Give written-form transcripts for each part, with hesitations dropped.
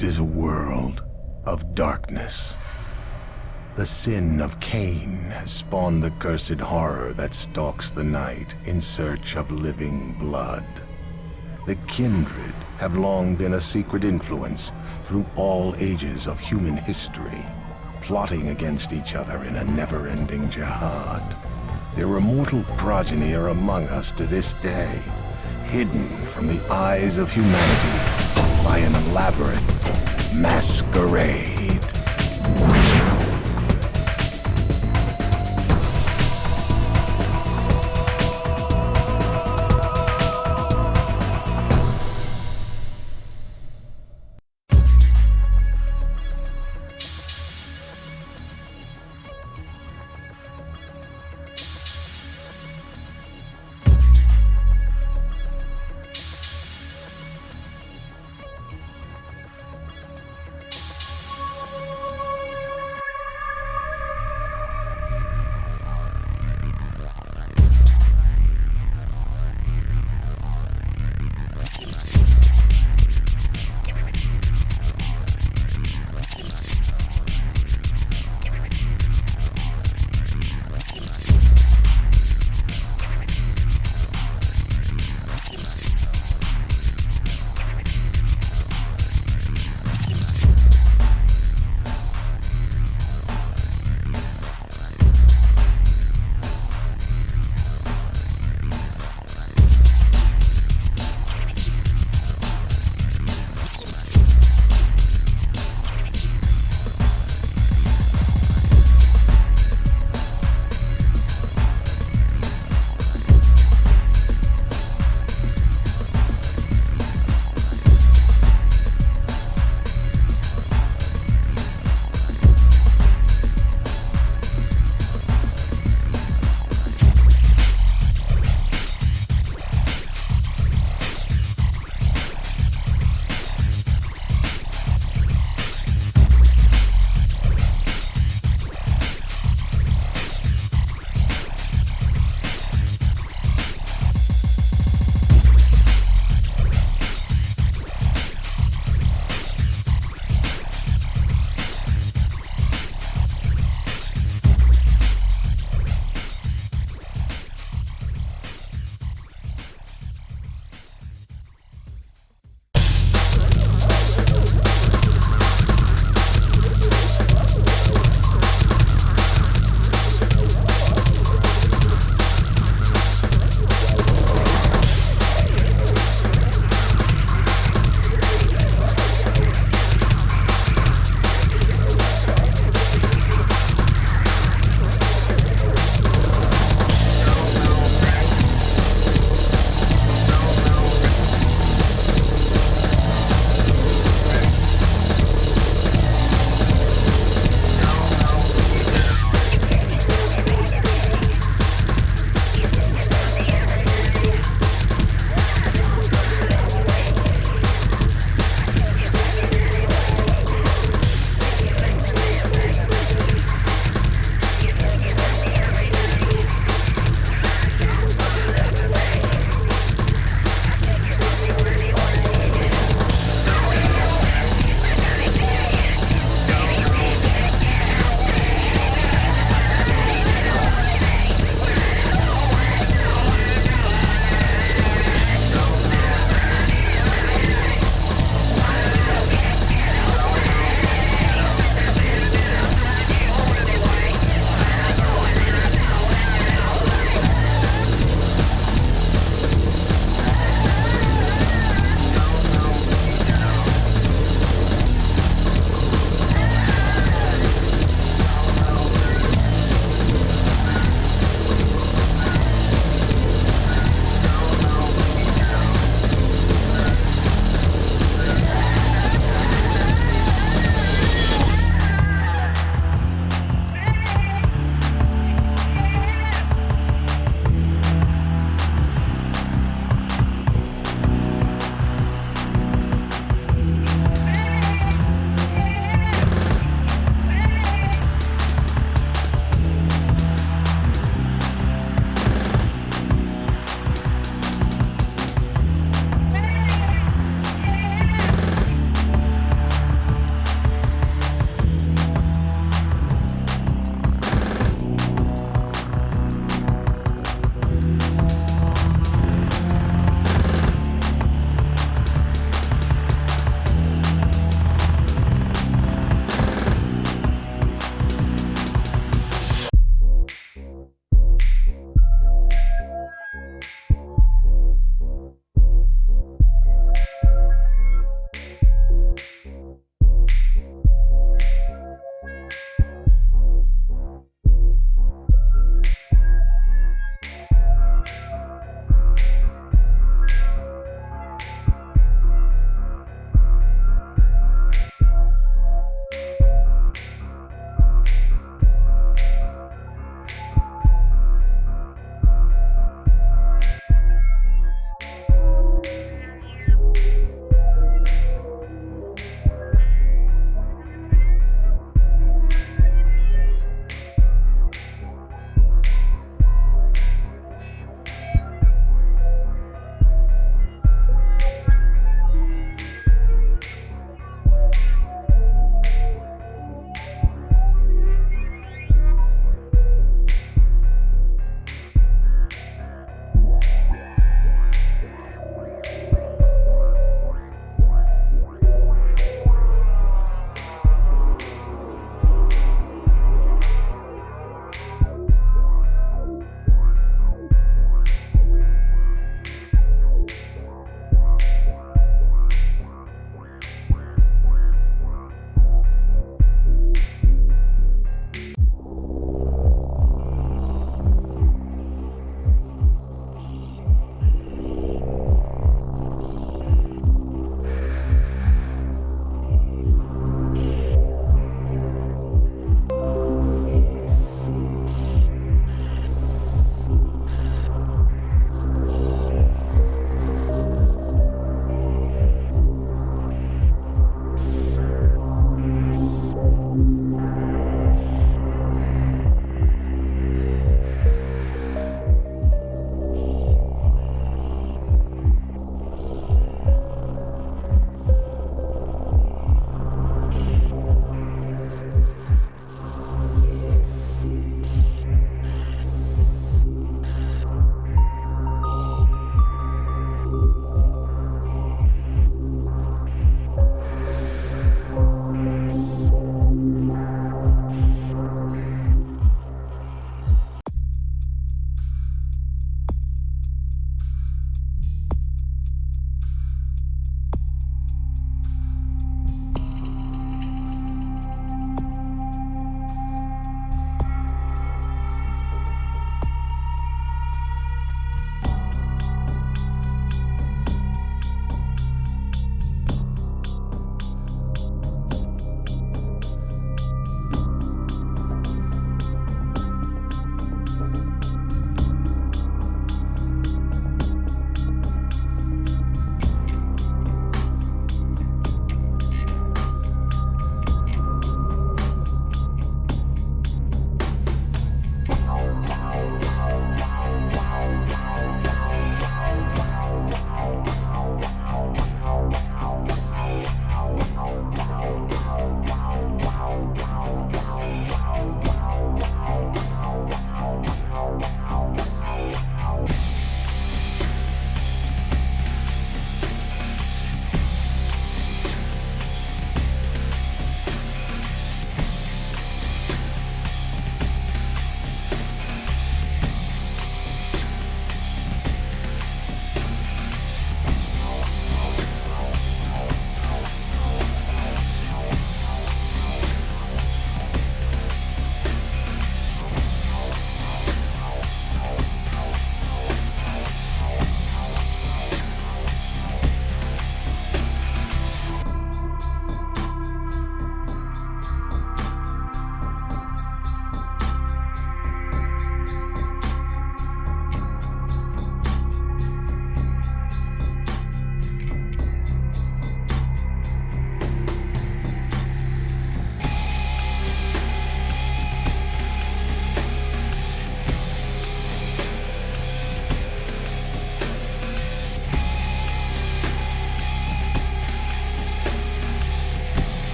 It is a world of darkness. The sin of Cain has spawned the cursed horror that stalks the night in search of living blood. The kindred have long been a secret influence through all ages of human history, plotting against each other in a never-ending jihad. Their immortal progeny are among us to this day, hidden from the eyes of humanity by an elaborate masquerade.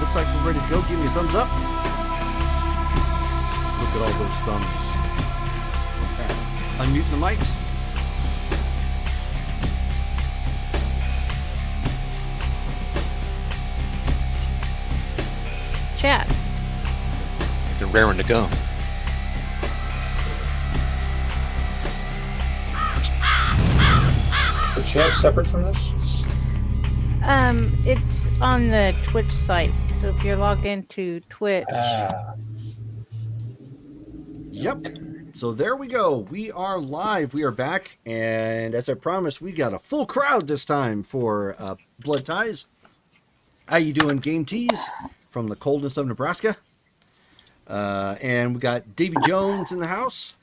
looks like we're ready to go. Give me a thumbs up. Look at all those thumbs. Okay. Unmuting the mics. Chat. They're raring to go. Is the chat separate from this? It's on the Twitch site. So if you're logged into Twitch. Yep. So there we go. We are live. We are back. And as I promised, we got a full crowd this time for Blood Ties. How you doing, Game Tees from the coldness of Nebraska? And we got Davy Jones in the house.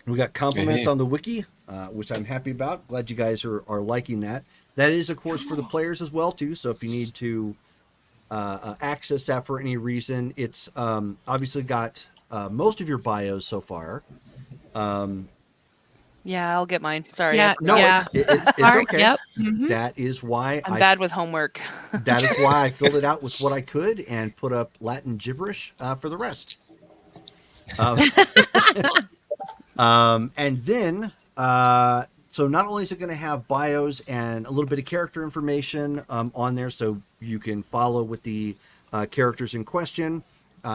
We got compliments on the wiki, which I'm happy about. Glad you guys are liking that. That is, of course, for the players as well, too. So if you need to access that for any reason, it's obviously got most of your bios so far. Yeah, I'll get mine. Sorry. Yeah, No, yeah. it's okay. Yep. Mm-hmm. That is why I'm bad with homework. That is why I filled it out with what I could and put up Latin gibberish for the rest. And then, so not only is it going to have bios and a little bit of character information on there so you can follow with the characters in question,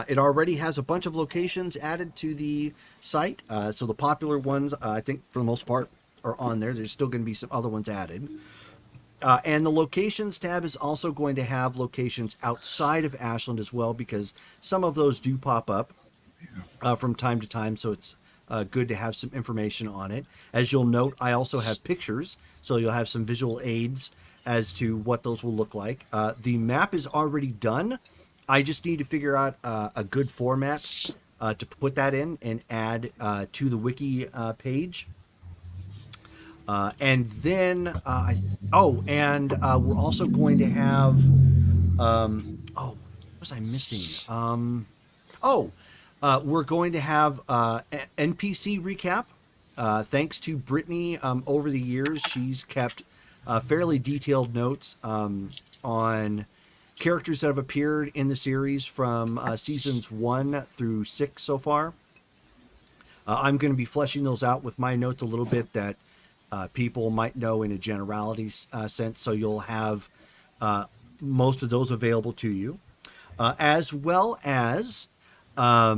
it already has a bunch of locations added to the site. So the popular ones, I think for the most part, are on there. There's still going to be some other ones added. And the locations tab is also going to have locations outside of Ashland as well, because some of those do pop up from time to time. So it's good to have some information on it. As you'll note, I also have pictures, so you'll have some visual aids as to what those will look like. The map is already done. I just need to figure out a good format to put that in and add to the wiki page. And then, we're also going to have, what was I missing? We're going to have NPC recap. Thanks to Brittany, over the years, she's kept fairly detailed notes on characters that have appeared in the series from seasons 1 through 6 so far. I'm going to be fleshing those out with my notes a little bit that people might know in a generality sense, so you'll have most of those available to you, as well as what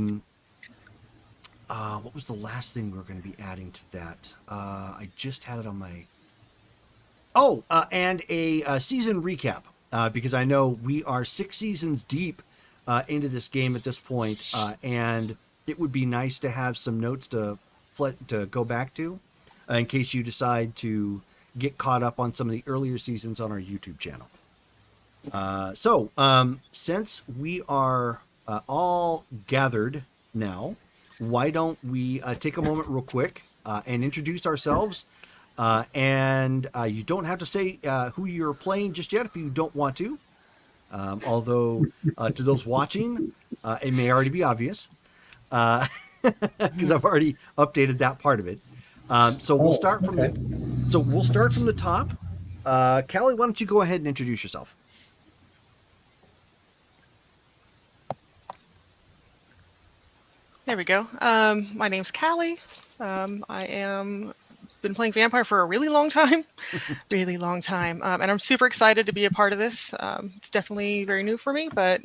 was the last thing we were going to be adding to that? I just had it on my and a season recap, because I know we are 6 seasons deep into this game at this point, and it would be nice to have some notes to go back to in case you decide to get caught up on some of the earlier seasons on our YouTube channel. So since we are all gathered now, why don't we take a moment real quick and introduce ourselves. And you don't have to say who you're playing just yet if you don't want to. Although to those watching, it may already be obvious because I've already updated that part of it. So we'll start from the top. Callie, why don't you go ahead and introduce yourself? There we go. My name's Callie. I am been playing Vampire for a really long time, and I'm super excited to be a part of this. It's definitely very new for me, but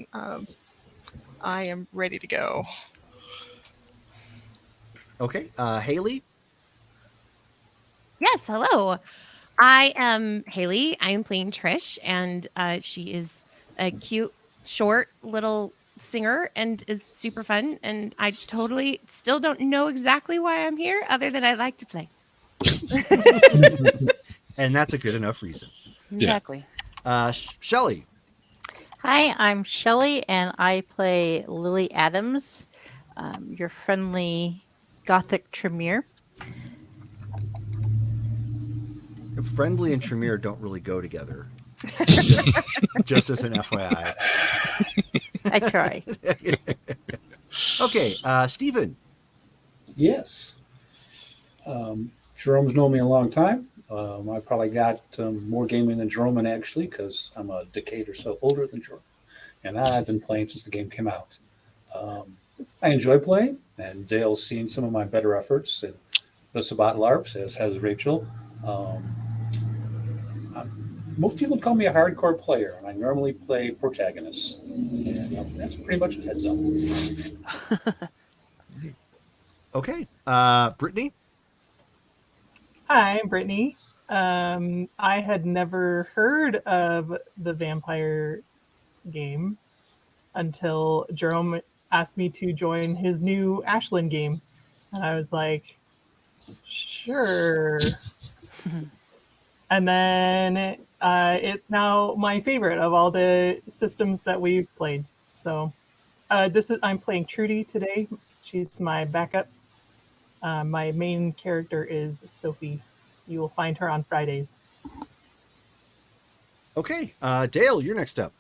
I am ready to go. Okay, Haley. Yes, hello. I am Haley. I am playing Trish, and she is a cute, short little singer and is super fun. And I totally still don't know exactly why I'm here, other than I like to play. And that's a good enough reason. Exactly. Shelly. Hi, I'm Shelly, and I play Lily Adams, your friendly gothic Tremere. Friendly and Tremere don't really go together. Just as an FYI. I try. Okay, Stephen. Yes. Jerome's known me a long time. I probably got more gaming than Jerome, actually, because I'm a decade or so older than Jerome. and I've been playing since the game came out. I enjoy playing, and Dale's seen some of my better efforts, and the Sabat LARPs, as has Rachel. Um, Most people call me a hardcore player, and I normally play protagonists. And that's pretty much a heads up. Okay. Brittany? Hi, I'm Brittany. I had never heard of the vampire game until Jerome asked me to join his new Ashland game. And I was like, sure. And then it's now my favorite of all the systems that we've played. So I'm playing Trudy today. She's my backup. My main character is Sophie. You will find her on Fridays. Okay. Dale, you're next up.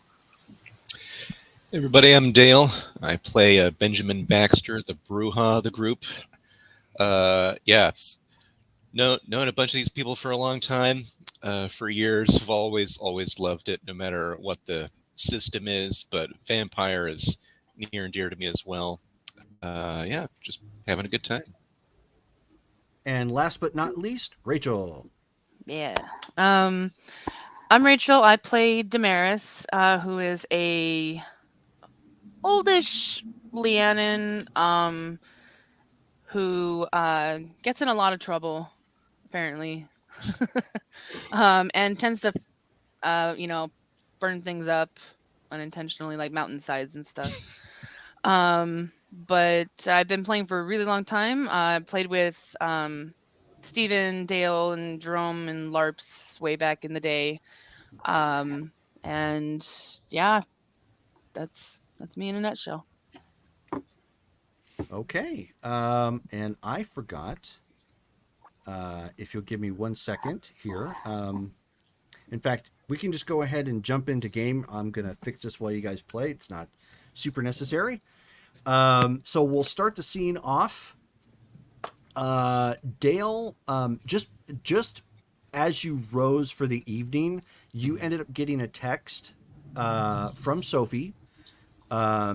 Hey everybody, I'm Dale. I play Benjamin Baxter, the Bruja of the group. Yeah, known a bunch of these people for a long time, for years. I've always loved it, no matter what the system is. But vampire is near and dear to me as well. Yeah, just having a good time. And last but not least, Rachel. Yeah. I'm Rachel. I play Damaris, who is a oldish Leannan, who gets in a lot of trouble, apparently, and tends to, burn things up unintentionally, like mountainsides and stuff. But I've been playing for a really long time. I played with Stephen, Dale, and Jerome and LARPs way back in the day. And yeah, that's me in a nutshell. Okay. And I forgot. If you'll give me 1 second here. In fact, we can just go ahead and jump into game. I'm going to fix this while you guys play. It's not super necessary. So we'll start the scene off. Dale, just as you rose for the evening, you ended up getting a text from Sophie,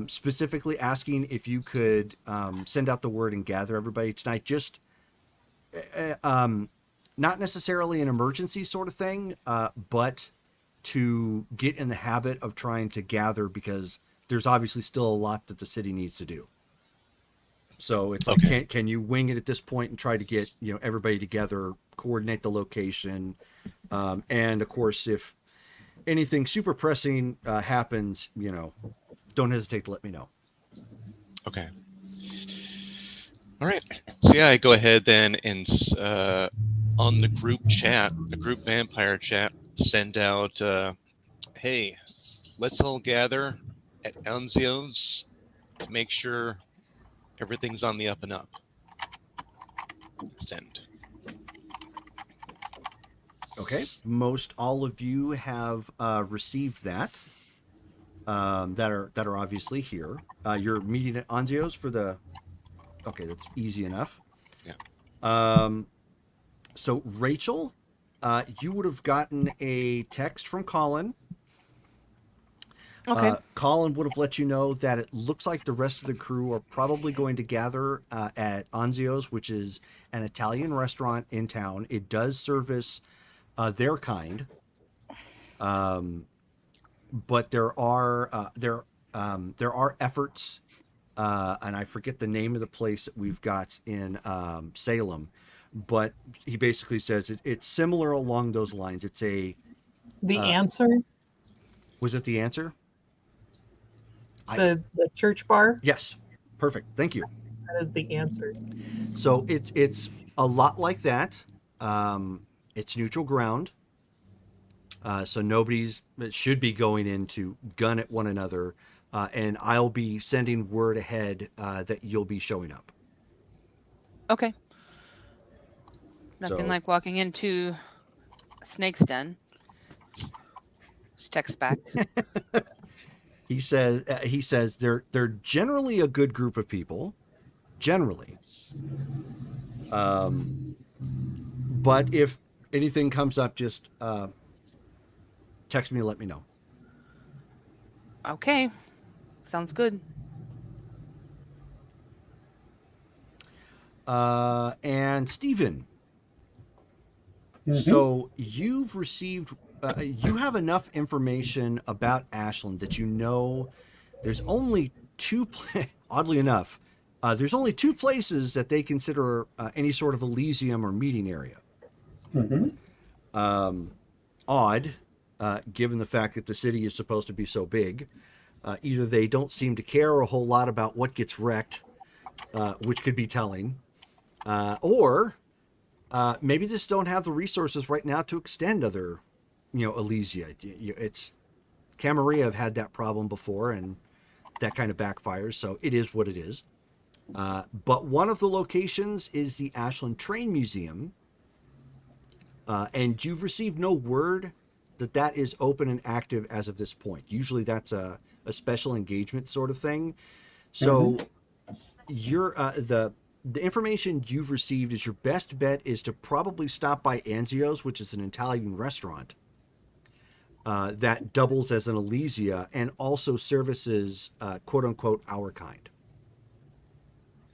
specifically asking if you could send out the word and gather everybody tonight. Just not necessarily an emergency sort of thing, but to get in the habit of trying to gather, because there's obviously still a lot that the city needs to do. So it's like, Okay. can you wing it at this point and try to get, everybody together, coordinate the location, and of course, if anything super pressing happens, don't hesitate to let me know. Okay. All right. So yeah, I go ahead then and on the group chat, the group vampire chat, send out, hey, let's all gather at Anzio's to make sure everything's on the up and up. Send. Okay. Most all of you have received that. That are obviously here. You're meeting at Anzio's for the. Okay, that's easy enough. Yeah. So Rachel, you would have gotten a text from Colin. Okay. Colin would have let you know that it looks like the rest of the crew are probably going to gather at Anzio's, which is an Italian restaurant in town. It does service their kind, but there are efforts, and I forget the name of the place that we've got in Salem, but he basically says it's similar along those lines. It's The Answer, was it the Answer? the church bar, Yes, perfect. Thank you. that is The Answer. So it's a lot like that. It's neutral ground. So nobody's should be going in to gun at one another. And I'll be sending word ahead that you'll be showing up. Okay. Nothing So- like walking into a snake's den. Just text back. He says they're generally a good group of people, generally. But if anything comes up, just text me and let me know. Okay. Sounds good. And Stephen, Mhm. so you've received, you have enough information about Ashland that you know there's only oddly enough, there's only two places that they consider any sort of Elysium or meeting area. Mhm. Odd, given the fact that the city is supposed to be so big. Either they don't seem to care a whole lot about what gets wrecked, which could be telling, or maybe just don't have the resources right now to extend other, Elysia. It's Camarilla have had that problem before, and that kind of backfires. So it is what it is. But one of the locations is the Ashland Train Museum, and you've received no word that that is open and active as of this point. Usually that's a special engagement sort of thing. So you're the information you've received is your best bet is to probably stop by Anzio's, which is an Italian restaurant that doubles as an Elysia and also services quote unquote our kind.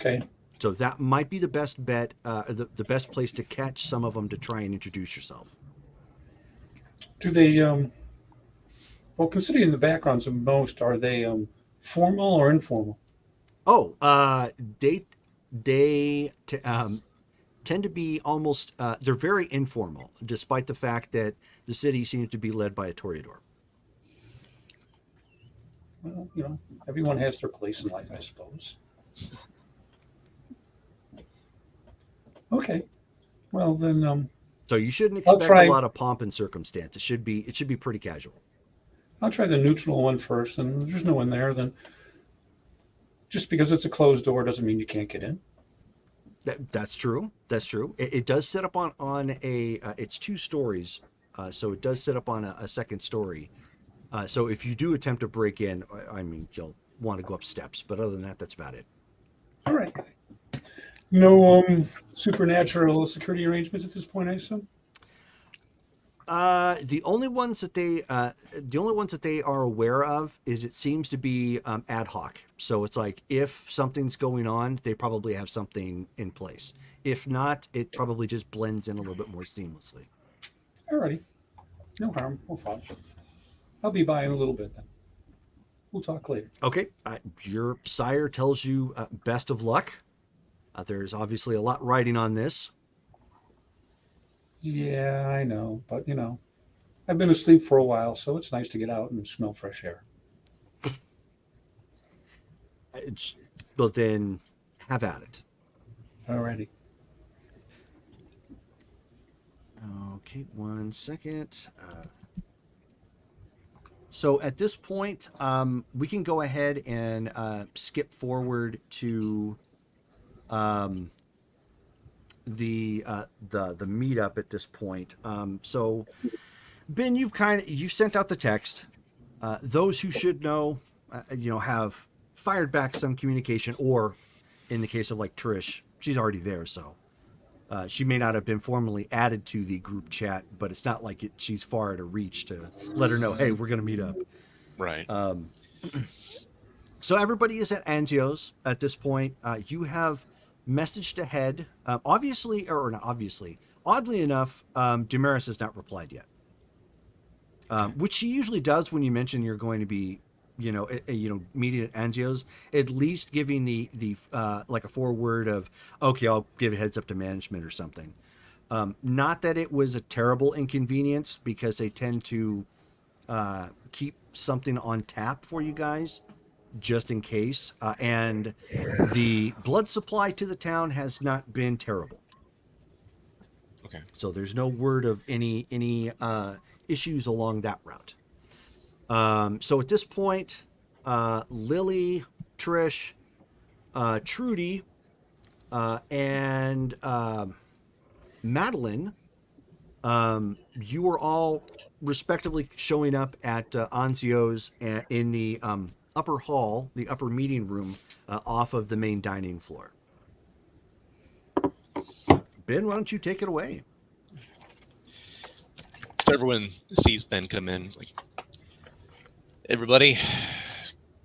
Okay. So that might be the best bet, the best place to catch some of them to try and introduce yourself. Do they, well, considering the backgrounds of most, are they formal or informal? Oh, they tend to be almost they're very informal, despite the fact that the city seems to be led by a toreador. Well, everyone has their place in life, I suppose. Okay. Well, then So you shouldn't I'll expect a try. lot of pomp and circumstance. It should be pretty casual. I'll try the neutral one first, and if there's no one there, then just because it's a closed door doesn't mean you can't get in. That's true. That's true. It does set up on a. It's 2 stories, so it does set up on a second story. So if you do attempt to break in, I mean, you'll want to go up steps. But other than that, that's about it. All right. No supernatural security arrangements at this point, I assume. The only ones that they are aware of is it seems to be ad hoc. So it's like if something's going on, they probably have something in place. If not, it probably just blends in a little bit more seamlessly. All righty. No harm. No fun. I'll be by in a little bit then. We'll talk later. Okay, your sire tells you best of luck. There's obviously a lot riding on this. Yeah, I know, but I've been asleep for a while, so it's nice to get out and smell fresh air. But then, have at it. Alrighty. Okay, 1 second. So at this point, we can go ahead and skip forward to the meetup at this point. So Ben, you've sent out the text. Those who should know, have fired back some communication, or in the case of like Trish, she's already there, so she may not have been formally added to the group chat, but it's not like she's far out of reach to let her know, hey, we're going to meet up. Right. So everybody is at Anzio's at this point. You have messaged ahead. Obviously, or not obviously, oddly enough, Damaris has not replied yet. Which she usually does when you mention you're going to be, meeting at Anzio's, at least giving the like a foreword of, okay, I'll give a heads up to management or something. Not that it was a terrible inconvenience, because they tend to keep something on tap for you guys just in case. And the blood supply to the town has not been terrible. Okay. So there's no word of any issues along that route. So at this point, Lily, Trish, Trudy, and Madeline, you are all respectively showing up at Anzio's in the upper hall, the upper meeting room, off of the main dining floor. Ben, why don't you take it away? So everyone sees Ben come in. Like, everybody,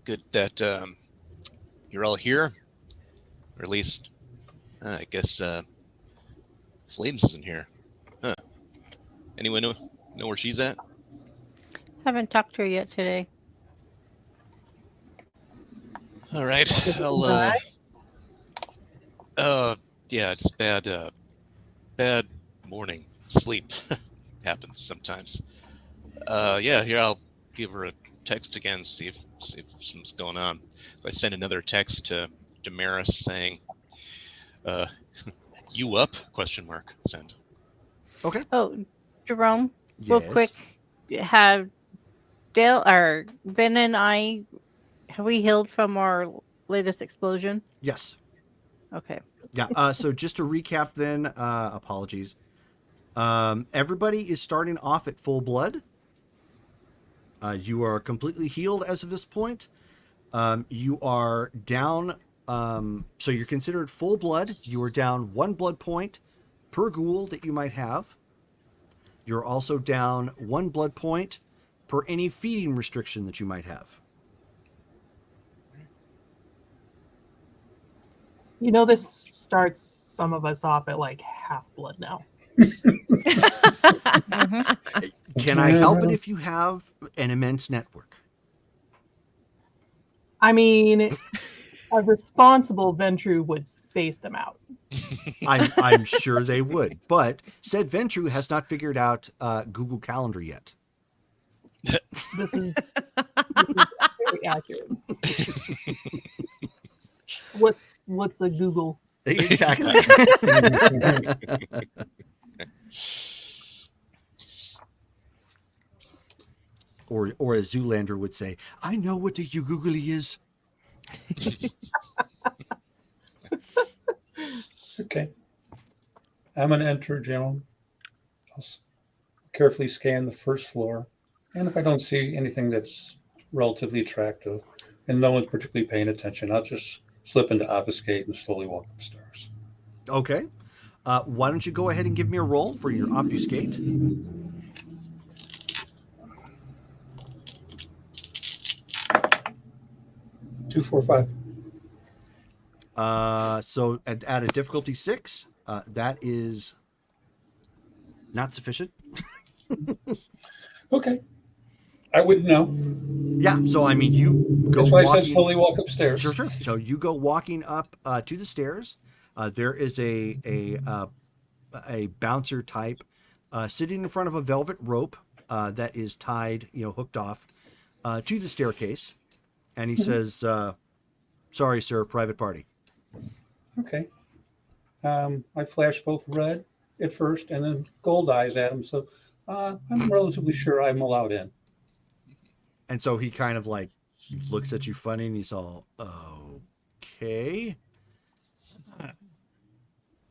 good that you're all here, or at least I guess Flames isn't here. Huh? Anyone know where she's at? Haven't talked to her yet today. All right, I'll. Yeah, it's bad morning sleep happens sometimes. Yeah, here I'll give her a text again, see if something's going on. So I send another text to Damaris saying, "You up?" Question mark. Send. Okay. Oh, Jerome, real Yes. quick, have Dale or Ben and I, have we healed from our latest explosion? Yes. Okay. Yeah. So just to recap, then, apologies. Everybody is starting off at full blood. You are completely healed as of this point. You are down. So you're considered full blood. You are down 1 blood point per ghoul that you might have. You're also down 1 blood point per any feeding restriction that you might have. You know, this starts some of us off at like half blood now. Can I help it if you have an immense network? I mean, a responsible Ventru would space them out. I'm sure they would, but said Ventru has not figured out Google Calendar yet. This is very accurate. What's a Google? Exactly. Or as Zoolander would say, I know what a Googly is. Okay. I'm going to enter Joan. I'll carefully scan the first floor. And if I don't see anything that's relatively attractive and no one's particularly paying attention, I'll just slip into obfuscate and slowly walk upstairs. Okay. Why don't you go ahead and give me a roll for your obfuscate? 2, 4, 5. So at a difficulty 6, that is not sufficient. Okay. I wouldn't know. Yeah, so I mean, you go That's why I said walking. slowly walk upstairs. Sure. So you go walking up to the stairs. There is a bouncer type sitting in front of a velvet rope that is tied, hooked off to the staircase, and he says, "Sorry, sir, private party." Okay. I flash both red at first and then gold eyes at him, so I'm relatively sure I'm allowed in. And so he kind of like looks at you funny, and he's all, "Okay."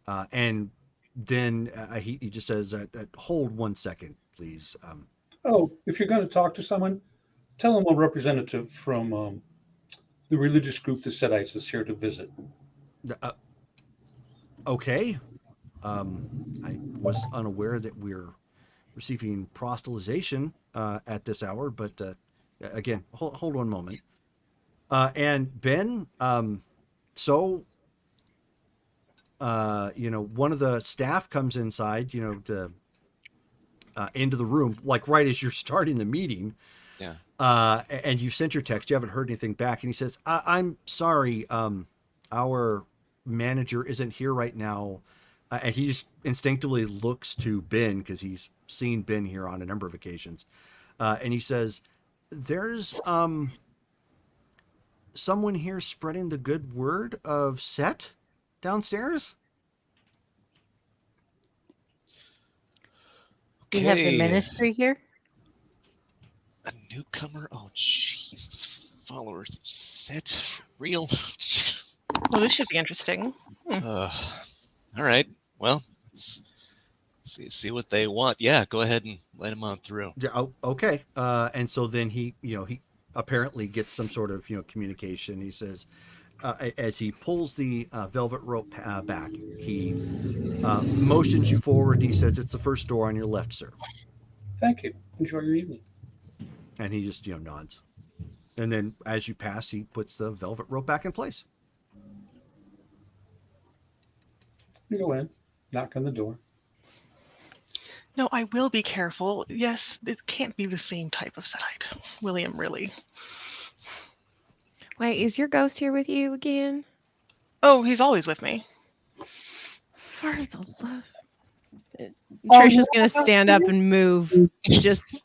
And then he just says, "Hold 1 second, please." Oh, if you're going to talk to someone, tell them a representative from the religious group the Setites is here to visit. Okay. I was unaware that we're receiving proselytization at this hour, but again, hold 1 moment. And Ben, one of the staff comes inside, into the room, like right as you're starting the meeting. Yeah. And you sent your text, you haven't heard anything back. And he says, I'm sorry, our manager isn't here right now. And he just instinctively looks to Ben because he's seen Ben here on a number of occasions. And he says, there's someone here spreading the good word of Set downstairs. We have the ministry here. A newcomer? Oh, jeez. The followers of Set? For real? Well, this should be interesting. All right. Well, let's see what they want. Yeah, go ahead and let them on through. Yeah, okay. And so then he apparently gets some sort of, communication. He says, as he pulls the velvet rope back, he motions you forward. He says, "It's the first door on your left, sir." Thank you. Enjoy your evening. And he just, nods. And then as you pass, he puts the velvet rope back in place. You go in, knock on the door. No, I will be careful. Yes, it can't be the same type of side. William, really. Wait, is your ghost here with you again? Oh, he's always with me. For the love. Oh, Trisha's no, gonna stand up and move just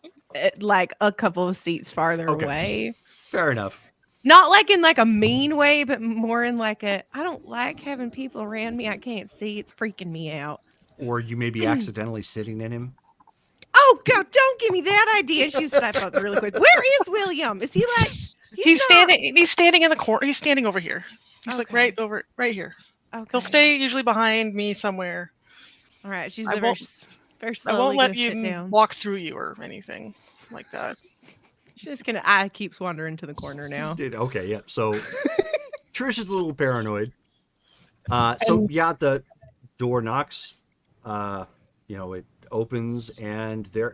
like a couple of seats farther Okay. away. Fair enough. Not like in like a mean way, but more in like a I don't like having people around me I can't see. It's freaking me out. Or you may be accidentally sitting in him. Oh God, don't give me that idea. She step up really quick. Where is William? Is he like He's not standing. He's standing in the corner. He's standing over here. He's like Okay. right here. Okay. He'll stay usually behind me somewhere. All right. She's I very, won't- very I slowly won't let gonna sit you down. walk through you or anything like that. She's just gonna eye keeps wandering to the corner now. Okay, yeah. So Trish is a little paranoid. So yeah, the door knocks. It opens, and there.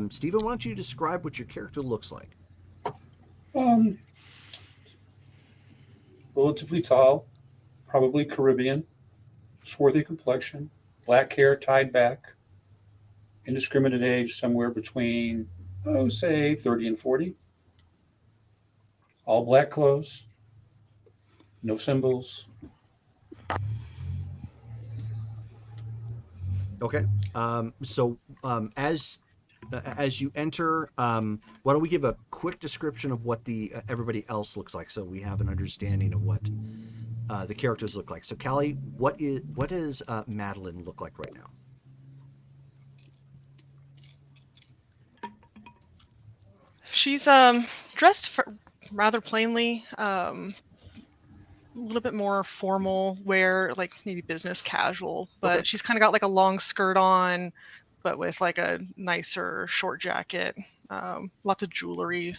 Stephen, why don't you describe what your character looks like? Relatively tall, probably Caribbean, swarthy complexion, black hair tied back, indiscriminate age somewhere between, say 30 and 40. All black clothes, no symbols. Okay. As you enter, why don't we give a quick description of what the everybody else looks like, so we have an understanding of what the characters look like. So, Callie, what does Madeline look like right now? She's dressed rather plainly. A little bit more formal wear, like maybe business casual, but Okay. she's kind of got like a long skirt on, but with like a nicer short jacket. Lots of jewelry.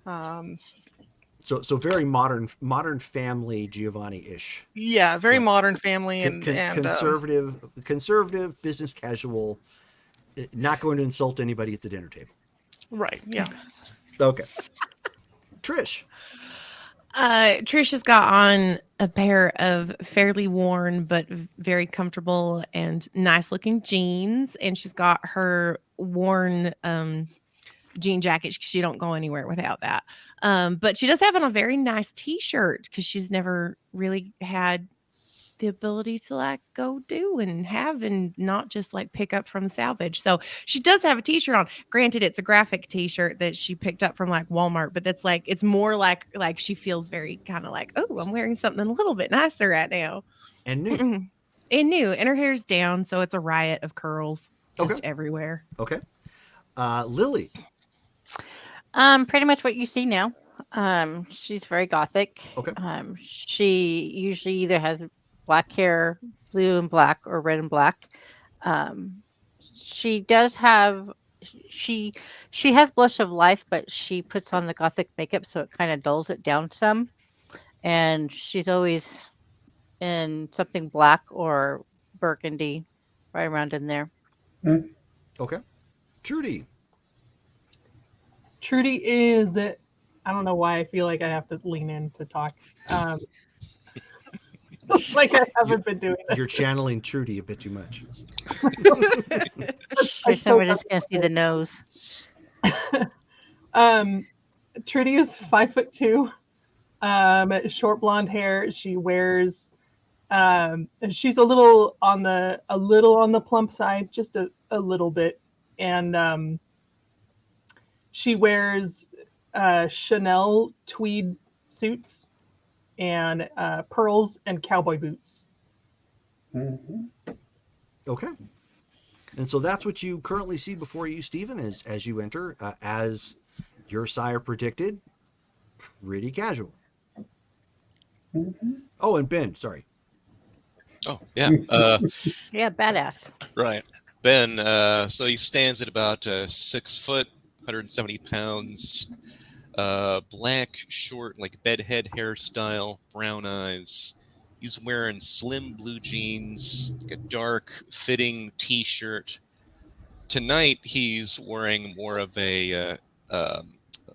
So very modern family Giovanni-ish. Yeah, very Right. modern family and Conservative, business casual, not going to insult anybody at the dinner table. right. Yeah. Okay. Trish. Trish has got on a pair of fairly worn but very comfortable and nice looking jeans, and she's got her worn jean jacket. She don't go anywhere without that. But she does have on a very nice t-shirt because she's never really had the ability to like go do and have and not just like pick up from salvage. So she does have a t-shirt on. Granted, it's a graphic t-shirt that she picked up from like Walmart, but that's like it's more like she feels very kind of like, oh, I'm wearing something a little bit nicer right now. And new. And new. And her hair's down, so it's a riot of curls just Okay. everywhere. Okay. Lily. Pretty much what you see now. She's very gothic. Okay. She usually either has black hair, blue and black, or red and black. She does have she has blush of life, but she puts on the gothic makeup, so it kind of dulls it down some. And she's always in something black or burgundy, right around in there. Okay. Trudy. Trudy is, I don't know why I feel like I have to lean in to talk. Like I haven't been doing this. You're channeling Trudy a bit too much. We're just gonna see the nose. Trudy is 5'2", short blonde hair. She wears, she's a little on the plump side, just a little bit, and she wears Chanel tweed suits and pearls and cowboy boots. Mm-hmm. Okay. And so that's what you currently see before you, Stephen, as you enter, as your sire predicted, pretty casual. Mm-hmm. Oh, and Ben, sorry. Oh, yeah. Yeah, badass. Right. Ben, so he stands at about 6 foot, 170 pounds, black, short, like bedhead hairstyle, brown eyes. He's wearing slim blue jeans, like a dark fitting t-shirt. Tonight, he's wearing more of a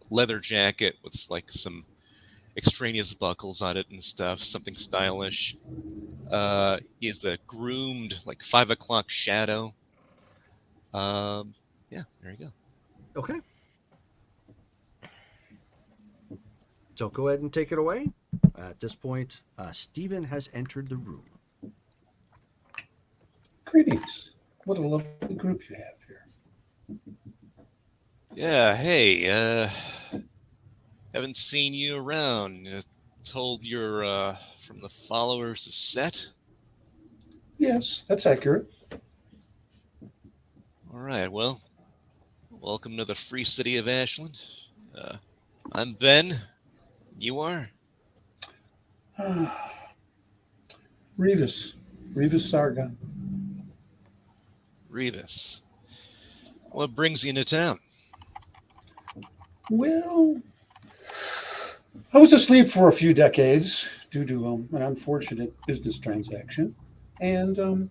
leather jacket with like some extraneous buckles on it and stuff, something stylish. He is a groomed, like 5 o'clock shadow. Yeah, there you go. Okay. So go ahead and take it away. At this point, Stephen has entered the room. Greetings. What a lovely group you have here. Yeah, hey, haven't seen you around. Told you're from the followers of Set? Yes, that's accurate. All right, well, welcome to the free city of Ashland. I'm Ben. You are? Revis. Revis Sargon. Revis. What brings you into town? Well, I was asleep for a few decades due to an unfortunate business transaction. And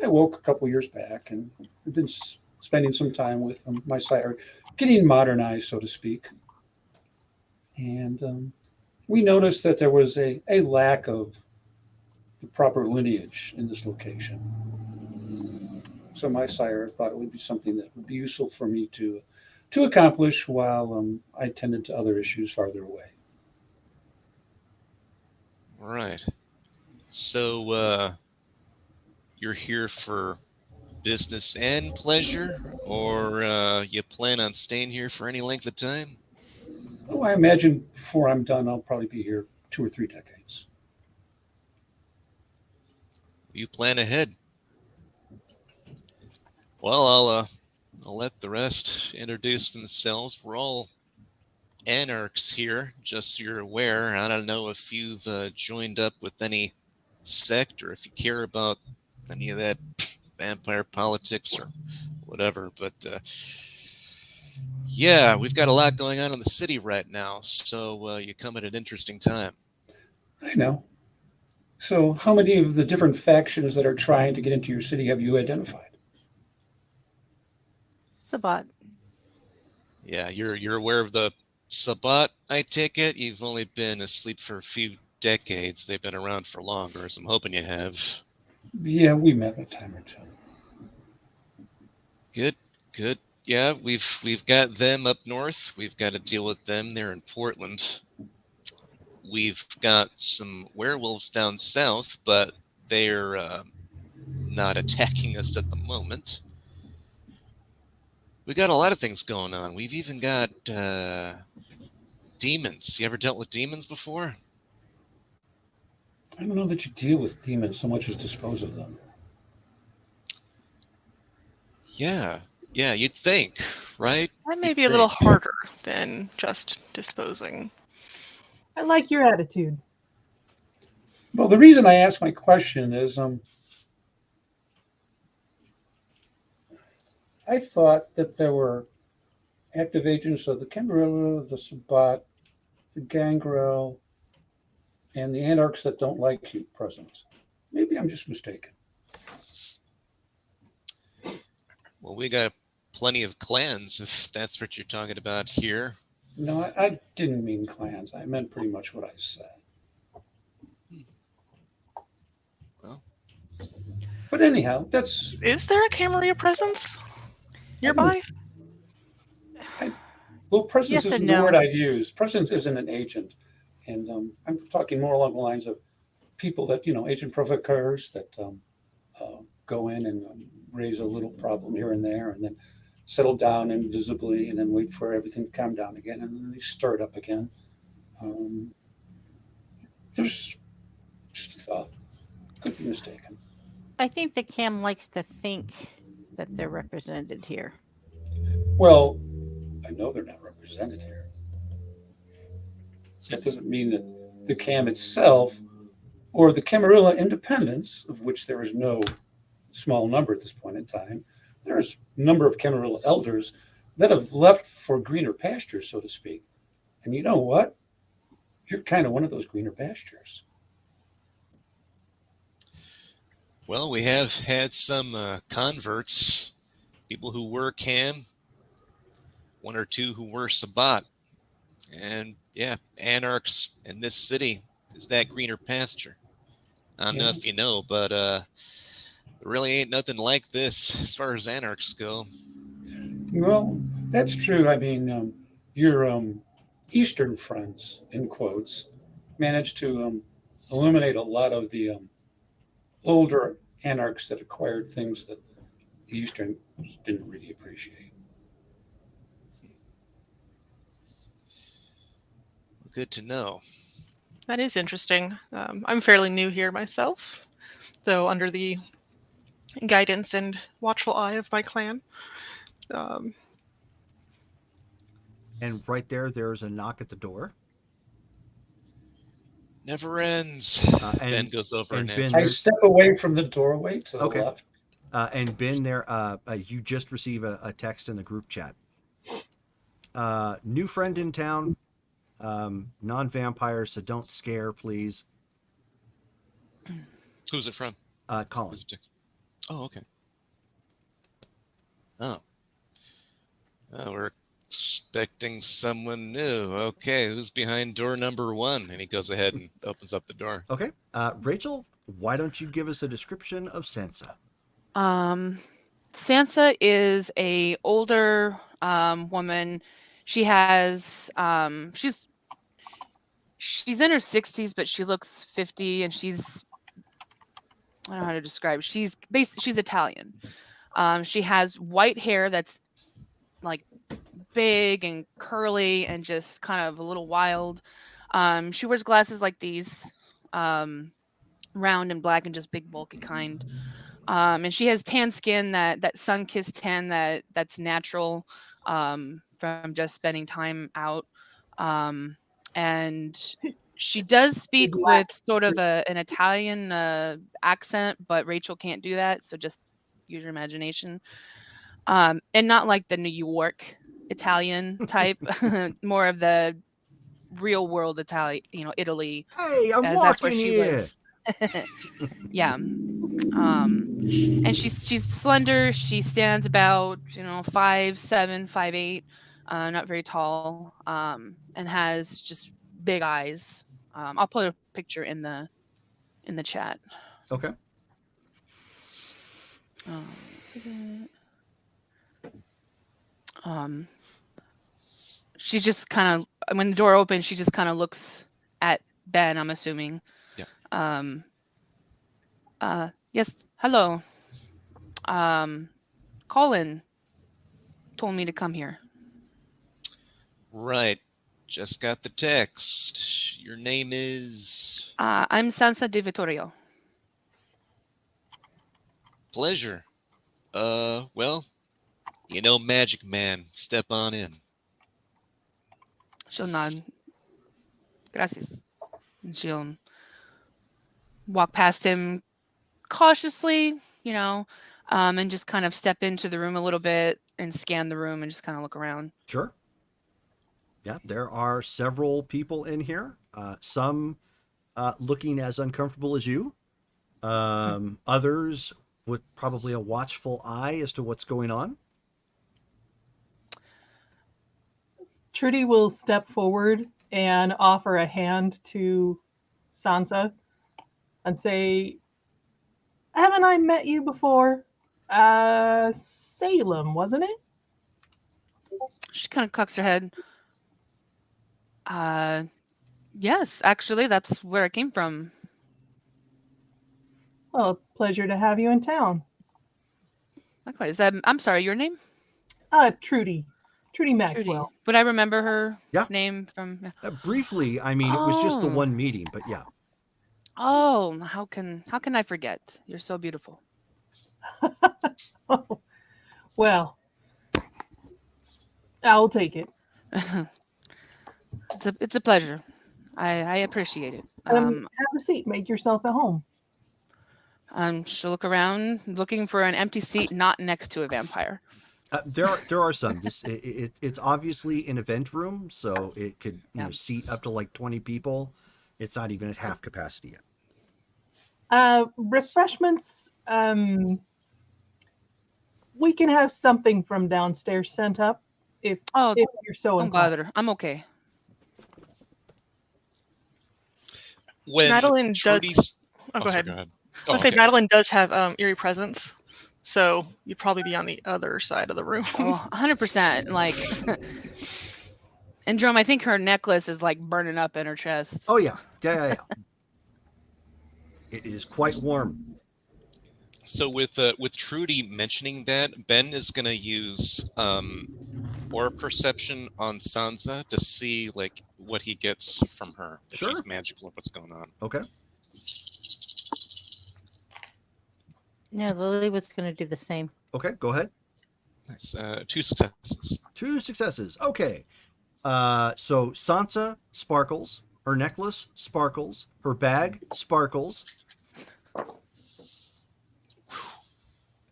I woke a couple years back and I've been spending some time with my sire, getting modernized, so to speak. And we noticed that there was a lack of the proper lineage in this location. So my sire thought it would be something that would be useful for me to accomplish while I tended to other issues farther away. All right. So, you're here for business and pleasure, or you plan on staying here for any length of time? Oh, I imagine before I'm done, I'll probably be here 2 or 3 decades. You plan ahead. Well, I'll let the rest introduce themselves. We're all anarchs here, just so you're aware. I don't know if you've joined up with any sect or if you care about any of that vampire politics or whatever, but yeah, we've got a lot going on in the city right now, so you come at an interesting time. I know. So how many of the different factions that are trying to get into your city have you identified? Sabat. Yeah, you're aware of the Sabat, I take it? You've only been asleep for a few decades. They've been around for longer, so I'm hoping you have. Yeah, we met a time or two. Good, good. Yeah, we've got them up north. We've got to deal with them. They're in Portland. We've got some werewolves down south, but they're not attacking us at the moment. We got a lot of things going on. We've even got demons. You ever dealt with demons before? I don't know that you deal with demons so much as dispose of them. Yeah, you'd think, right? That may You'd be a little think. harder than just disposing. I like your attitude. Well, the reason I ask my question is I thought that there were active agents of the Camarilla, the Sabbat, the Gangrel, and the Anarchs that don't like you present. Maybe I'm just mistaken. Well, we got plenty of clans, if that's what you're talking about here. No, I didn't mean clans. I meant pretty much what I said. Well, but anyhow, that's... Is there a Camarilla presence nearby? Well, presence Yes and isn't the no. word I'd use. Presence isn't an agent. And I'm talking more along the lines of people that, agent provocateurs that go in and raise a little problem here and there and then settle down invisibly and then wait for everything to calm down again and then they stir it up again. There's just a thought. Could be mistaken. I think the Cam likes to think that they're represented here. Well, I know they're not represented here. That doesn't mean that the CAM itself or the Camarilla independents, of which there is no small number at this point in time, there's a number of Camarilla elders that have left for greener pastures, so to speak. And you know what? You're kind of one of those greener pastures. well, we have had some converts, people who were Cam, one or two who were Sabat. And yeah, anarchs in this city is that greener pasture. I don't know Yeah. if you know, but there really ain't nothing like this as far as anarchs go. Well, that's true. I mean, your Eastern friends, in quotes, managed to eliminate a lot of the older anarchs that acquired things that the Eastern didn't really appreciate. Good to know. That is interesting. I'm fairly new here myself, so under the guidance and watchful eye of my clan. Um, And right there's a knock at the door. Never ends. Ben And goes over and Ben, I there's answers. step away from the doorway to the okay. left. And Ben, you just receive a text in the group chat. New friend in town. Non-vampire, so don't scare, please. Who's it from? Colin. Who's it? Oh, okay. Oh. Oh, we're expecting someone new. Okay, who's behind door number 1? And he goes ahead and opens up the door. Okay. Rachel, why don't you give us a description of Sansa? Sansa is a older woman. She has she's in her 60s, but she looks 50, and I don't know how to describe. She's Italian. She has white hair that's like big and curly and just kind of a little wild. She wears glasses like these, round and black and just big bulky kind. And she has tan skin, that sun-kissed tan that's natural, from just spending time out. And she does speak with sort of an Italian accent, but Rachel can't do that, so just use your imagination. And not like the New York Italian type, more of the real world Italian, Italy, Hey, I'm as that's where walking she here. was. Yeah. And she's slender. She stands about 5'7", 5'8", not very tall, and has just big eyes. I'll put a picture in the chat. Okay. She just kind of, when the door opens, she just kind of looks at Ben, I'm assuming. Yeah. Yes, hello. Colin told me to come here. Right. Just got the text. Your name is... I'm Sansa de Vittorio. Pleasure. Well, Magic Man. Step on in. She'll nod. Gracias. And she'll walk past him cautiously, and just kind of step into the room a little bit and scan the room and just kind of look around. Sure. Yeah, there are several people in here. Some looking as uncomfortable as you. Others with probably a watchful eye as to what's going on. Trudy will step forward and offer a hand to Sansa and say, haven't I met you before? Salem, wasn't it? She kind of cocks her head. Yes, actually, that's where I came from. Well, pleasure to have you in town. Likewise. I'm sorry, your name? Trudy. Trudy Maxwell. Trudy. Would I remember her Yeah. name from? Briefly, I mean, it was just the one meeting, but yeah. Oh, how can I forget? You're so beautiful. Oh, well, I'll take it. It's a pleasure. I appreciate it. Have a seat. Make yourself at home. She'll look around, looking for an empty seat not next to a vampire. There are some. It's obviously an event room, so it could seat up to like 20 people. It's not even at half capacity yet. Refreshments. We can have something from downstairs sent up if you're so don't inclined. bother. I'm okay. when Madeline Trudy's... does. Oh, Oh, go sorry, ahead. go ahead. I Oh, was say okay. Madeline does have eerie presence, so you'd probably be on the other side of the room. Oh, 100%. Like, and Drum, I think her necklace is like burning up in her chest. Oh yeah. It is quite warm. So with Trudy mentioning that, Ben is gonna use aura perception on Sansa to see like what he gets from her, if Sure. she's magical or what's going on. Okay. Yeah, Lily was going to do the same. Okay, go ahead. Nice. 2 successes. 2 successes. Okay. So Sansa sparkles. Her necklace sparkles. Her bag sparkles.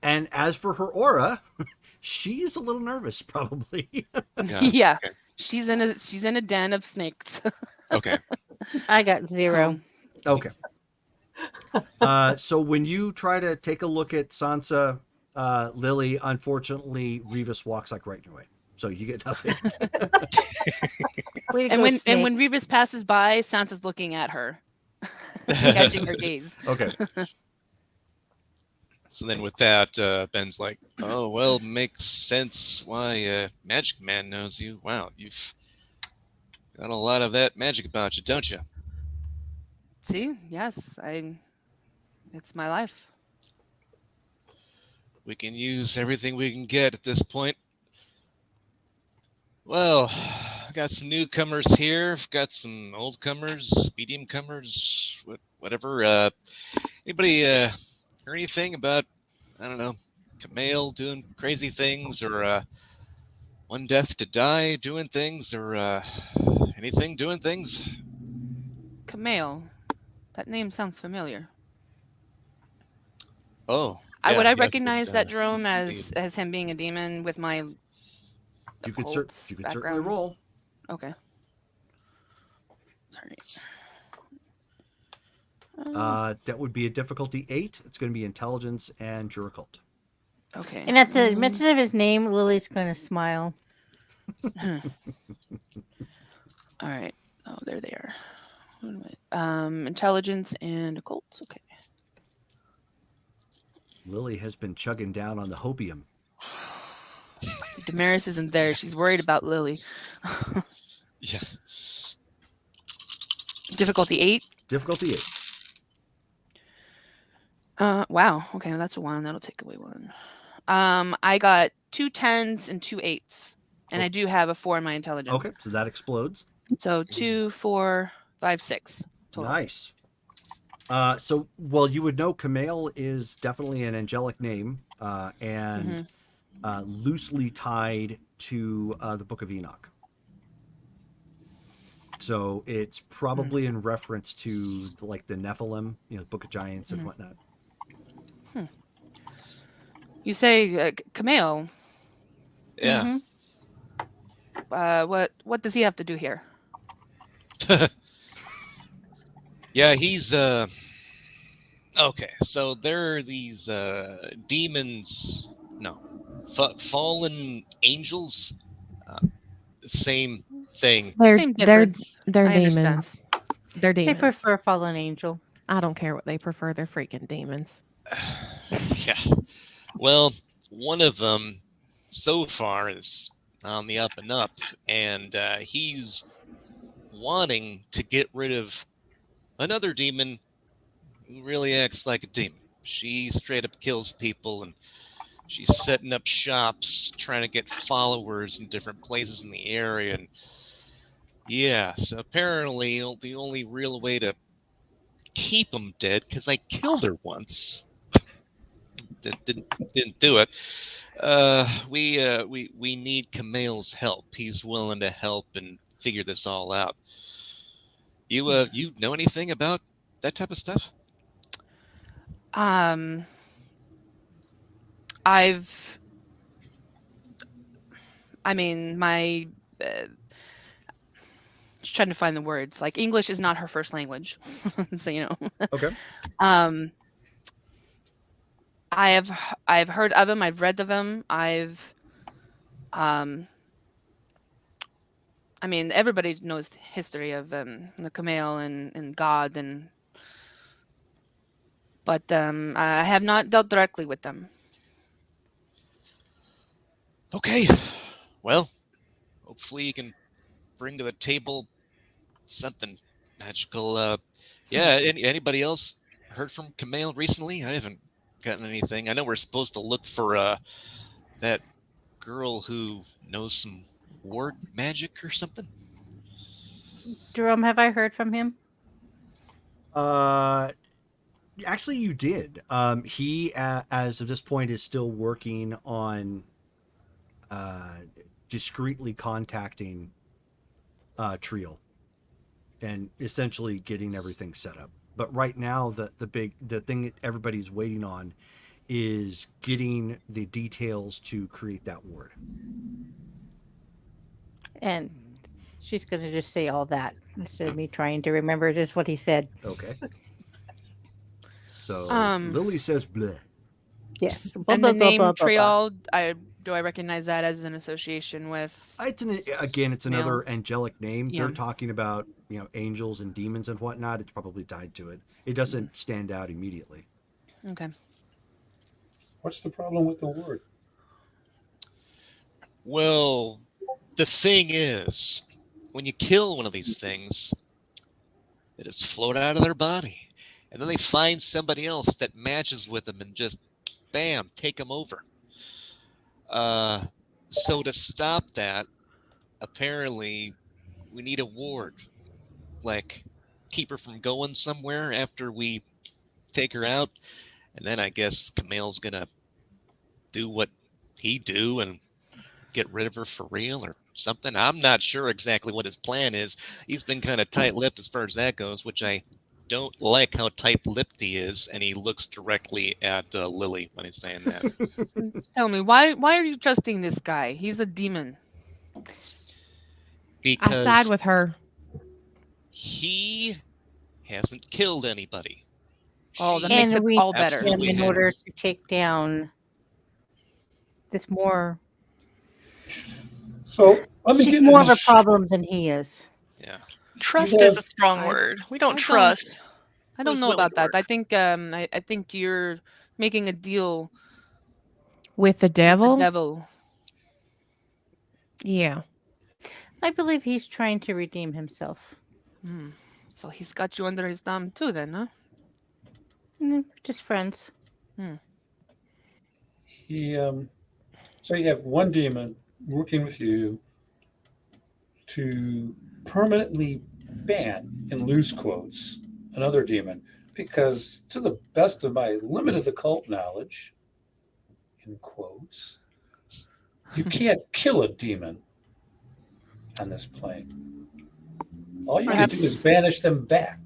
And as for her aura, she's a little nervous, probably. Yeah. She's in a den of snakes. Okay. I got 0. Okay. So when you try to take a look at Sansa, Lily, unfortunately, Revis walks like right in your way. So you get nothing. And when Revis passes by, Sansa's looking at her, catching her gaze. Okay. So then with that, Ben's like, oh, well, makes sense why Magic Man knows you. Wow, you've got a lot of that magic about you, don't you? See? Yes, it's my life. We can use everything we can get at this point. Well, I got some newcomers here. I've got some old comers, medium comers, whatever. Anybody hear anything about, I don't know, Camille doing crazy things, or One Death to Die doing things, or anything doing things? Camille. That name sounds familiar. Oh. Would I yes, recognize that Jerome indeed. as him being a demon with my You could certainly background? roll. Okay. Sorry. That would be a difficulty 8. It's going to be intelligence and Juricult. Okay. And at the mention of his name, Lily's going to smile. All right. Oh, there they are. What am I? Intelligence and occult. Okay. Lily has been chugging down on the hopium. Damaris isn't there. She's worried about Lily. Yeah. Difficulty 8. Difficulty 8. Wow. Okay, well, that's a 1. That'll take away 1. I got 2 10s and 2 8s, and I do have a 4 in my intelligence. Okay, so that explodes. So 2, 4, 5, 6 total. Nice. So, well, you would know Camille is definitely an angelic name, and loosely tied to the Book of Enoch. So it's probably in reference to like the Nephilim, the Book of Giants and whatnot. You say Camille. Yeah. What does he have to do here? Yeah, he's okay, so there are these demons, no, fallen angels, same thing. Same difference. They're I understand. demons. They're They demons. prefer fallen angel. I don't care what they prefer. They're freaking demons. Yeah. Well, one of them so far is on the up and up, and he's wanting to get rid of another demon who really acts like a demon. She straight up kills people, and she's setting up shops, trying to get followers in different places in the area. And yeah, so apparently the only real way to keep them dead, because I killed her once, didn't do it. We need Camille's help. He's willing to help and figure this all out. You know anything about that type of stuff? My just trying to find the words. Like, English is not her first language, so Okay. I've heard of him. I've read of him. I mean, everybody knows the history of the Camille and God, but I have not dealt directly with them. Okay. Well, hopefully you can bring to the table something magical. Yeah, anybody else heard from Camille recently? I haven't gotten anything. I know we're supposed to look for that girl who knows some ward magic or something. Jerome, have I heard from him? Actually, you did. He, as of this point, is still working on discreetly contacting Triel and essentially getting everything set up. But right now, the thing that everybody's waiting on is getting the details to create that ward. And she's going to just say all that instead of me trying to remember just what he said. Okay. So Um, Lily says bleh. Yes. Blah, And blah, the blah, name blah, blah, blah. Trial, do I recognize that as an association with? It's another angelic name. Yeah. They're talking about angels and demons and whatnot. It's probably tied to it. It doesn't stand out immediately. Okay. What's the problem with the word? Well, the thing is, when you kill one of these things, they just float out of their body. And then they find somebody else that matches with them and just, bam, take them over. So to stop that, apparently, we need a ward. Like, keep her from going somewhere after we take her out. And then I guess Camille's going to do what he do and get rid of her for real or something. I'm not sure exactly what his plan is. He's been kind of tight-lipped as far as that goes, which I don't like how tight-lipped he is, and he looks directly at Lily when he's saying that. Tell me, why are you trusting this guy? He's a demon. I Because side with her. he hasn't killed anybody. Oh, that She makes it we all trust better. him absolutely in order has. to take down this more. So let me She's get more of a this. problem than he is. Yeah. Trust You is have- a strong I- word. We I don't don't- trust. I don't Who's know willing about to that. work? I think I think you're making a deal With the with devil? the devil. Yeah. I believe he's trying to redeem himself. Hmm. So he's got you under his thumb too, then, huh? Just friends. He, so you have one demon working with you to permanently ban, in loose quotes, another demon, because to the best of my limited occult knowledge, in quotes, you can't kill a demon on this plane. All you can do is Perhaps- banish them back.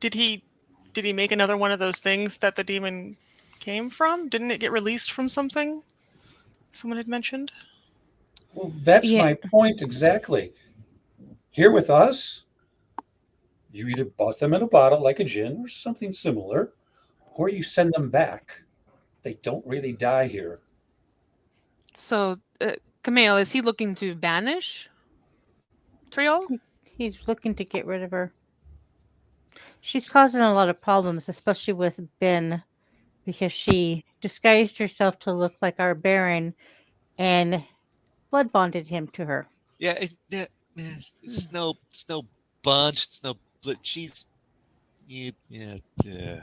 Did he make another one of those things that the demon came from? Didn't it get released from something? Someone had mentioned. Well, that's Yeah. my point exactly. Here with us, you either bought them in a bottle like a gin or something similar, or you send them back. They don't really die here. So, Camille, is he looking to banish Triol? He's looking to get rid of her. She's causing a lot of problems, especially with Ben, because she disguised herself to look like our Baron and blood bonded him to her. Yeah, it's no bunch. It's no. She's. Yeah.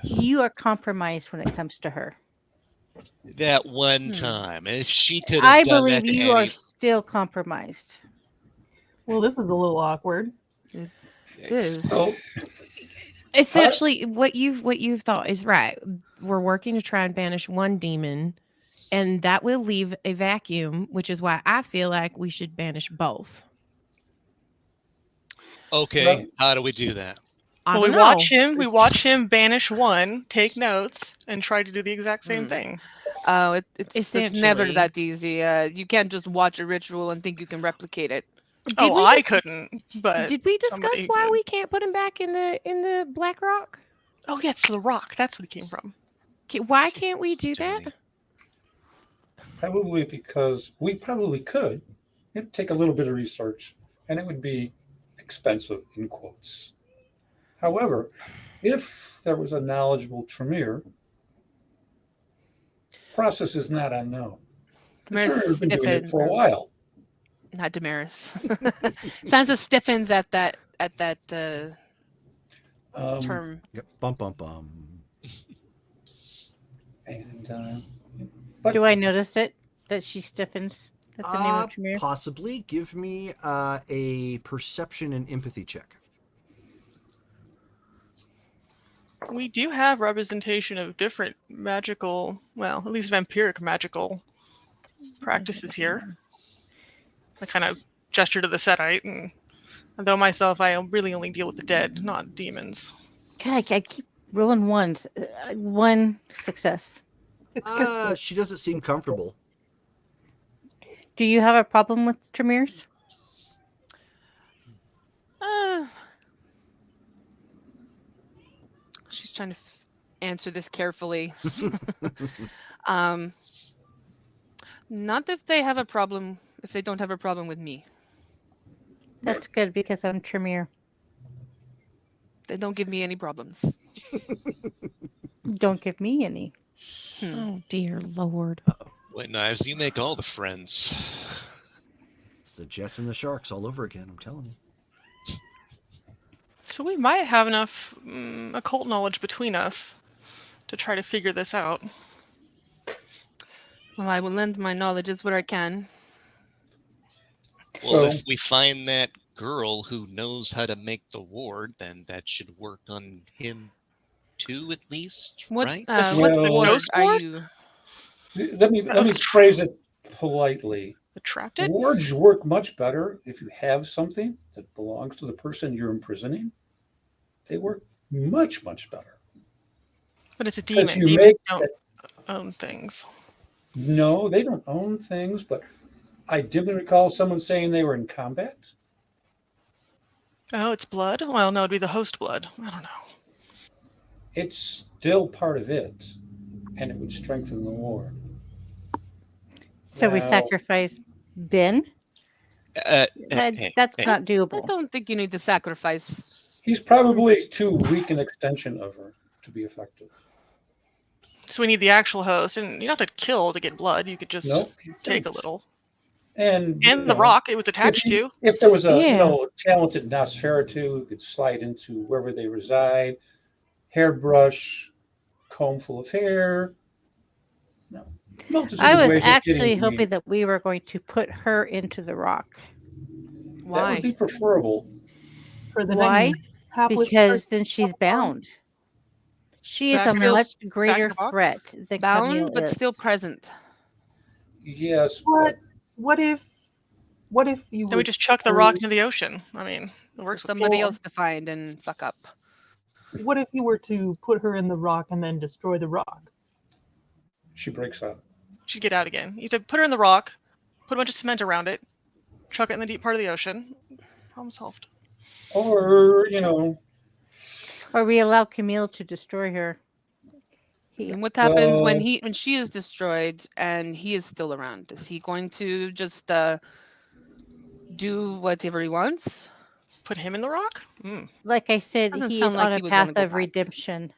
You are compromised when it comes to her. That one time, if she could have I done believe that to you are Annie, still compromised. Well, this is a little awkward. It is. So Essentially, what you've thought is right. We're working to try and banish one demon, and that will leave a vacuum, which is why I feel like we should banish both. Okay, Well- how do we do that? I Well, don't we know. watch him. We watch him banish one, take notes, and try to do the exact same Hmm. thing. Oh, it's never Essentially. that easy. You can't just watch a ritual and think you can replicate it. Did we I dis- couldn't. But Did we discuss somebody why could. we can't put him back in the Black Rock? Oh yeah, it's the rock. That's what he came from. Why can't we do that? Sterling. probably because we probably could. It'd take a little bit of research. and it would be expensive in quotes. However, if there was a knowledgeable Tremere, process is not unknown. The Damaris Tremere has been doing it stiffens, for a or while. not Damaris. Sansa stiffens at that term. Yep. Bum bum bum. And but Do I notice it that she stiffens at the name of Tremere? Possibly. Give me a perception and empathy check. We do have representation of different magical, well, at least vampiric magical practices here. I kind of gesture to the Setite, and though myself, I really only deal with the dead, not demons. God, I keep rolling ones. One success. It's because She doesn't seem comfortable. Do you have a problem with Tremeres? She's trying to answer this carefully. Not if they have a problem. If they don't have a problem with me, That's good because I'm Tremere. they don't give me any problems. Don't give me any. Oh dear Lord. White Knives, you make all the friends. It's the Jets and the Sharks all over again, I'm telling you. So we might have enough occult knowledge between us to try to figure this out. Well, I will lend my knowledge where I can. Well, So- if we find that girl who knows how to make the ward, then that should work on him too, at least, What right? what Well- ward Ghost are ward? you? let me phrase it politely. Attracted? Wards work much better if you have something that belongs to the person you're imprisoning. They work much, much better. But it's a Because demon. you Demons make don't that- own things. No, they don't own things, but I dimly recall someone saying they were in combat. Oh, it's blood? Well, no, it'd be the host blood. I don't know. It's still part of it, and it would strengthen the war. So we Well- sacrifice Ben? That's hey. not I doable. don't think you need to sacrifice. He's probably too weak an extension of her to be effective. So we need the actual host, and you don't have to kill to get blood. You could just Nope. take a little. And you And the know, rock it was attached to. if there was a Yeah. talented Nosferatu who could slide into wherever they reside, hairbrush, comb full of hair. No. Multitude I of was ways of getting actually to hoping me. that we were going to put her into the rock. That Why? would be preferable. for the Why? next hapless Because person then she's to come along. bound. She is Back a in the- much back in greater the box? threat than Camille Bound, but is. still present. Yes, What? What if you Then we would just chuck the put rock her- into the ocean. I mean, it For works. somebody Or- else to find and fuck up. What if you were to put her in the rock and then destroy the rock? she breaks out. She'd get out again. You have to put her in the rock, put a bunch of cement around it, chuck it in the deep part of the ocean. Problem solved. Or, Or we allow Camille to destroy her. And what happens when Well- when she is destroyed and he is still around? Is he going to just do whatever he wants? Put him in the rock? Like I said, Doesn't he is sound like on he a would wanna path go of back. redemption.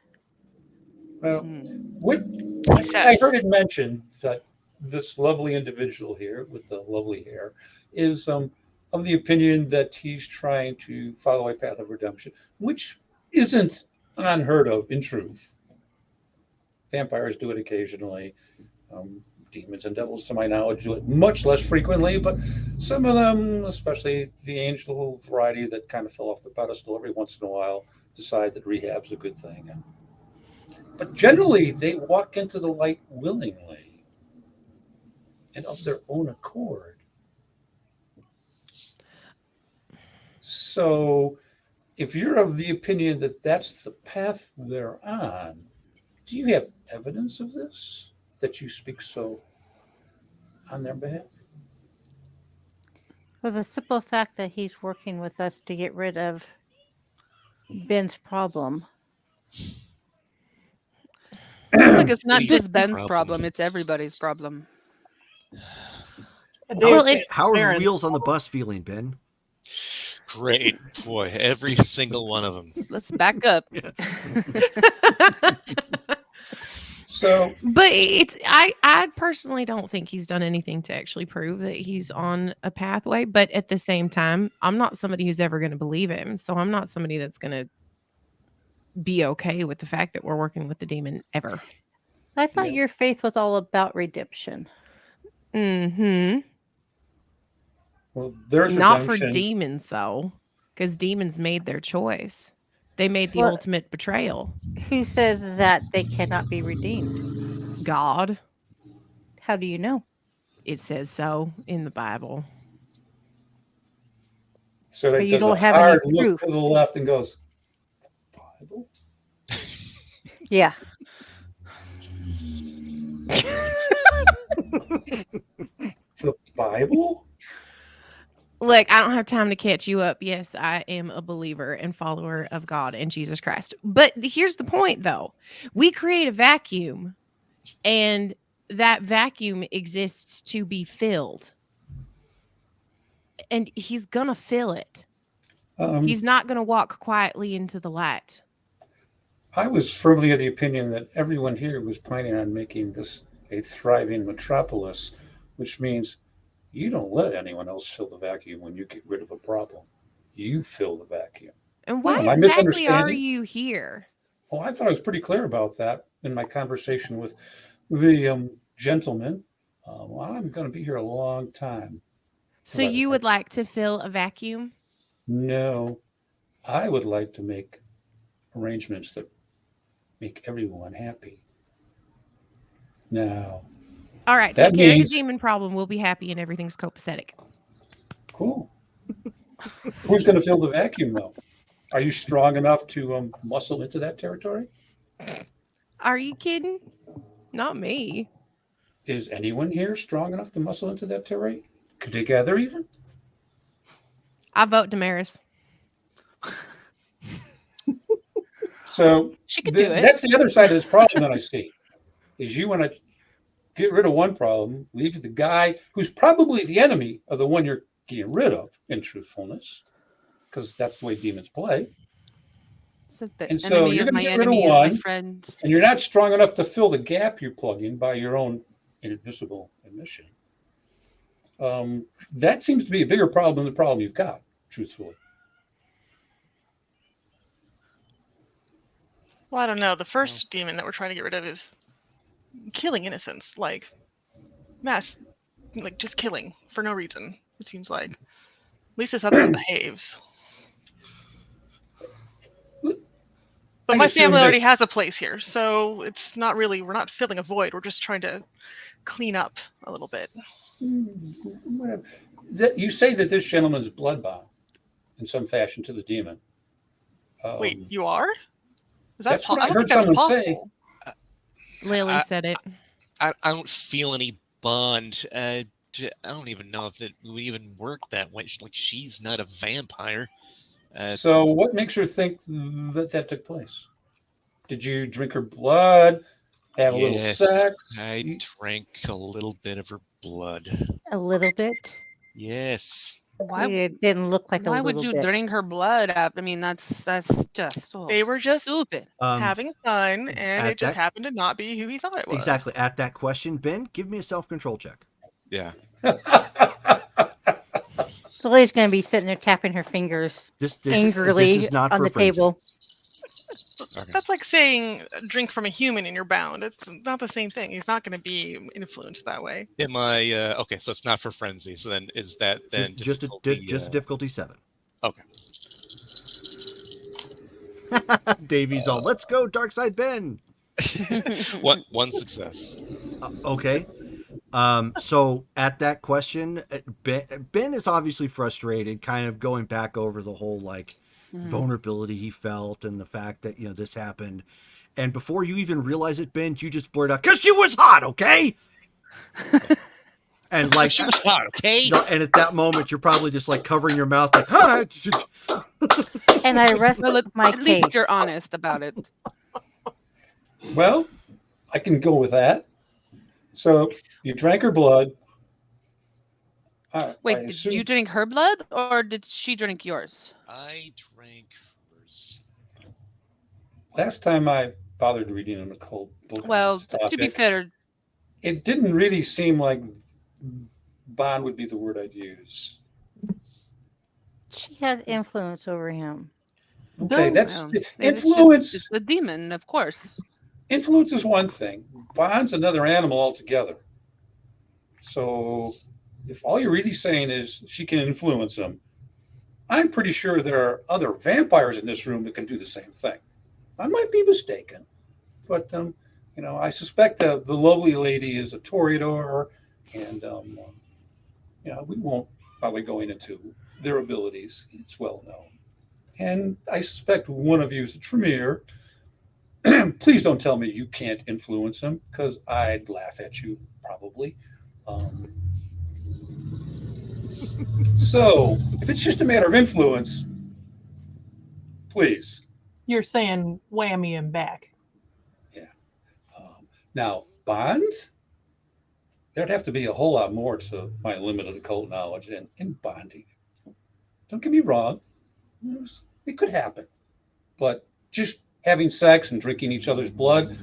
well, Hmm. what He I says. heard it mentioned that this lovely individual here with the lovely hair is of the opinion that he's trying to follow a path of redemption, which isn't unheard of in truth. Vampires do it occasionally. Demons and devils, to my knowledge, do it much less frequently, but some of them, especially the angel variety that kind of fell off the pedestal every once in a while, decide that rehab's a good thing. But generally, they walk into the light willingly and of their own accord. So, if you're of the opinion that that's the path they're on, do you have evidence of this that you speak so on their behalf? For the simple fact that he's working with us to get rid of Ben's problem. It's like it's not Please, just Ben's problem. problem; it's everybody's problem. And Well, Dave it- How are Baron- wheels on the bus feeling, Ben? Great. Boy, every single one of them. Let's back up. So But I personally don't think he's done anything to actually prove that he's on a pathway. But at the same time, I'm not somebody who's ever going to believe him. So I'm not somebody that's going to be okay with the fact that we're working with the demon ever. I thought Yeah. your faith was all about redemption. Mm-hmm. well, there's Not for redemption. demons though, because demons made their choice. They made the Well- ultimate betrayal. Who says that they cannot be redeemed? God. How do you know? It says so in the Bible. So But it you does don't a have any hard look proof. to the left and goes, Bible? Yeah. The Bible? Look, I don't have time to catch you up. Yes, I am a believer and follower of God and Jesus Christ. But here's the point, though. We create a vacuum, and that vacuum exists to be filled. And he's going to fill it. He's not going to walk quietly into the light. I was firmly of the opinion that everyone here was planning on making this a thriving metropolis, which means you don't let anyone else fill the vacuum when you get rid of a problem. You fill the vacuum. And why Am I exactly are misunderstanding? you here? Well, I thought I was pretty clear about that in my conversation with the gentleman. Well, I'm going to be here a long time. So Right. you would like to fill a vacuum? No, I would like to make arrangements that make everyone happy. Now, All right, That take care of means- the demon problem. We'll be happy and everything's copacetic. cool. Who's going to fill the vacuum, though? Are you strong enough to muscle into that territory? Are you kidding? Not me. Is anyone here strong enough to muscle into that territory? Together, even? I vote Damaris. So She could do it. that's the other side of this problem that I see. Is you want to get rid of one problem, leave the guy who's probably the enemy of the one you're getting rid of, in truthfulness, because that's the way demons play. So the And so enemy you're of gonna my get rid of enemy is my one. friend. And you're not strong enough to fill the gap you plug in by your own invisible admission. That seems to be a bigger problem than the problem you've got, truthfully. Well, I don't know. The first demon that we're trying to get rid of is killing innocents, like mass, like just killing for no reason. It seems like. At least this other one behaves. But I my assume family that- already has a place here, so it's not really. We're not filling a void. We're just trying to clean up a little bit. Whatever. You say that this gentleman's blood-bound in some fashion to the demon. Wait, you are? Is that that's what I don't heard think that's someone say. possible. Lily said it. I don't feel any bond. I don't even know if it would even work that way. Like, she's not a vampire. So what makes her think that took place? Did you drink her blood? Have a little Yes, sex? I drank a little bit of her blood. A little bit. Yes. Why? It didn't look like a Why little would you bit. drink her blood out? I mean, that's just so They were just stupid. having fun, and at it just that- happened to not be who he thought it was. Exactly. At that question, Ben, give me a self-control check. Yeah. Lily's going to be sitting there tapping her fingers This angrily is not on for the frenzy. table. Okay. That's like saying drink from a human and you're bound. It's not the same thing. He's not going to be influenced that way. Am I okay? So it's not for frenzy. So then is that then Just a difficulty 7. Okay. Davy's all, let's go, Dark Side Ben. One success. Okay. So at that question, Ben is obviously frustrated, kind of going back over the whole like vulnerability he felt and the fact that, you know, this happened. And before you even realize it, Ben, you just blurt out, "'Cause she was hot, okay?" And like, She was hot, okay? and at that moment, you're probably just like covering your mouth, like, "Huh?" And I rest Well, my at least case. you're honest about it. Well, I can go with that. So you drank her blood. I Wait, did assume you drink her blood or did she drink yours? I drank hers. last time I bothered reading an occult book on Well, this to be topic, fair, it didn't really seem like bond would be the word I'd use. She has influence over him. Okay, Does- that's well, influence. It's a demon, of course. Influence is one thing. Bond's another animal altogether. So, if all you're really saying is she can influence him, I'm pretty sure there are other vampires in this room that can do the same thing. I might be mistaken, but I suspect the lovely lady is a Toreador, and we won't bother going into their abilities. It's well known, and I suspect one of you is a Tremere. Please don't tell me you can't influence him, because I'd laugh at you probably. So, if it's just a matter of influence, please. You're saying whammy him back. Now, bonds? There'd have to be a whole lot more to my limited occult knowledge in bonding. Don't get me wrong, it could happen. But just having sex and drinking each other's blood,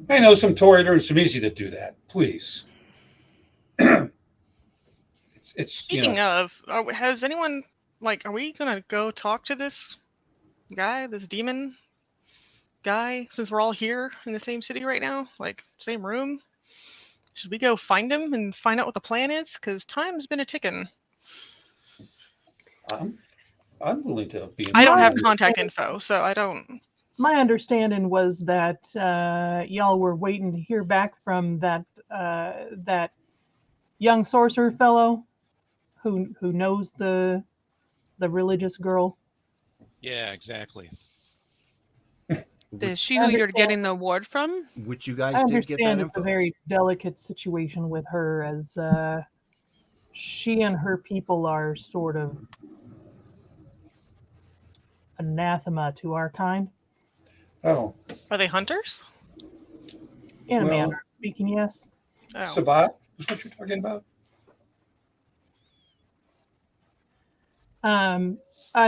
I know some Toreador and Samisi that do that. Please. it's Speaking of, has anyone are we gonna go talk to this guy, this demon guy, since we're all here in the same city right now, same room? Should we go find him and find out what the plan is? Because time's been a ticking. I'm willing to be. I don't have Mine- contact info, so I don't. My understanding was that y'all were waiting to hear back from that young sorcerer fellow who knows the religious girl. Yeah, exactly. Is she who you're getting the award from? Which you I guys did get that understand it's a info. very delicate situation with her, as she and her people are sort of anathema to our kind. Oh, Are they hunters? In a Well- manner of speaking, yes. Oh. Sabat is what you're talking about?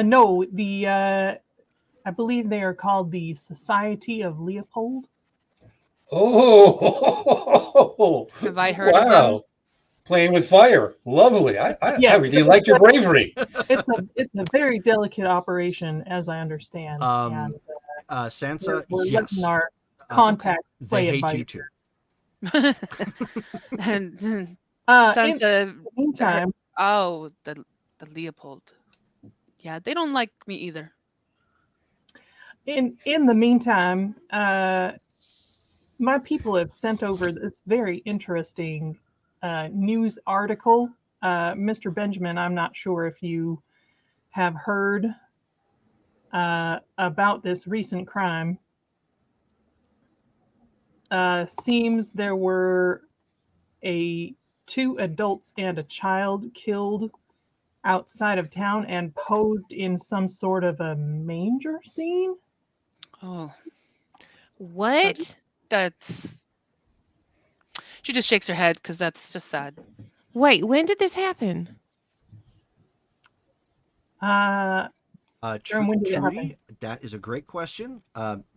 No, I believe they are called the Society of Leopold. Oh, Have I heard wow. of them? Playing with fire. Lovely. I Yes. really like your bravery. It's a very delicate operation, as I understand. And Sansa, we're yes. letting our Uh, contact play They it hate by you ear. too. And In Sansa, the meantime, oh, the Leopold. Yeah, they don't like me either. in the meantime, my people have sent over this very interesting news article. Mr. Benjamin, I'm not sure if you have heard about this recent crime. Seems there were two adults and a child killed outside of town and posed in some sort of a manger scene. Oh, What? that's. She just shakes her head because that's just sad. Wait, when did this happen? Jerome, when did it happen? Trudy, that is a great question.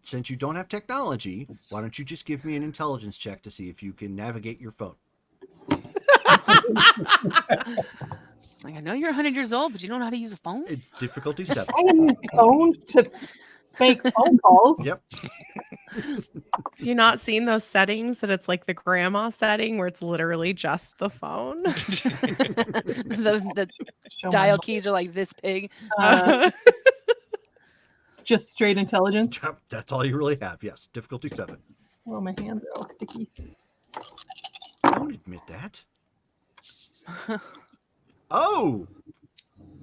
Since you don't have technology, why don't you just give me an intelligence check to see if you can navigate your phone? I know you're 100 years old, but you don't know how to use a phone? Difficulty 7. I can use the phone to make phone calls. Yep. Have you not seen those settings that it's like the grandma setting where it's literally just the phone? the Show my dial voice. keys are like this big. Just straight intelligence. Yep, that's all you really have. Yes. Difficulty 7. Oh, my hands are all sticky. Don't admit that. Oh!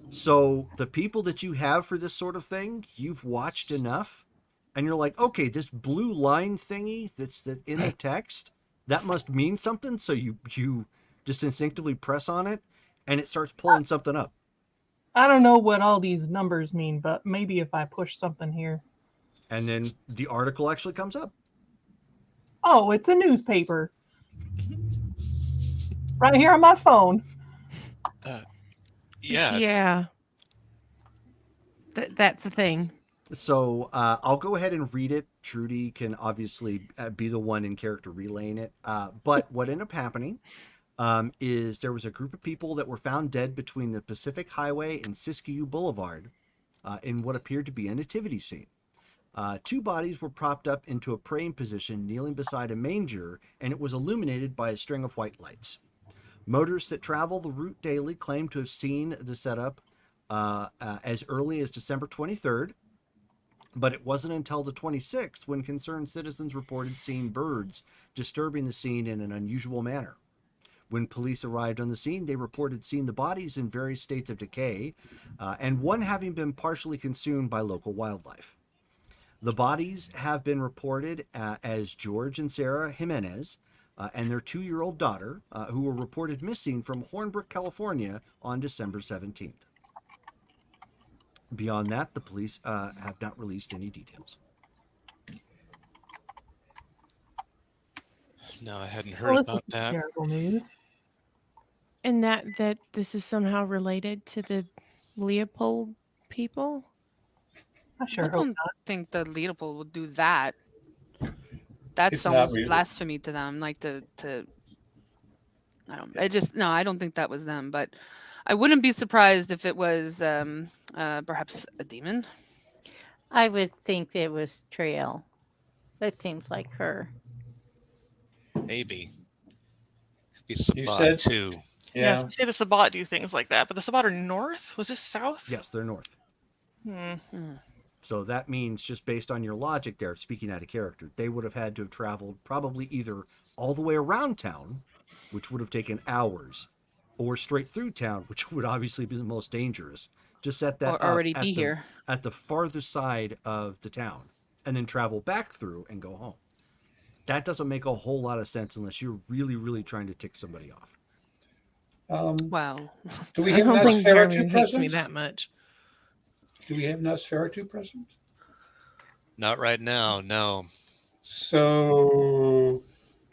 So the people that you have for this sort of thing, you've watched enough, and you're like, okay, this blue line thingy that's in the text, that must mean something. So you just instinctively press on it, and it starts pulling something up. I don't know what all these numbers mean, but maybe if I push something here. And then the article actually comes up. Oh, it's a newspaper. Right here on my phone. Yeah, it's, Yeah. That's the thing. So I'll go ahead and read it. Trudy can obviously be the one in character relaying it. But what ended up happening is there was a group of people that were found dead between the Pacific Highway and Siskiyou Boulevard in what appeared to be a nativity scene. Two bodies were propped up into a praying position, kneeling beside a manger, and it was illuminated by a string of white lights. Motorists that travel the route daily claim to have seen the setup as early as December 23rd, but it wasn't until the 26th when concerned citizens reported seeing birds disturbing the scene in an unusual manner. When police arrived on the scene, they reported seeing the bodies in various states of decay, and one having been partially consumed by local wildlife. The bodies have been reported as George and Sarah Jimenez and their 2-year-old daughter, who were reported missing from Hornbrook, California on December 17th. Beyond that, the police have not released any details. no, I hadn't heard Well, this about is that. terrible news. And that this is somehow related to the Leopold people? I I sure hope don't not. think the Leopold would do that. That's It's not almost really. blasphemy to them. Like to I don't. I just no. I don't think that was them. But I wouldn't be surprised if it was perhaps a demon. I would think it was Trail. That seems like her. Maybe. Could be You Sabat said, too. Yes, yeah. say the Sabat do things like that, but the Sabat are north. Was this south? Yes, they're north. Hmm. So that means, just based on your logic there, speaking out of character, they would have had to have traveled probably either all the way around town, which would have taken hours, or straight through town, which would obviously be the most dangerous. To set that Or up already be here. at the farther side of the town, and then travel back through and go home. That doesn't make a whole lot of sense unless you're really, really trying to tick somebody off. Wow. Do we I have don't think Jeremy Nosferatu hates me present? that much. Do we have Nosferatu present? Not right now, no. So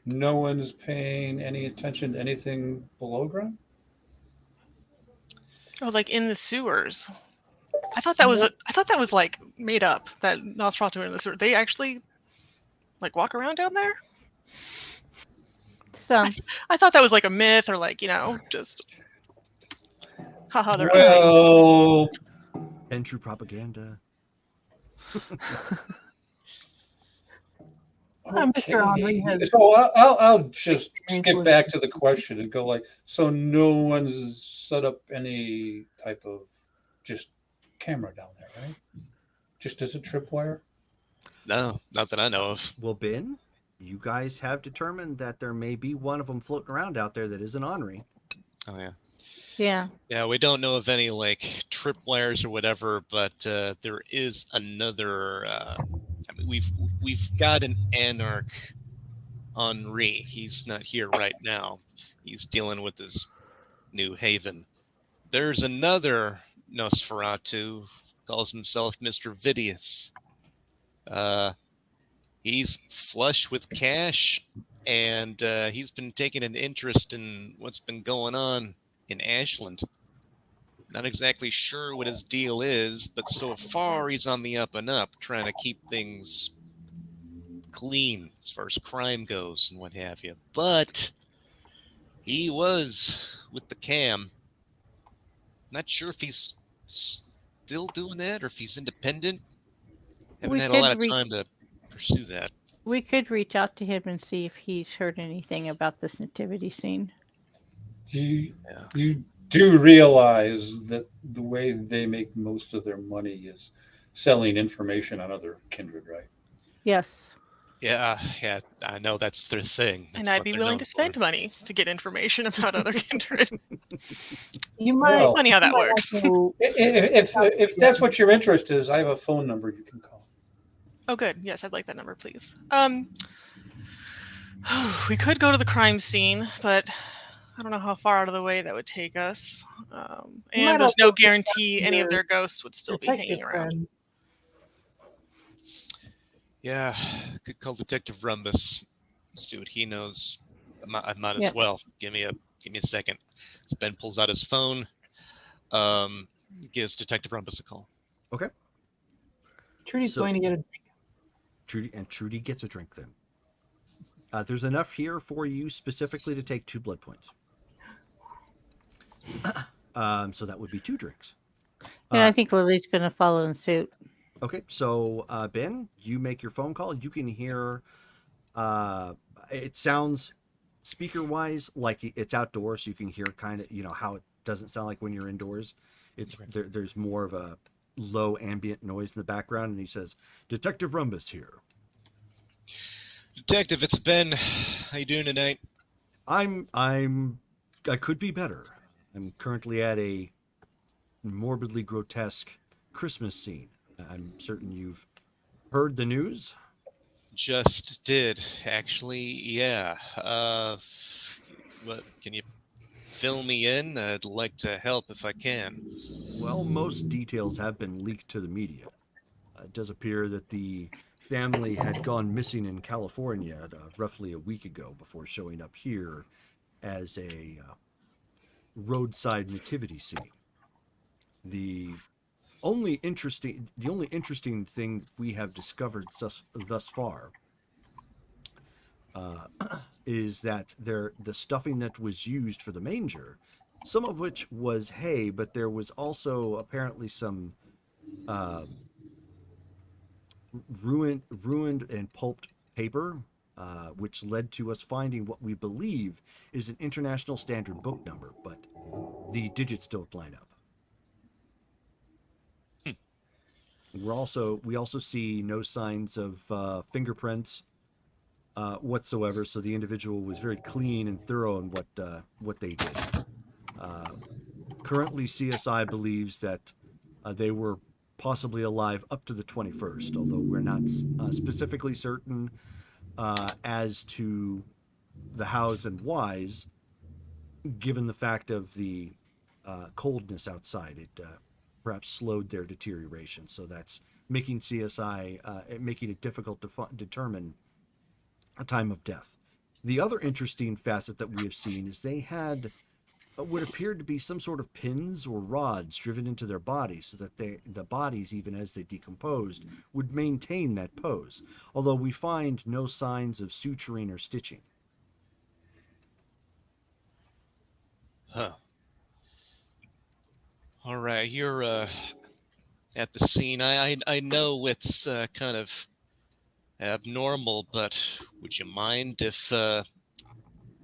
no one's paying any attention to anything below ground? Oh, like in the sewers. I thought that was I thought that was like made up. That Nosferatu in the sewer. They actually like walk around down there. Some. I thought that was like a myth or like just haha. They're ugly. Well, And true propaganda. Mr. Henri has So I'll just experience skip with- back to the question and go like, so no one's set up any type of just camera down there, right? Just as a tripwire? No, not that I know of. Well, Ben, you guys have determined that there may be one of them floating around out there that isn't Henri. Oh yeah. Yeah. Yeah, we don't know of any like tripwires or whatever, but there is another. I mean, we've got an Anarch Henri. He's not here right now. He's dealing with his New Haven. There's another Nosferatu, calls himself Mr. Vidius. He's flush with cash, and he's been taking an interest in what's been going on in Ashland. Not exactly sure what his deal is, but so far he's on the up and up, trying to keep things clean as far as crime goes and what have you. But he was with the cam. Not sure if he's still doing that or if he's independent. Haven't We had a could lot of time to pursue that. We could reach out to him and see if he's heard anything about this nativity scene. You do realize that the way they make most of their money is selling information on other kindred, right? Yes. Yeah, I know that's their thing. And That's I'd what be they're willing known to spend for. money to get information about other kindred. You might. Well, Funny how that you might works. also- If that's what your interest is, I have a phone number you can call. Oh, good. Yes, I'd like that number, please. We could go to the crime scene, but I don't know how far out of the way that would take us. You might And there's also no reach out guarantee to any of your their ghosts would still be detective hanging around. friend. Yeah, could call Detective Rumbus. See what he knows. I might as Yep. well. Give me a Give me a second. So Ben pulls out his phone, gives Detective Rumpus a call. Okay. Trudy's So- going to get a drink. Trudy gets a drink then. There's enough here for you specifically to take 2 blood points. So that would be 2 drinks. Yeah, I think Lily's going to follow in suit. Okay, so Ben, you make your phone call. You can hear. It sounds speaker-wise like it's outdoors. So you can hear kind of how it doesn't sound like when you're indoors. It's there's more of a low ambient noise in the background, and he says, "Detective Rumbus here." Detective, it's Ben. How you doing tonight? I could be better. I'm currently at a morbidly grotesque Christmas scene. I'm certain you've heard the news. Just did, actually. Yeah. What? Can you fill me in? I'd like to help if I can. Well, most details have been leaked to the media. It does appear that the family had gone missing in California roughly a week ago before showing up here as a roadside nativity scene. The only interesting thing we have discovered thus far is that the stuffing that was used for the manger, some of which was hay, but there was also apparently some ruined and pulped paper, which led to us finding what we believe is an international standard book number, but the digits don't line up. We also see no signs of fingerprints whatsoever. So the individual was very clean and thorough in what they did. Currently, CSI believes that they were possibly alive up to the 21st, although we're not specifically certain as to the hows and whys, given the fact of the coldness outside. It perhaps slowed their deterioration, so that's making CSI making it difficult to determine a time of death. The other interesting facet that we have seen is they had what appeared to be some sort of pins or rods driven into their bodies so that the bodies, even as they decomposed, would maintain that pose, although we find no signs of suturing or stitching. Huh. All right, you're at the scene. I know it's kind of abnormal, but would you mind if a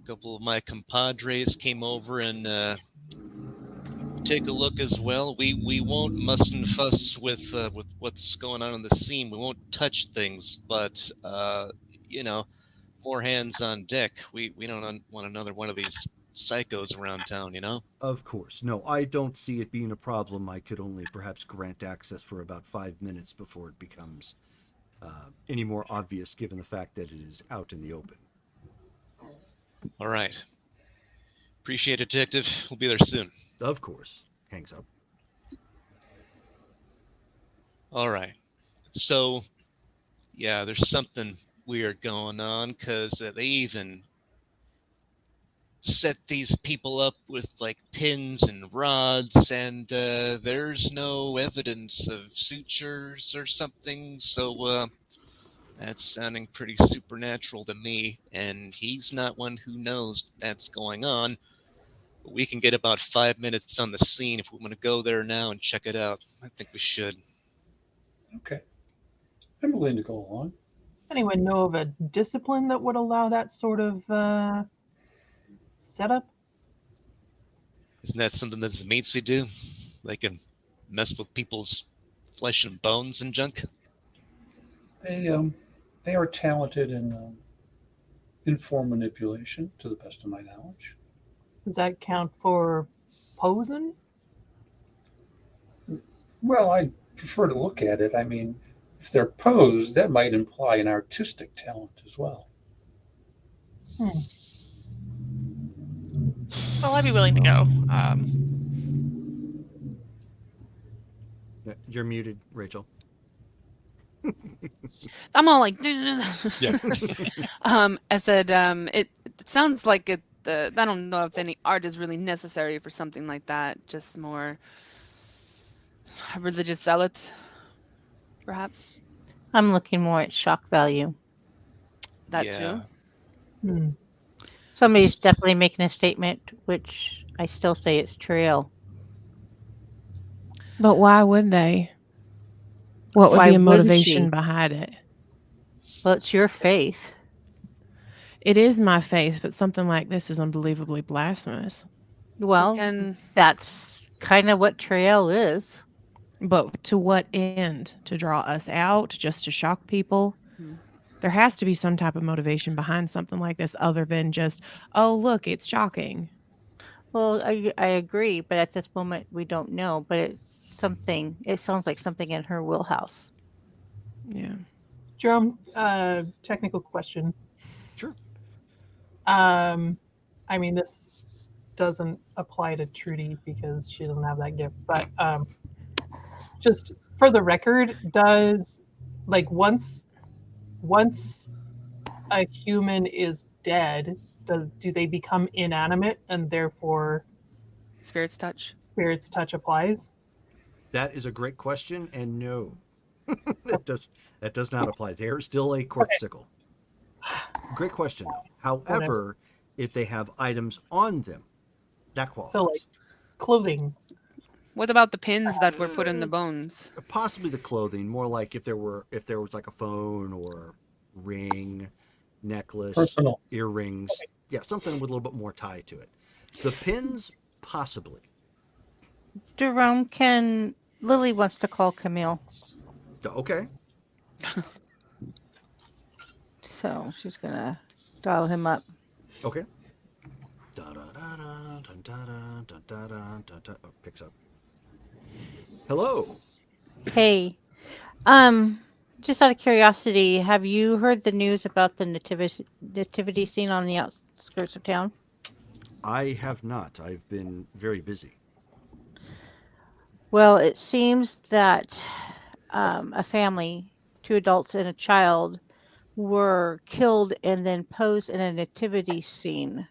couple of my compadres came over and take a look as well? We won't muss and fuss with what's going on in the scene. We won't touch things, but more hands on deck. We don't want another one of these psychos around town, Of course. No, I don't see it being a problem. I could only perhaps grant access for about 5 minutes before it becomes any more obvious, given the fact that it is out in the open. All right. Appreciate it, Detective. We'll be there soon. Of course. Hangs up. All right. So, yeah, there's something weird going on because they even set these people up with like pins and rods, and there's no evidence of sutures or something. So that's sounding pretty supernatural to me, and he's not one who knows that's going on. But we can get about 5 minutes on the scene if we want to go there now and check it out. I think we should. Okay. I'm willing to go along. Anyone know of a discipline that would allow that sort of setup? Isn't that something that Zmeetsi do? They can mess with people's flesh and bones and junk? They are talented in form manipulation, to the best of my knowledge. Does that count for posing? Well, I prefer to look at it. I mean, if they're posed, that might imply an artistic talent as well. Well, I'd be willing to go. You're muted, Rachel. I'm all like, Yeah. I said, it sounds like I don't know if any art is really necessary for something like that. Just more a religious zealot, perhaps. I'm looking more at shock value. That Yeah. too. Hmm. Somebody's definitely making a statement, which I still say it's Trail. But why would they? What would Why be a wouldn't motivation she? behind it? Well, it's your faith. It is my faith, but something like this is unbelievably blasphemous. Well, Can that's kind of what Trail is. But to what end? To draw us out? Just to shock people? hmm. There has to be some type of motivation behind something like this other than just, oh, look, it's shocking. Well, I agree, but at this moment we don't know. But it's something. It sounds like something in her wheelhouse. Yeah. Jerome, technical question. Sure. I mean, this doesn't apply to Trudy because she doesn't have that gift, but just for the record, does like once a human is dead, do they become inanimate and therefore Spirits touch. spirits touch applies? That is a great question, and no, that does not apply. They are still a corpsicle. Great question, though. However, if they have items on them, that qualifies. So like clothing. What about the pins that were put in the bones? Possibly the clothing, more like if there was like a phone or ring, necklace, Personal. earrings. Yeah, something with a little bit more tie to it. The pins, possibly. Jerome, can Lily wants to call Camille, Okay. so she's gonna dial him up. Okay. Da-da-da-da, dun-da-da, dun-da-da, dun-da. Oh, picks up. Hello. Hey, just out of curiosity, have you heard the news about the nativity scene on the outskirts of town? I have not. I've been very busy. Well, it seems that a family, 2 adults and a child, were killed and then posed in a nativity scene.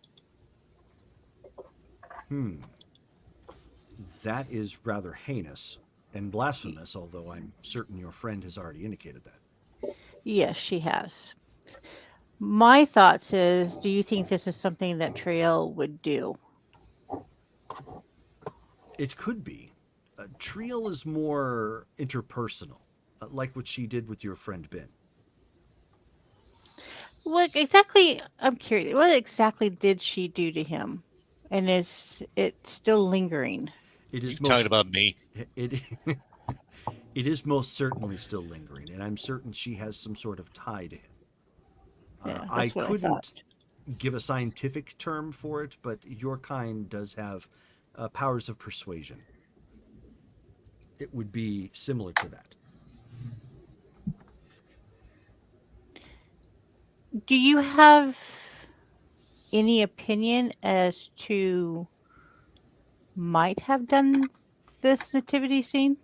That is rather heinous and blasphemous, although I'm certain your friend has already indicated that. Yes, she has. My thoughts is, do you think this is something that Trail would do? It could be. Triel is more interpersonal, like what she did with your friend Ben. What exactly? I'm curious. What exactly did she do to him? And is it still lingering? It You is talking most about me? it it is most certainly still lingering, and I'm certain she has some sort of tie to him. Yeah, I that's what I couldn't thought. give a scientific term for it, but your kind does have powers of persuasion. It would be similar to that. Do you have any opinion as to might have done this nativity scene?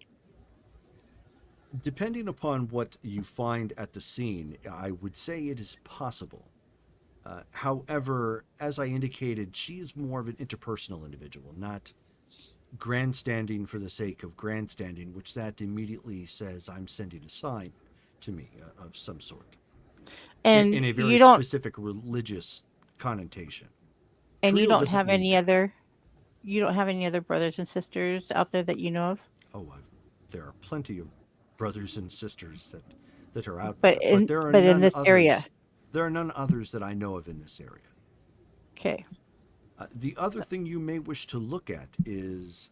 Depending upon what you find at the scene, I would say it is possible. However, as I indicated, she is more of an interpersonal individual, not grandstanding for the sake of grandstanding, which that immediately says I'm sending a sign to me of some sort And in a very you don't specific religious connotation. and you Triel don't doesn't have need any that. other you don't have any other brothers and sisters out there that you know of? Oh, there are plenty of brothers and sisters that are out But there, but there are in none this area. others. There are none others that I know of in this area. Okay. The other thing you may wish to look at is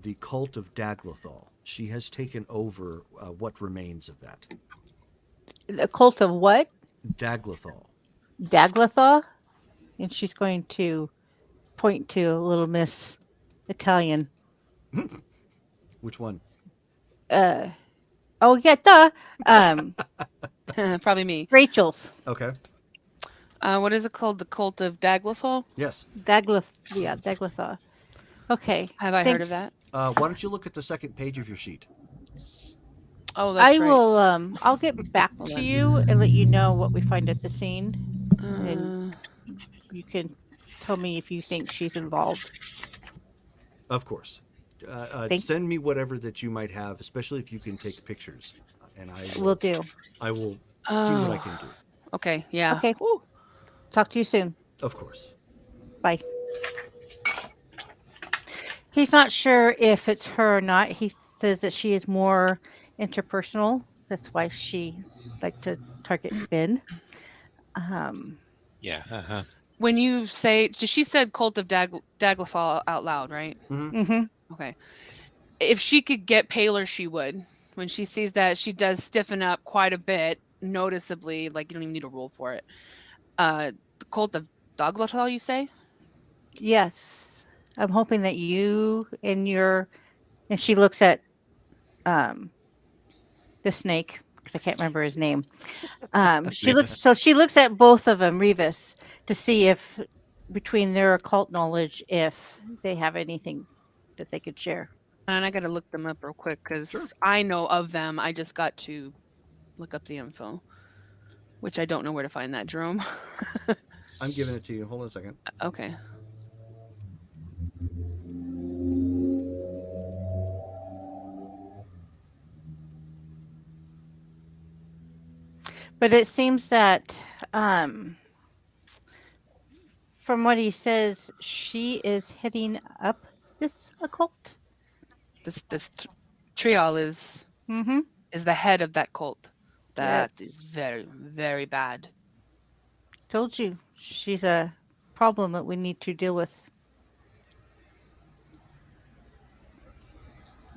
the cult of Daglathol. She has taken over what remains of that. The cult of what? Daglathol. Daglatha? And she's going to point to little Miss Italian. Which one? Oh yeah, um Probably me. Rachel's. Okay. What is it called? The Cult of Daglathol? Yes. Daglatha. Okay. Have I heard of thanks. that? Why don't you look at the second page of your sheet? Oh, that's I right. will I'll get back Hold to on. you and let you know what we find at the scene. And Uh, you can tell me if you think she's involved. Of course. Thank Send me whatever that you might have, especially if you can take pictures, and Will do. I will see what I can do. Okay. Yeah. Okay. Whew. Talk to you soon. Of course. Bye. He's not sure if it's her or not. He says that she is more interpersonal. That's why she liked to target Ben. Yeah. When you say, she said Cult of Daglafal out loud, right? Mm-hmm. Okay. If she could get paler, she would. When she sees that, she does stiffen up quite a bit, noticeably. Like, you don't even need a roll for it. The Cult of Daglafal, you say? Yes. I'm hoping that you and she looks at the snake because I can't remember his name. She looks at both of them, Revis, to see if between their occult knowledge, if they have anything that they could share. And I got to look them up real quick because Sure. I know of them. I just got to look up the info, which I don't know where to find that, Jerome. I'm giving it to you. Hold on a second. Okay. But it seems that from what he says, she is heading up this occult. This Trial is Mm-hmm. the head of that cult. Yeah. That is very, very bad. Told you, she's a problem that we need to deal with.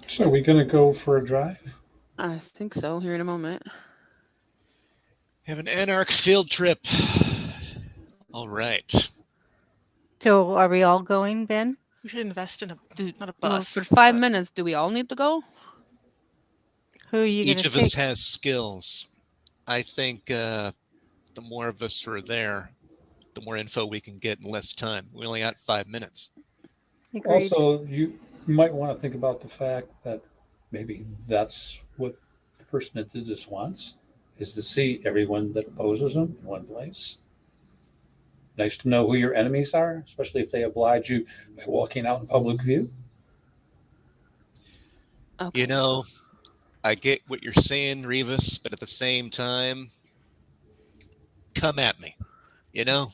So are we going to go for a drive? I think so. Here in a moment. Have an Anarch field trip. All right. So are we all going, Ben? We should invest in not a Well, bus. for 5 but- minutes, do we all need to go? Who are you going Each to of take? us has skills. I think the more of us are there, the more info we can get in less time. We only got 5 minutes. Agreed. Also, you might want to think about the fact that maybe that's what the person that did this wants, is to see everyone that opposes them in one place. Nice to know who your enemies are, especially if they oblige you by walking out in public view. Okay. You know, I get what you're saying, Revis, but at the same time, come at me. You know?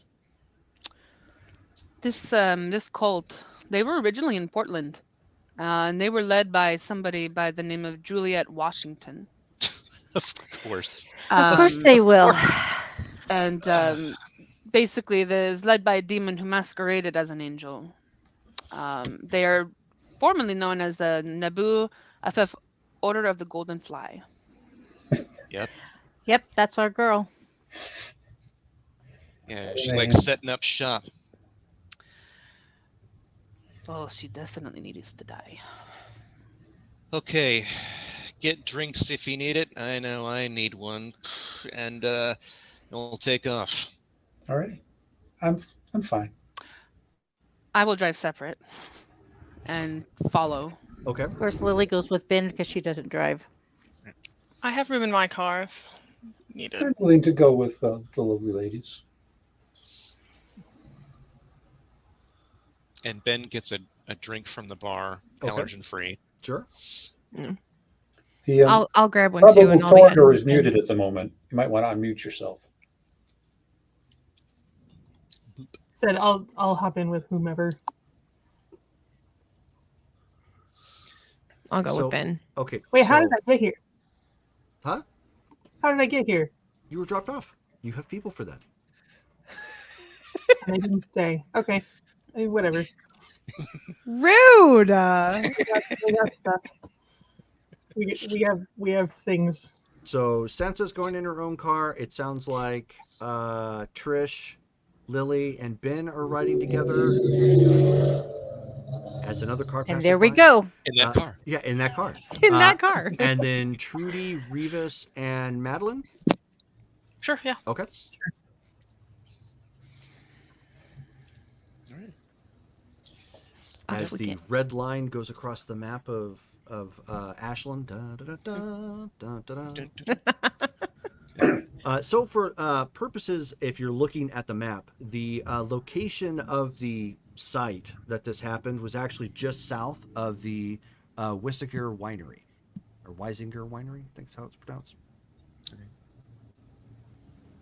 This cult, they were originally in Portland, and they were led by somebody by the name of Juliet Washington. Of course. Of course they will. And basically, is led by a demon who masqueraded as an angel. They are formerly known as the Nabu Afef Order of the Golden Fly. Yep. Yep, that's our girl. Yeah, she likes setting up shop. Oh, she definitely needs to die. Okay, get drinks if you need it. I know I need one, and we'll take off. All right. I'm fine. I will drive separate and follow. Okay. Of course, Lily goes with Ben because she doesn't drive. I have room in my car if needed. I'm willing to go with the lovely ladies. And Ben gets a drink from the bar, Okay. allergen free. Sure. The I'll grab one too, probable and I'll be corridor is heading in. muted at the moment. You might want to unmute yourself. Said I'll hop in with whomever. I'll go So- with Ben. Okay. Wait, how so- did I get here? Huh? How did I get here? You were dropped off. You have people for that. And I didn't stay. Okay. I mean, whatever. Rude. We got stuff. We have things. So Sansa's going in her own car. It sounds like Trish, Lily, and Ben are riding together. As another car passes And there we by. go. In that car. Yeah, in that car. In that car. And then Trudy, Revis, and Madeline. Sure, yeah. Okay. All right. As we the can- red line goes across the map of Ashland. Da, da, da, da, da, da, da. So for purposes, if you're looking at the map, the location of the site that this happened was actually just south of the Wissinger Winery, or Weisinger Winery, I think that's how it's pronounced.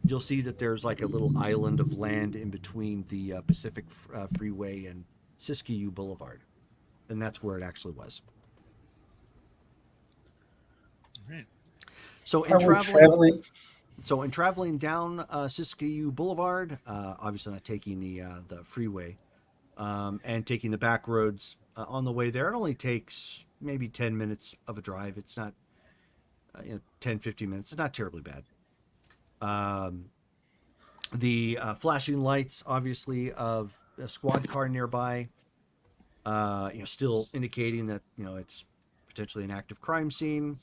You'll see that there's like a little island of land in between the Pacific Freeway and Siskiyou Boulevard, and that's where it actually was. All right. So Are we traveling? So in traveling down Siskiyou Boulevard, obviously not taking the freeway, and taking the back roads on the way there, it only takes maybe 10 minutes of a drive. It's not 10, 15 minutes. It's not terribly bad. The flashing lights, obviously, of a squad car nearby, still indicating that it's potentially an active crime scene.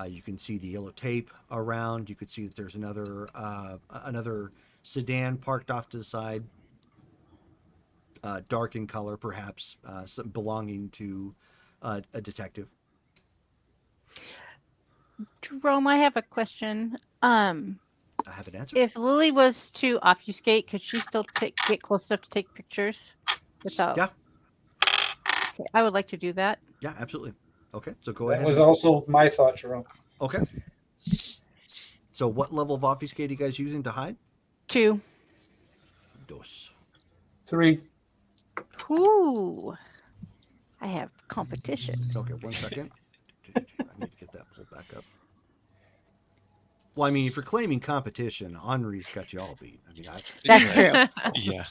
You can see the yellow tape around. You could see that there's another sedan parked off to the side, dark in color, perhaps belonging to a detective. Jerome, I have a question. I have an answer. If Lily was to obfuscate, could she still get close enough to take pictures without? Yeah. Okay, I would like to do that. Yeah, absolutely. Okay, so go That ahead. was also my thought, Jerome. Okay. So what level of obfuscate are you guys using to hide? 2. Dos. 3. Ooh. I have competition. Okay, 1 second. I need to get that pulled back up. Well, I mean, if you're claiming competition, Henri's got you all beat. I mean, That's true. Yeah.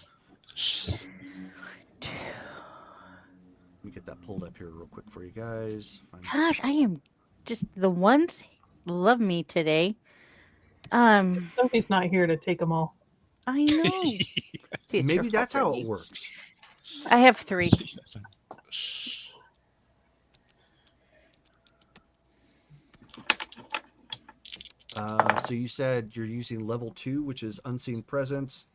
Let me get that pulled up here real quick for you guys. Gosh, I am just the ones love me today. Sophie's not here to take them all. I know. See, maybe that's how it works. I have 3. So you said you're using level 2, which is unseen presence.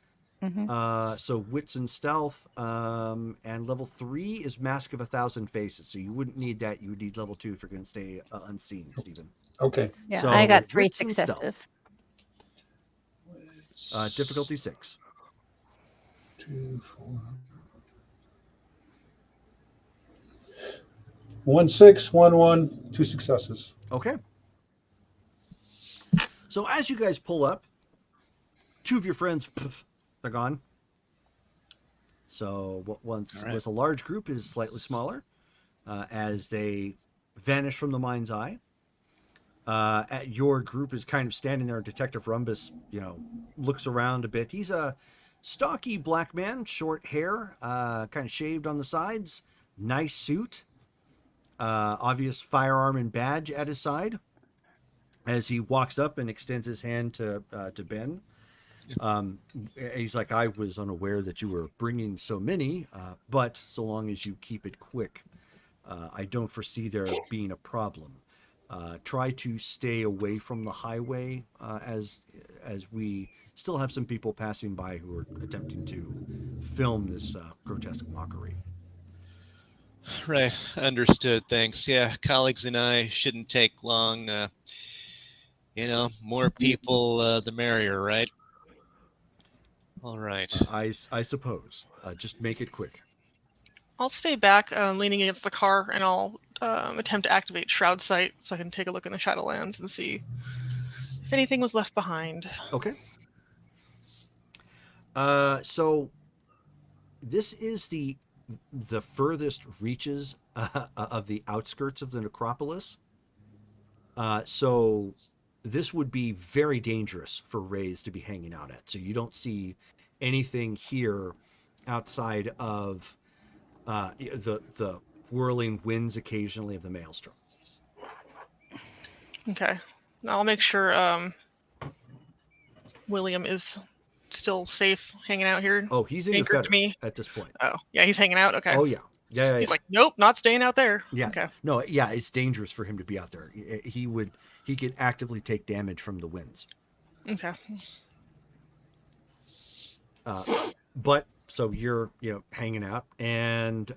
Mm-hmm. So wits and stealth, and level 3 is mask of 1,000 faces. So you wouldn't need that. You would need level 2 if you're going to stay unseen, Stephen. Okay. Yeah, So I got 3 wits and stealth. successes. Difficulty 6. 2, 4. 1, 6, 1, 1, 2 successes. Okay. So as you guys pull up, 2 of your friends, they're gone. So what once was a large group is slightly smaller as they vanish from the mind's eye. Your group is kind of standing there. Detective Rumbus, looks around a bit. He's a stocky black man, short hair, kind of shaved on the sides, nice suit, obvious firearm and badge at his side. As he walks up and extends his hand to Ben, he's like, "I was unaware that you were bringing so many, but so long as you keep it quick, I don't foresee there being a problem. Try to stay away from the highway as we still have some people passing by who are attempting to film this grotesque mockery." Right. Understood. Thanks. Yeah, colleagues and I shouldn't take long. More people, the merrier, right? All right. I suppose. Just make it quick. I'll stay back, leaning against the car, and I'll attempt to activate Shroud Sight so I can take a look in the Shadowlands and see if anything was left behind. Okay. So this is the furthest reaches of the outskirts of the necropolis. So this would be very dangerous for Rays to be hanging out at. So you don't see anything here outside of the whirling winds occasionally of the maelstrom. Okay. I'll make sure William is still safe hanging out here. Oh, he's in anchored your to feather me at this point. Oh, yeah, he's hanging out. Okay. Oh, yeah. Yeah. He's like, nope, not staying out there. Yeah. Okay. No, yeah, it's dangerous for him to be out there. He could actively take damage from the winds. Okay. But so you're hanging out, and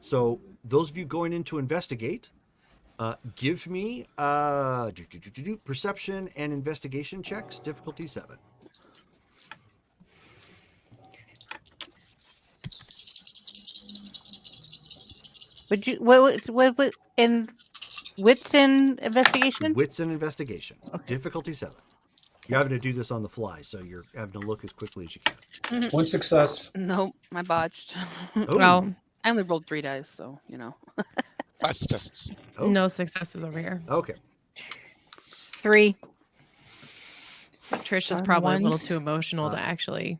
so those of you going in to investigate, Give me perception and investigation checks, difficulty 7. Would you what in wits in investigation? Wits and investigation, difficulty 7. You're having to do this on the fly, so you're having to look as quickly as you can. One success. Nope, I botched. Oh, Well, I only rolled 3 dice, so you know. 5 successes. oh, no successes over here. okay. 3. Trish is Darn probably a little ones. too emotional to actually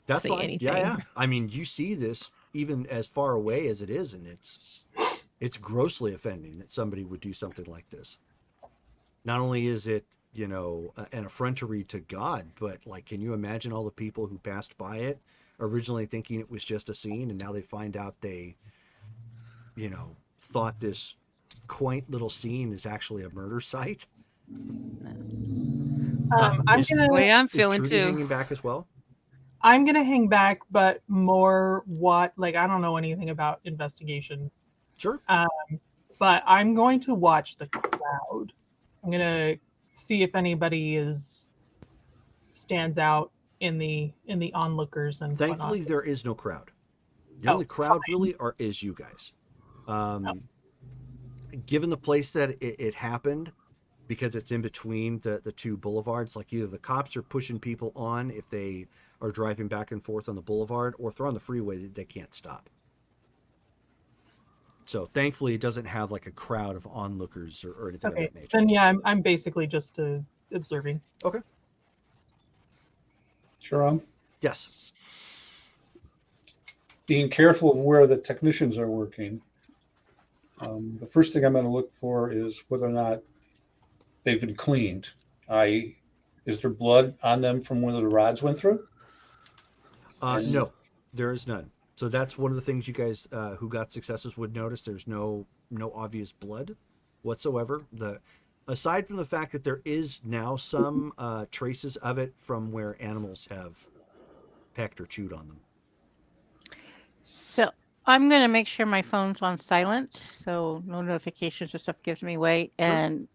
That's say fine. anything. Yeah. I mean, you see this even as far away as it is, and it's grossly offending that somebody would do something like this. Not only is it, an effrontery to God, but like, can you imagine all the people who passed by it originally thinking it was just a scene, and now they find out they, thought this quaint little scene is actually a murder site? I'm Is- gonna The way I'm Is feeling Trudy too. hanging back as well? hang back, but more I don't know anything about investigation, Sure. but I'm going to watch the crowd. I'm gonna see if anybody stands out in the onlookers and Thankfully, whatnot. there is no crowd. The Oh, only crowd fine. really is you guys. Given the place that it happened, because it's in between the two boulevards, like either the cops are pushing people on if they are driving back and forth on the boulevard, or if they're on the freeway, they can't stop. So thankfully, it doesn't have like a crowd of onlookers or anything of Okay, that nature. then yeah, I'm basically just observing. Okay. Sure. Yes. Being careful of where the technicians are working. The first thing I'm going to look for is whether or not they've been cleaned. Is there blood on them from where the rods went through? No, there is none. So that's one of the things you guys who got successes would notice. There's no obvious blood whatsoever. Aside from the fact that there is now some traces of it from where animals have pecked or chewed on them. So I'm gonna make sure my phone's on silent, so no notifications or stuff gives me away, Sure. and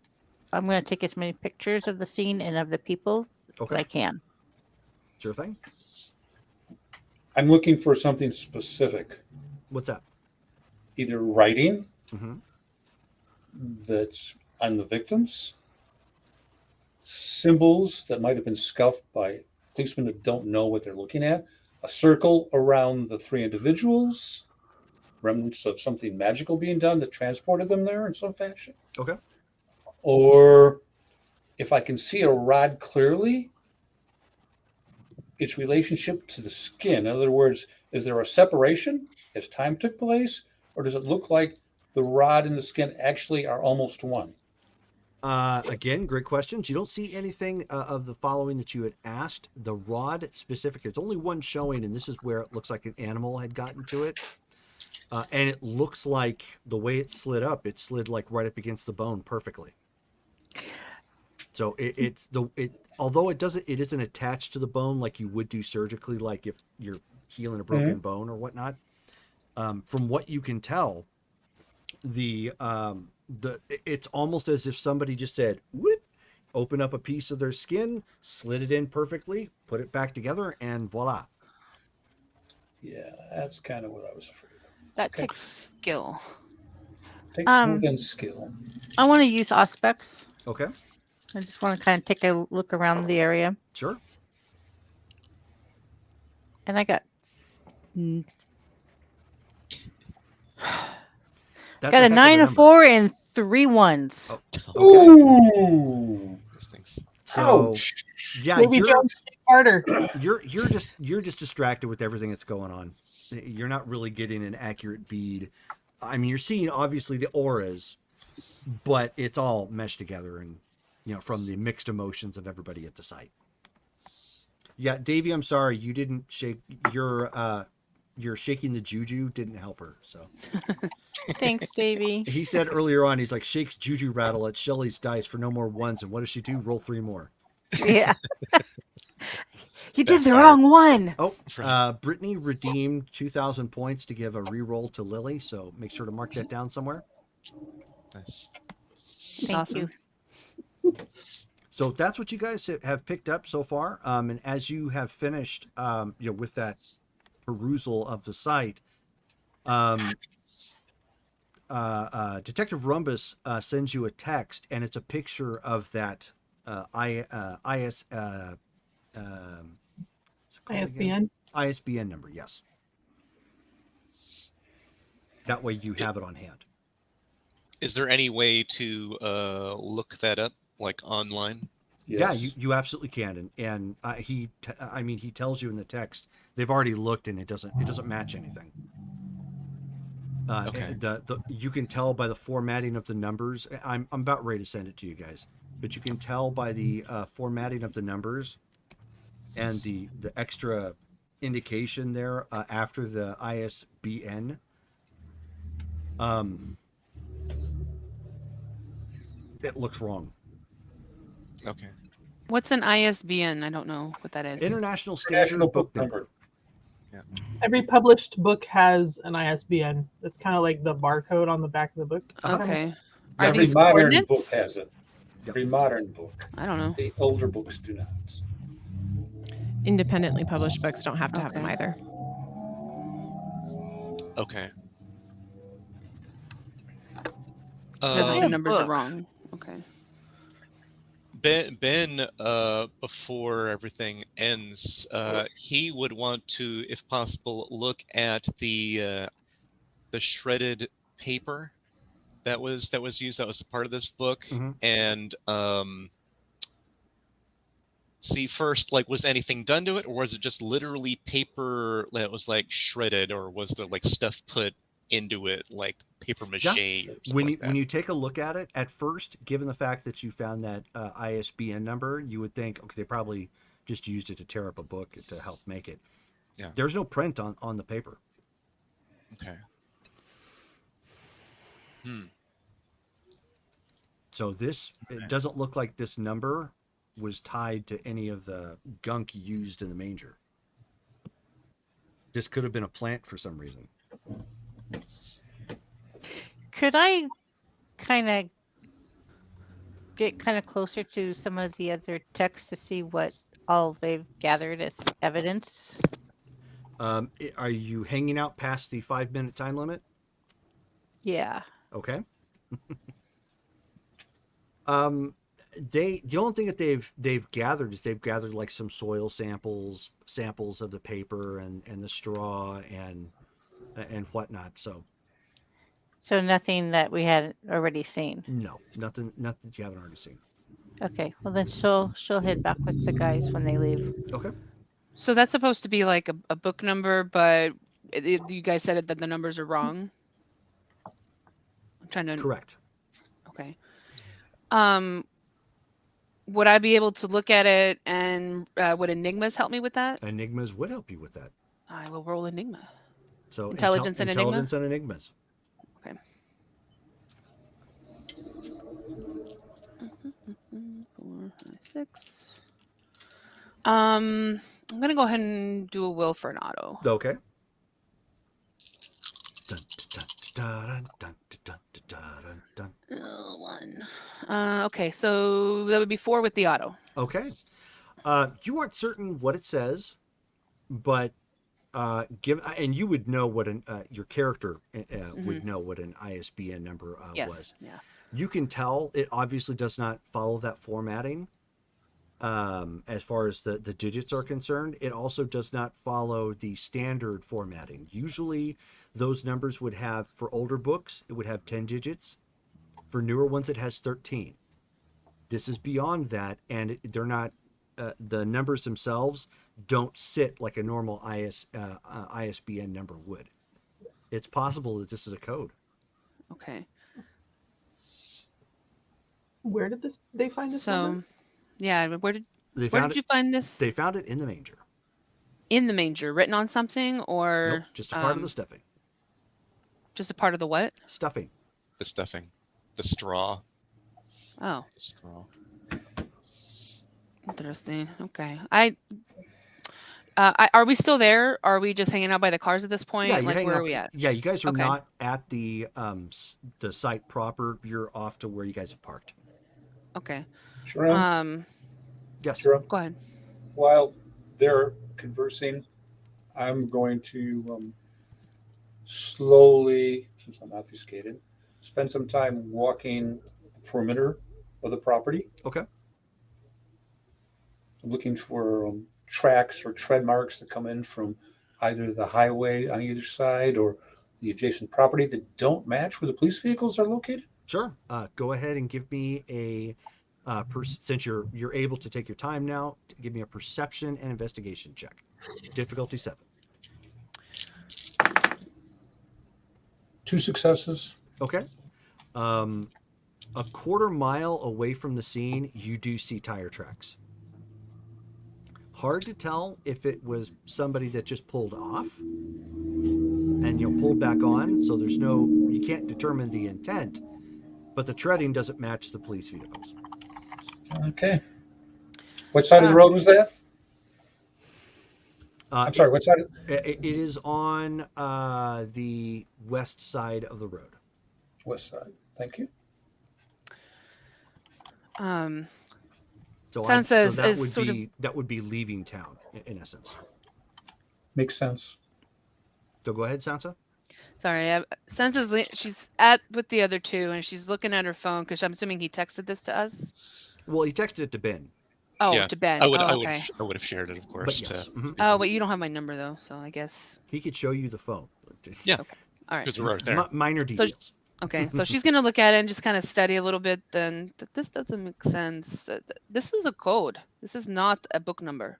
I'm gonna take as many pictures of the scene and of the people that I Okay, can. sure thing. I'm looking for something specific, What's that? either writing Mm-hmm. that's on the victims, symbols that might have been scuffed by policemen that don't know what they're looking at, a circle around the 3 individuals, remnants of something magical being done that transported them there in some fashion. Okay. Or if I can see a rod clearly, its relationship to the skin. In other words, is there a separation as time took place, or does it look like the rod and the skin actually are almost one? Again, great questions. You don't see anything of the following that you had asked. The rod specific, there's only one showing, and this is where it looks like an animal had gotten to it. And it looks like the way it slid up, it slid like right up against the bone perfectly. So although it isn't attached to the bone like you would do surgically, like if you're healing a broken bone or whatnot. From what you can tell, it's almost as if somebody just said, "Whoop," open up a piece of their skin, slid it in perfectly, put it back together, and voila. Yeah, that's kind of what I was afraid of. That Okay. takes skill. Takes more than skill. I want to use Auspex. Okay, I just want to kind of take a look around the area, sure. and I got That's got a heck of 9, a number. 4, and 3 1s. Okay. Ooh. Those things. So Ouch. yeah, Maybe jump harder. you're just distracted with everything that's going on. You're not really getting an accurate bead. I mean, you're seeing obviously the auras, but it's all meshed together, and from the mixed emotions of everybody at the site. Yeah, Davey, I'm sorry you didn't shake your shaking the juju didn't help her. So Thanks, Davey. he said earlier on, he's like, shakes juju rattle at Shelly's dice for no more ones, and what does she do? Roll 3 more. Yeah. You did the Sorry. wrong one. Oh, Brittany redeemed 2,000 points to give a reroll to Lily, so make sure to mark that down somewhere. Nice. Thank you. So that's what you guys have picked up so far. And as you have finished, with that perusal of the site, Detective Rumbus sends you a text, and it's a picture of that ISBN ISBN. number. Yes. That way you have it on hand. Is there any way to look that up, like online? Yeah, Yes. you absolutely can, and he tells you in the text they've already looked, and it doesn't match anything. Okay. You can tell by the formatting of the numbers. I'm about ready to send it to you guys, but you can tell by the formatting of the numbers and the extra indication there after the ISBN. It looks wrong. Okay. What's an ISBN? I don't know what that is. International Standard Book Number. Yeah. Every published book has an ISBN. It's kind of like the barcode on the back of the book. Okay. Are Every these modern coordinates? book has it. Every modern book. I don't know. The older books do not. Independently published books don't have to have them Okay. either. Okay. So that the Um, numbers are wrong. Okay. Ben, before everything ends, he would want to, if possible, look at the shredded paper that was used. That was a part of this book, Mhm. and see first, like, was anything done to it, or was it just literally paper that was like shredded, or was there like stuff put into it, like paper mache or something like that? When you take a look at it, at first, given the fact that you found that ISBN number, you would think, okay, they probably just used it to tear up a book to help make it. Yeah. There's no print on the paper. Okay. So it doesn't look like this number was tied to any of the gunk used in the manger. This could have been a plant for some reason. Could I kind of get kind of closer to some of the other texts to see what all they've gathered as evidence? Are you hanging out past the 5-minute time limit? Yeah. Okay. The only thing that they've gathered is they've gathered like some soil samples of the paper and the straw and whatnot. So nothing that we had already seen. no, nothing that you haven't already seen. Okay. Well, then she'll head back with the guys when they leave. Okay. So that's supposed to be like a book number, but you guys said that the numbers are wrong. I'm trying to. Correct. Okay. Would I be able to look at it, and would Enigmas help me with that? Enigmas would help you with that. I will roll Enigma. So Intelligence and Enigma? Intelligence and Enigmas. Okay. 4, 5, 6. I'm gonna go ahead and do a will for an auto. Okay. One. Okay, so that would be 4 with the auto. Okay. You aren't certain what it says, but and you would know what your character would know what an ISBN number Yes. was. Yeah. You can tell it obviously does not follow that formatting. As far as the digits are concerned, it also does not follow the standard formatting. Usually those numbers would have, for older books, it would have 10 digits. For newer ones, it has 13. This is beyond that, and they're not, the numbers themselves don't sit like a normal ISBN number would. It's possible that this is a code. Okay. Where did they find this number? Yeah, where did They where found did it, you find this? They found it in the manger. In the manger, written on something, or Nope, just a part of the stuffing. just a part of the what? Stuffing. The stuffing, the straw. Oh, The straw. interesting. Okay, Are we still there? Are we just hanging out by the cars at this point? Yeah, you're Like, hanging where out. are we at? Yeah, you guys are Okay. not at the site proper. You're off to where you guys have parked. Okay. Jerome, Yes. Jerome, Go ahead. while they're conversing, I'm going to slowly, since I'm obfuscated, spend some time walking the perimeter of the property, Okay. looking for tracks or tread marks that come in from either the highway on either side or the adjacent property that don't match where the police vehicles are located. Sure. Go ahead and give me a since you're able to take your time now. Give me a perception and investigation check. Difficulty 7. 2 successes. Okay. A quarter mile away from the scene, you do see tire tracks. Hard to tell if it was somebody that just pulled off and pulled back on. So you can't determine the intent, but the treading doesn't match the police vehicles. Okay. What side of the road was that? I'm sorry, what side? It is on the west side of the road. West side. Thank you. So Sansa that would be leaving town in essence. Makes sense. So go ahead, Sansa. Sorry, Sansa's she's at with the other two, and she's looking at her phone because I'm assuming he texted this to us. Well, he texted it to Ben. Oh, Yeah, to Ben. I would Okay. have shared it, of course. But yes. Oh, but you don't have my number though, so I guess. He could show you the phone. Yeah. Okay. All right. Because we're right there. Minor details. Okay, so she's gonna look at it and just kind of study a little bit. Then this doesn't make sense. This is a code. This is not a book number.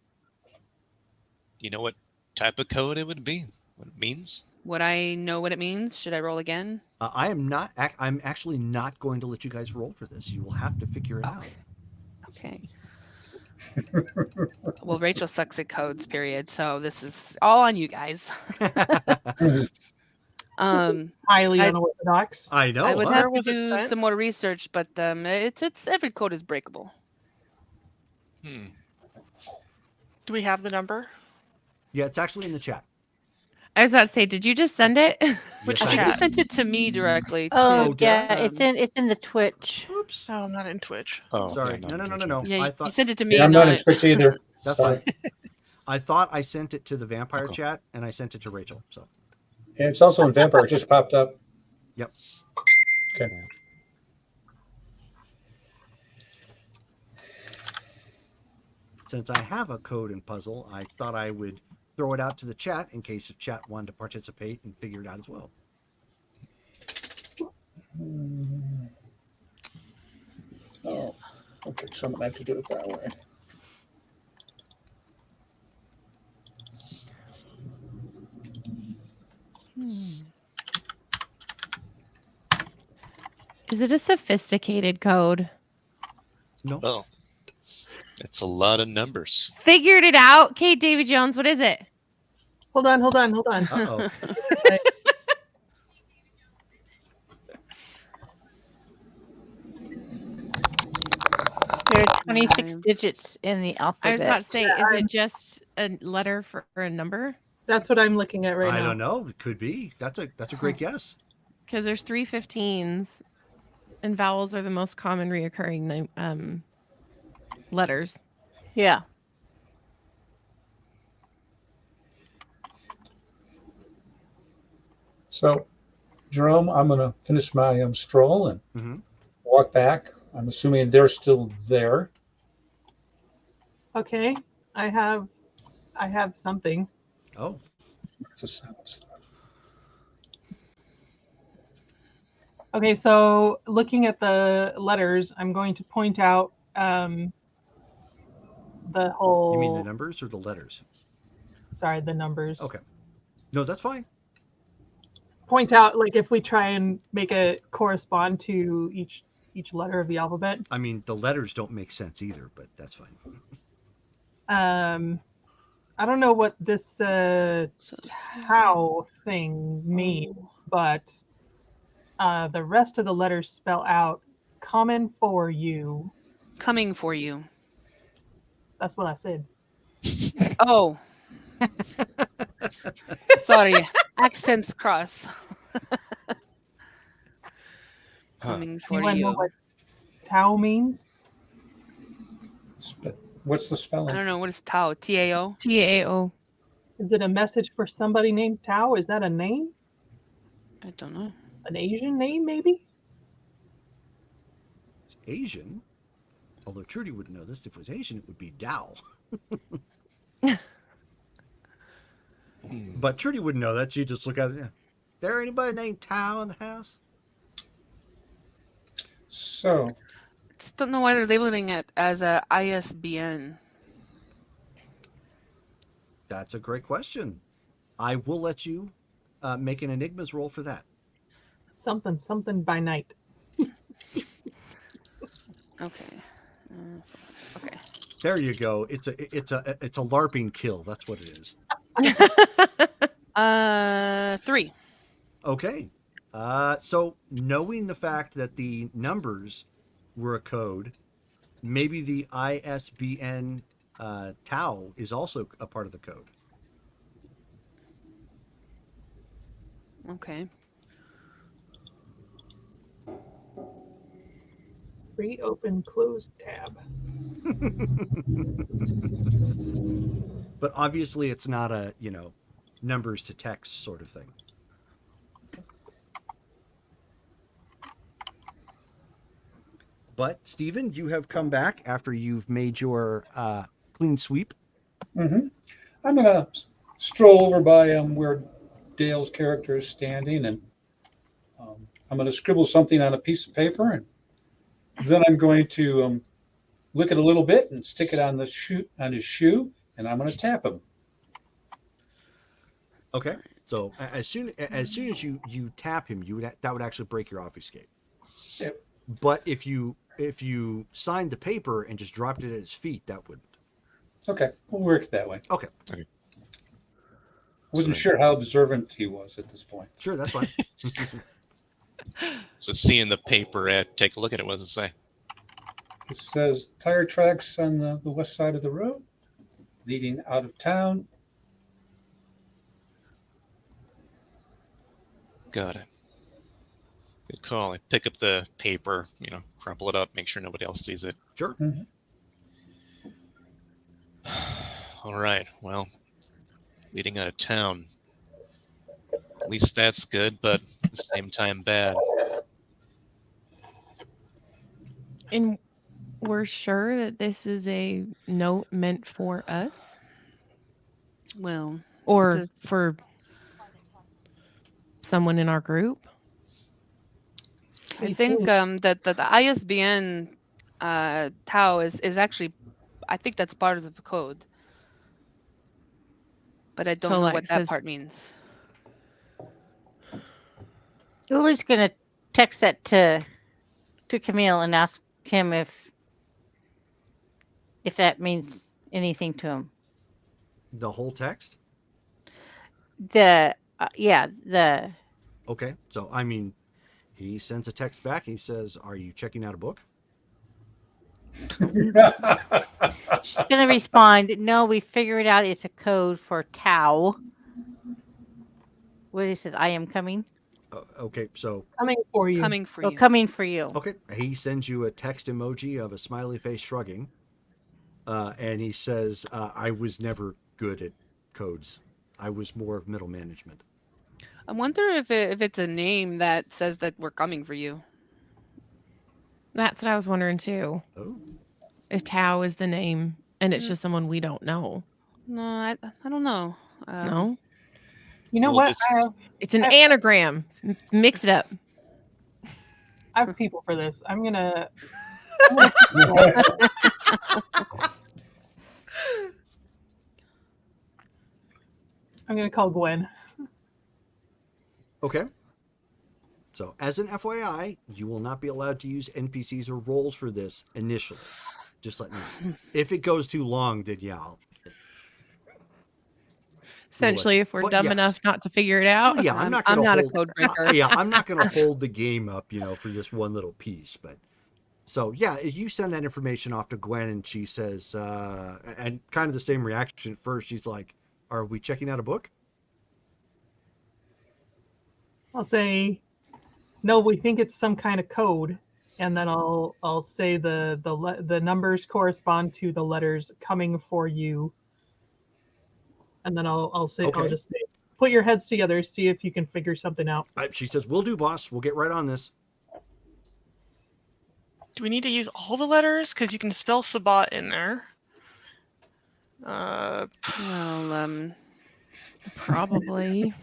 You know what type of code it would be? What it means? Would I know what it means? Should I roll again? I'm actually not going to let you guys roll for this. You will have to figure it out. Okay. Well, Rachel sucks at codes, period. So this is all on you guys. Highly unorthodox. I know. I would huh? have to was it do sent? some more research, but it's every code is breakable. Hmm. Do we have the number? Yeah, it's actually in the chat. I was about to say, did you just send it? Which Yes, I I think chat? you sent it to me directly. Oh, did yeah, I? it's in the Twitch. Oops. Oh, I'm not in Twitch. Oh, Sorry. yeah, No. Yeah, I you thought sent it to me. Yeah, I'm not in not- Twitch either. that's Sorry. fine. I thought I sent it to the vampire Okay. chat and I sent it to Rachel. So And it's also in Vampire. It just popped up. Yep. Okay. since I have a code and puzzle, I thought I would throw it out to the chat in case the chat wanted to participate and figure it out as well. Oh, okay. So I'm gonna have to do it that way. Is it a sophisticated code? No. Oh, it's a lot of numbers. Figured it out. Kate David Jones, what is it? Hold on. Uh-oh. There are 26 digits in the alphabet. I was about to say, Yeah, is it just a letter for a number? That's what I'm looking at right I now. don't know. It could be. That's a great guess. Because there's 3 15s, and vowels are the most common reoccurring letters. Yeah. So, Jerome, I'm gonna finish my stroll and Mhm. walk back. I'm assuming they're still there. Okay, I have something. Oh, It's a sentence. Okay, so looking at the letters, I'm going to point out the whole. you mean the numbers or the letters? Sorry, the numbers. Okay. No, that's fine. Point out, like, if we try and make it correspond to each letter of the alphabet. I mean, the letters don't make sense either, but that's fine. I don't know what this tau thing means, but the rest of the letters spell out "common for you." Coming for you. That's what I said. Oh, Sorry, accents cross. Huh. Coming for Anyone know you. what Tao means? What's the I spelling? don't know what is Tao. Tao. TAO. Is it a message for somebody named Tao? Is that a name? I don't know. An Asian name, maybe? It's Asian. Although Trudy wouldn't know this. If it was Asian, it would be Dao. But Trudy wouldn't know that. She'd just look at it. Yeah. There anybody named Tao in the house? So, Just don't know why they're labeling it as a ISBN. That's a great question. I will let you make an Enigmas roll for that. Something by night. Okay. Okay. There you go. It's a LARPing kill. That's what it is. 3. Okay. So knowing the fact that the numbers were a code, maybe the ISBN Tau is also a part of the code. Okay. Reopen closed tab. But obviously it's not a, numbers to text sort of thing. But Stephen, you have come back after you've made your clean sweep. I'm gonna stroll over by where Dale's character is standing, and I'm gonna scribble something on a piece of paper, and then I'm going to lick it a little bit and stick it on his shoe, and I'm gonna tap him. Okay. So as soon as you tap him, that would actually break your obfuscate. Yep. But if you signed the paper and just dropped it at his feet, that wouldn't. Okay, we'll work that way. Okay. Wasn't sure how observant he was at this point. Sure, that's fine. So seeing the paper, take a look at it. What does it say? It says tire tracks on the west side of the road, leading out of town. Got it. Good call. I pick up the paper, crumple it up, make sure nobody else sees it. Sure. Mhm. All right. Well, leading out of town. At least that's good, but at the same time bad. And we're sure that this is a note meant for us Well, or Does- for someone in our group. I think that the ISBN Tau is actually, I think that's part of the code. But I don't So, know like, what that says- part means. Uli's gonna text that to Camille and ask him if that means anything to him. The whole text? The Okay. So, I mean, he sends a text back and he says, "Are you checking out a book?" she's gonna respond, "No, we figured out it's a code for Tau." What he says, "I am coming." Okay. So, Coming for you. Coming for Oh, you. coming for you. okay. He sends you a text emoji of a smiley face shrugging. And he says, "I was never good at codes. I was more of middle management." I wonder if it's a name that says that we're coming for you. That's what I was wondering too. Oh. If Tao is the name and it's just someone we don't know. No, I don't know. No? You know Well, what? It's an anagram. Mix it up. I have people for this. I'm gonna call Gwen. Okay. So, as an FYI, you will not be allowed to use NPCs or roles for this initially. Just let me know. If it goes too long, then yeah. Essentially, if we're But dumb yes. enough not to figure it out. Well, yeah, I'm not I'm going to not a hold. code breaker. Yeah, I'm not going to hold the game up, for just one little piece. But so yeah, you send that information off to Gwen, and she says, and kind of the same reaction at first. She's like, Are we checking out a book? I'll say, no, we think it's some kind of code, and then I'll say the numbers correspond to the letters coming for you, and then I'll say I'll Okay. just say, put your heads together, see if you can figure something out. She says, "Will do, boss. We'll get right on this." Do we need to use all the letters? Because you can spell Sabat in there. Well, Probably.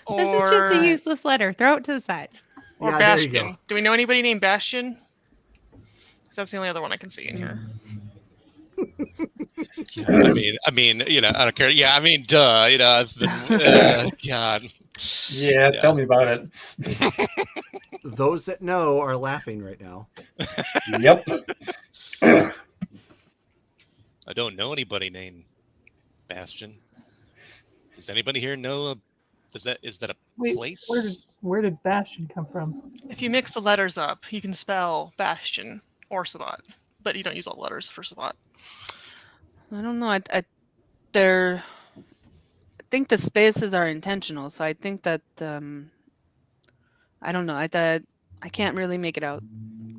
Or, This is just a useless letter. Throw it to the side. or Yeah, there you Bastion. go. Do we know anybody named Bastion? 'Cause that's the only other one I can see in here. Yeah, I mean, I don't care. Yeah, I mean, duh. I've been, God. Yeah, tell me about it. Those that know are laughing right now. Yep. I don't know anybody named Bastion. Does anybody here know? Is that a Wait, place? where did Bastion come from? If you mix the letters up, you can spell Bastion or Sabat, but you don't use all the letters for Sabat. I don't know. I think the spaces are intentional, so I think that I don't know. I can't really make it out.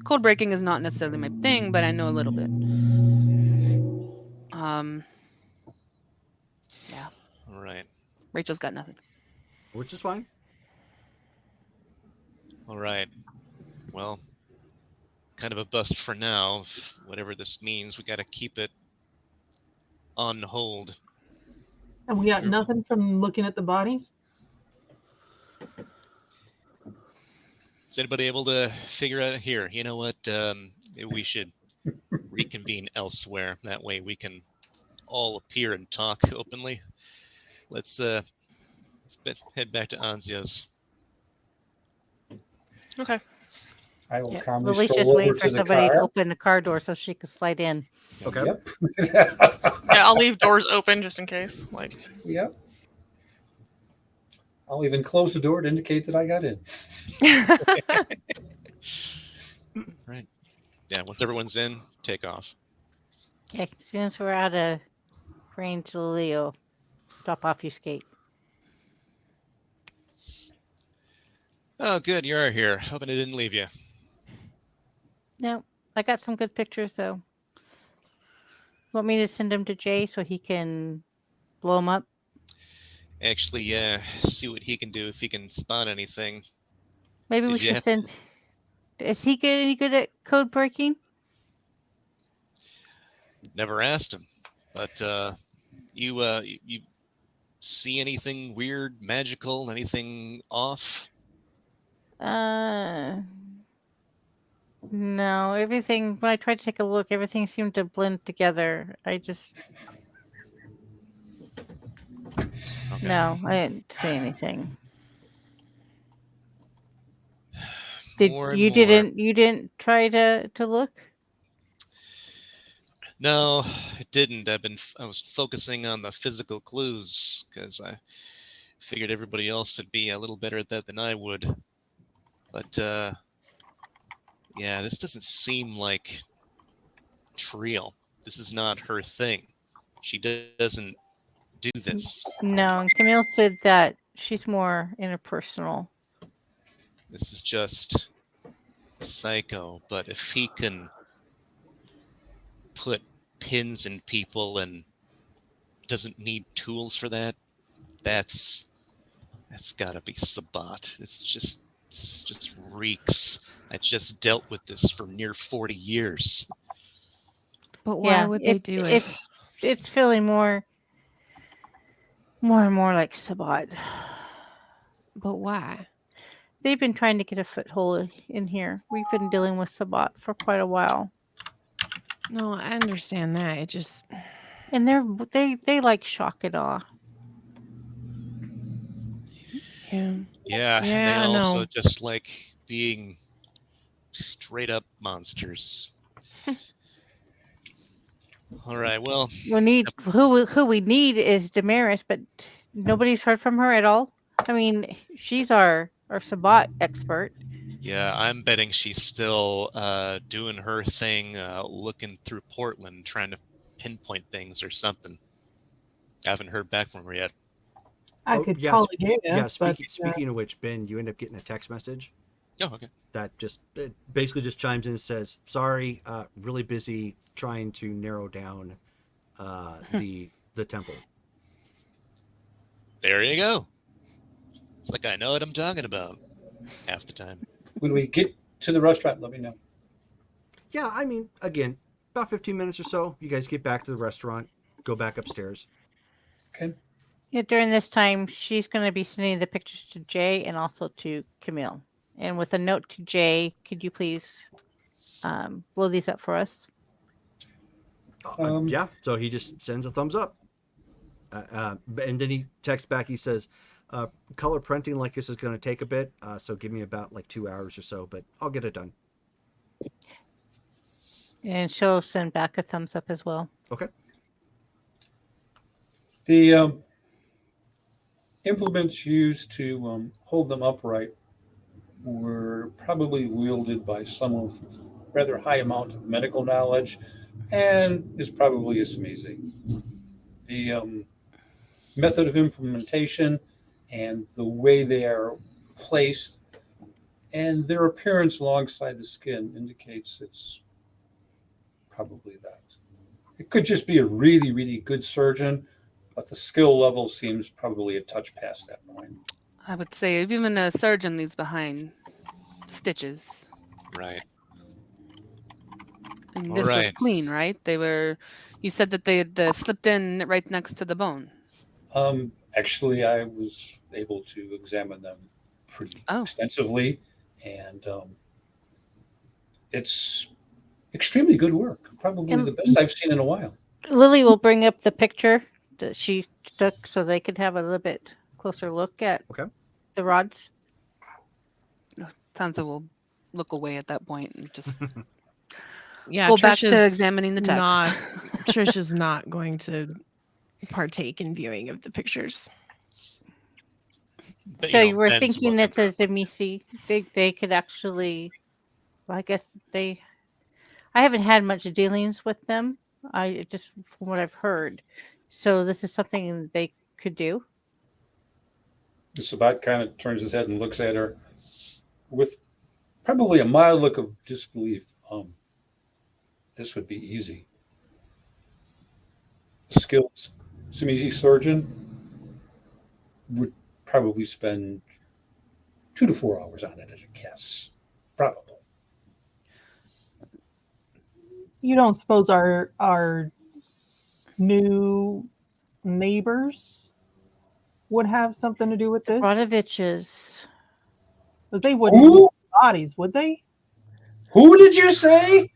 Code breaking is not necessarily my thing, but I know a little bit. Yeah. All right. Rachel's got nothing. Which is fine. All right. Well, kind of a bust for now. Whatever this means, we got to keep it on hold. And we got nothing from looking at the bodies? Is anybody able to figure out here? You know what? We should reconvene elsewhere. That way we can all appear and talk openly. Let's head back to Anzia's. Okay. I will Yeah, calmly Lily's stroll just over waiting to for the somebody to car. open the car door so she can slide in. Okay. Yep. Yeah, I'll leave doors open just in case. Like, Yep. I'll even close the door to indicate that I got in. Right. Yeah. Once everyone's in, take off. Okay, as soon as we're out of range, Lily, drop off your skate. Oh, good. You're here. Hoping I didn't leave you. No, I got some good pictures though. Want me to send them to Jay so he can blow them up? Actually, yeah. See what he can do if he can spot anything. Maybe we Did you should have- send. Is he any good at code breaking? Never asked him, but you see anything weird, magical, anything off? No. Everything. When I tried to take a look, everything seemed to blend together. I just. Okay. No, I didn't see anything. More and You more. didn't try to look? No, it didn't. I was focusing on the physical clues because I figured everybody else would be a little better at that than I would. But yeah, this doesn't seem like Triel. This is not her thing. She doesn't do this. No, and Camille said that she's more interpersonal. This is just a psycho. But if he can put pins in people and doesn't need tools for that, that's gotta be Sabat. It's just reeks. I just dealt with this for near 40 years. But why would they do it? It's feeling more and more like Sabat. But why? They've been trying to get a foothold in here. We've been dealing with Sabat for quite a while. No, I understand that. It just And they like shock and awe. yeah. Yeah, Yeah, and they I also know. just like being straight up monsters. All right, well, We need who we need is Damaris, but nobody's heard from her at all. I mean, she's our Sabat expert. yeah, I'm betting she's still doing her thing, looking through Portland, trying to pinpoint things or something. I haven't heard back from her yet. I could yes, call again, yeah. but Speaking of which, Ben, you end up getting a text message Oh, okay. that it basically just chimes in and says, "Sorry, really busy trying to narrow down the temple." There you go. It's like I know what I'm talking about half the time. When we get to the restaurant, let me know. Yeah, I mean, again, about 15 minutes or so. You guys get back to the restaurant, go back upstairs. Okay. Yeah, during this time, she's going to be sending the pictures to Jay and also to Camille. And with a note to Jay, could you please blow these up for us? Yeah, so he just sends a thumbs up. And then he texts back. He says, color printing like this is going to take a bit. So give me about like 2 hours or so, but I'll get it done. And she'll send back a thumbs up as well. Okay. The implements used to hold them upright were probably wielded by someone with rather high amount of medical knowledge and is probably a Smeezy. The method of implementation and the way they are placed and their appearance alongside the skin indicates it's probably that. It could just be a really, really good surgeon, but the skill level seems probably a touch past that point. I would say even a surgeon leaves behind stitches. Right. And All this was right. clean, right? You said that they had slipped in right next to the bone. Actually, I was able to examine them pretty extensively, and it's extremely good work. Probably the best I've seen in a while. Lily will bring up the picture that she took so they could have a little bit closer look at the rods. Sansa will look away at that point and just Yeah, go Trish back to is examining the text. Trish is not going to partake in viewing of the pictures. But, So you you know, were Ben's thinking looking. that as a Misi, they could actually, well, I guess I haven't had much dealings with them. I just from what I've heard. So this is something they could do. The Sabat kind of turns his head and looks at her with probably a mild look of disbelief. This would be easy. Skilled Smeezy surgeon would probably spend 2 to 4 hours on it, as a guess. Probably. you don't suppose our new neighbors would have something to do with this? Rodoviches. But they wouldn't Who? move bodies, would they? Who did you say?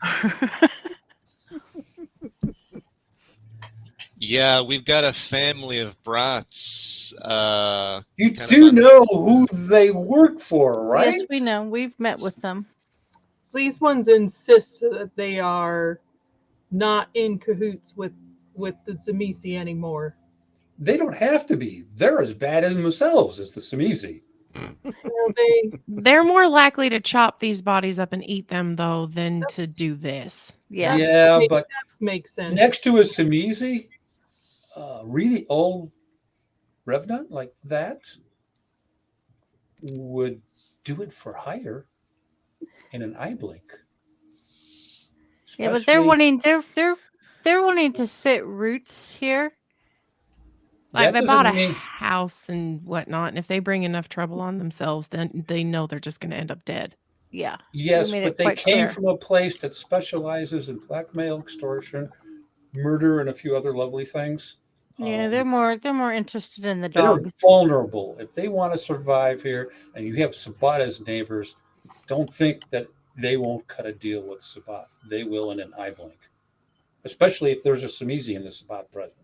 Yeah, we've got a family of brats. You kind do of know who they work for, right? Yes, we know. We've met with them. These ones insist that they are not in cahoots with the Zamisi anymore. They don't have to be. They're as bad in themselves as the Smeezy. They're more likely to chop these bodies up and eat them, though, than to do this. Yeah, but that makes sense. next to a Smeezy, really old Revenant like that would do it for hire in an eye blink. Yeah, but they're wanting to sit roots here. Like That they bought a doesn't mean- house and whatnot, and if they bring enough trouble on themselves, then they know they're just going to end up dead. Yeah. Yes, You made but it they quite came clear. from a place that specializes in blackmail, extortion, murder, and a few other lovely things. Yeah, they're more interested in the They're dogs. vulnerable. If they want to survive here, and you have Sabat as neighbors, don't think that they won't cut a deal with Sabat. They will in an eye blink, especially if there's a Smeezy in the Sabat present.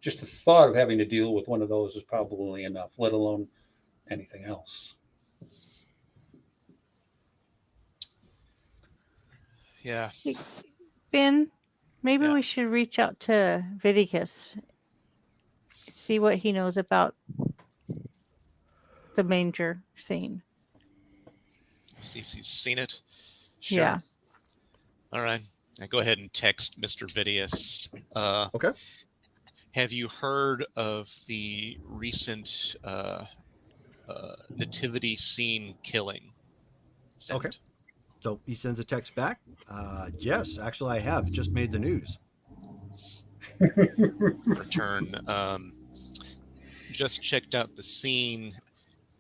Just the thought of having to deal with one of those is probably enough, let alone anything else. Yeah. Ben, maybe we should reach out to Viticus, see what he knows about the manger scene. See if he's seen it. Sure. Yeah. All right. I go ahead and text Mr. Vidius. Okay. Have you heard of the recent nativity scene killing? Send. Okay. So he sends a text back. Yes, actually, I have. It just made the news. Return. Just checked out the scene.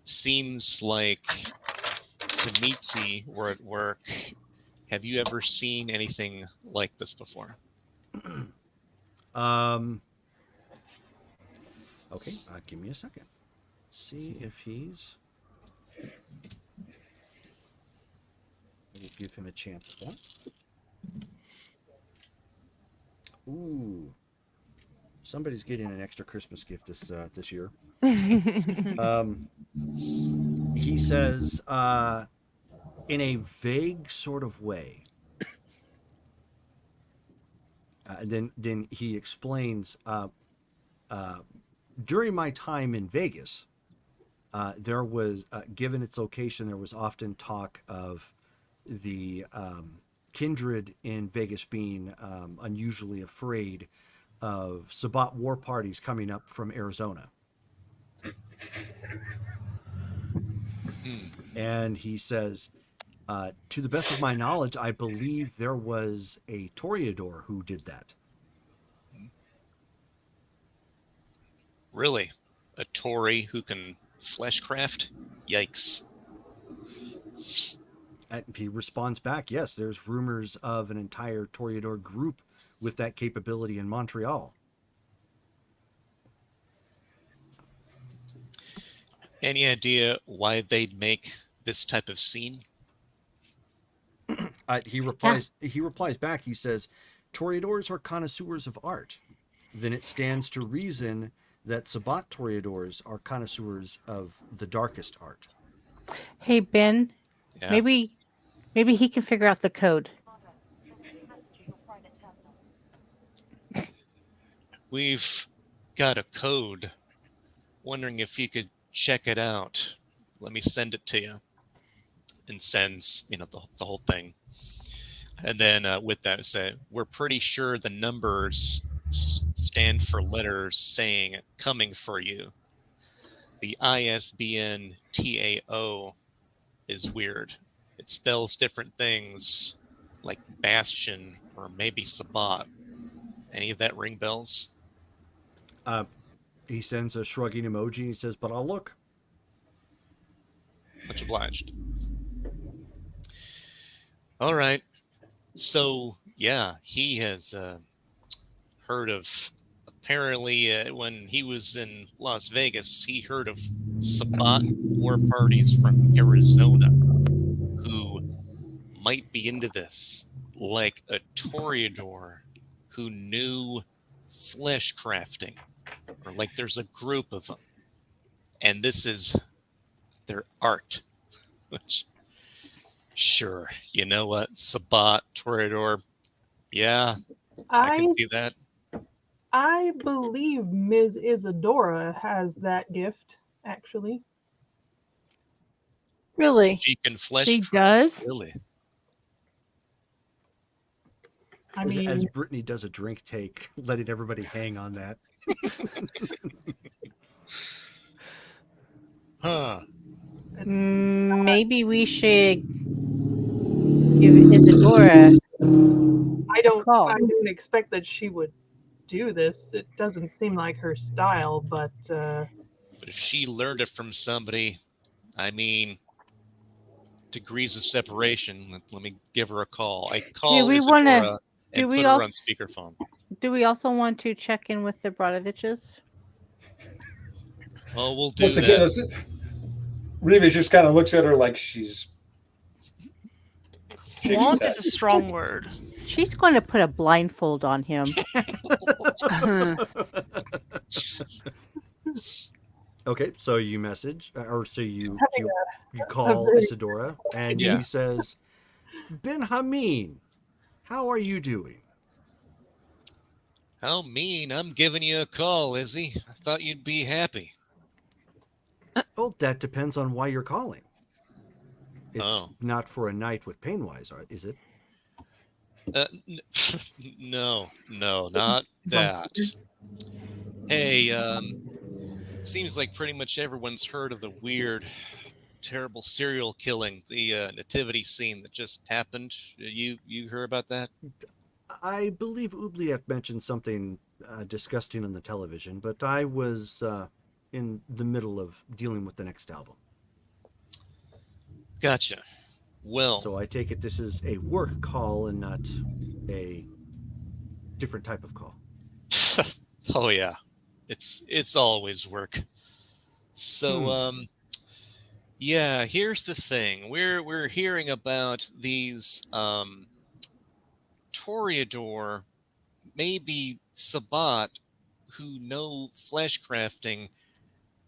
Seems like Zemitzi were at work. Have you ever seen anything like this before? Okay, give me a second. Let's see if he's. We'll give him a chance at that. Ooh, somebody's getting an extra Christmas gift this year. He says, in a vague sort of way. Then he explains. During my time in Vegas, there was, given its location, there was often talk of the kindred in Vegas being unusually afraid of Sabbat war parties coming up from Arizona. And he says, to the best of my knowledge, I believe there was a Toreador who did that. Really? A Tory who can fleshcraft? Yikes. And he responds back, yes, there's rumors of an entire Toreador group with that capability in Montreal. Any idea why they'd make this type of scene? He replies back, he says, Toreadors are connoisseurs of art. Then it stands to reason that Sabbat Toreadors are connoisseurs of the darkest art. Hey, Ben, Yeah. maybe he can figure out the code. We've got a code. Wondering if you could check it out. Let me send it to you. And sends, the whole thing. And then with that, say, we're pretty sure the numbers stand for letters saying coming for you. The ISBN TAO is weird. It spells different things like Bastion or maybe Sabbat. Any of that ring bells? He sends a shrugging emoji. He says, but I'll look. Much obliged. All right. So, yeah, he has heard of, apparently, when he was in Las Vegas, he heard of Sabbat war parties from Arizona who might be into this, like a Toreador who knew flesh crafting, or like there's a group of them, and this is their art. Which, sure, you know what, Sabbat, Toreador, yeah, I can see that. I believe Ms. Isadora has that gift, actually. Really? She can flesh She craft, does? really. I mean, as Brittany does a drink take, letting everybody hang on that. Huh. Maybe we should give Isadora I don't call. expect that she would do this. It doesn't seem like her style, but But if she learned it from somebody, I mean, degrees of separation. Let me give her a call. I call we Isadora wanna- and do we put her on als- speakerphone. Do we also want to check in with the Bradoviches? Oh, we'll do Once that. again, Reeves just kind of looks at her like she's. shakes his Want head. is a strong word. She's going to put a blindfold on him. Okay, so you message, or so you call very- Isadora, and Yeah. she says, Ben Hameen, how are you doing? How mean. I'm giving you a call, Izzy. I thought you'd be happy. Well, that depends on why you're calling. It's Oh. not for a night with Painwise, is it? No, not that. Hey, seems like pretty much everyone's heard of the weird, terrible serial killing, the nativity scene that just happened. You heard about that? I believe Oubliette mentioned something disgusting on the television, but I was in the middle of dealing with the next album. Gotcha. Well, So I take it this is a work call and not a different type of call. oh yeah, it's always work. So yeah, here's the thing. We're hearing about these Toreador, maybe Sabat, who know flesh crafting,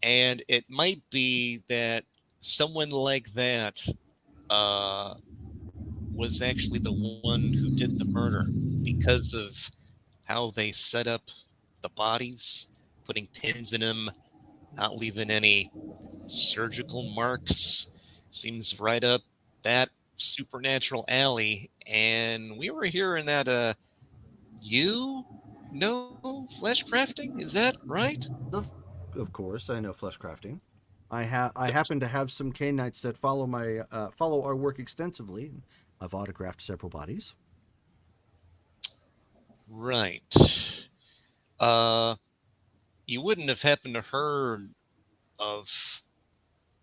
and it might be that someone like that was actually the one who did the murder because of how they set up the bodies, putting pins in them, not leaving any surgical marks. Seems right up that supernatural alley. And we were hearing that you know flesh crafting? Is that right? Of course, I know flesh crafting. I happen to have some Canaanites that follow our work extensively. I've autographed several bodies. Right. You wouldn't have happened to heard of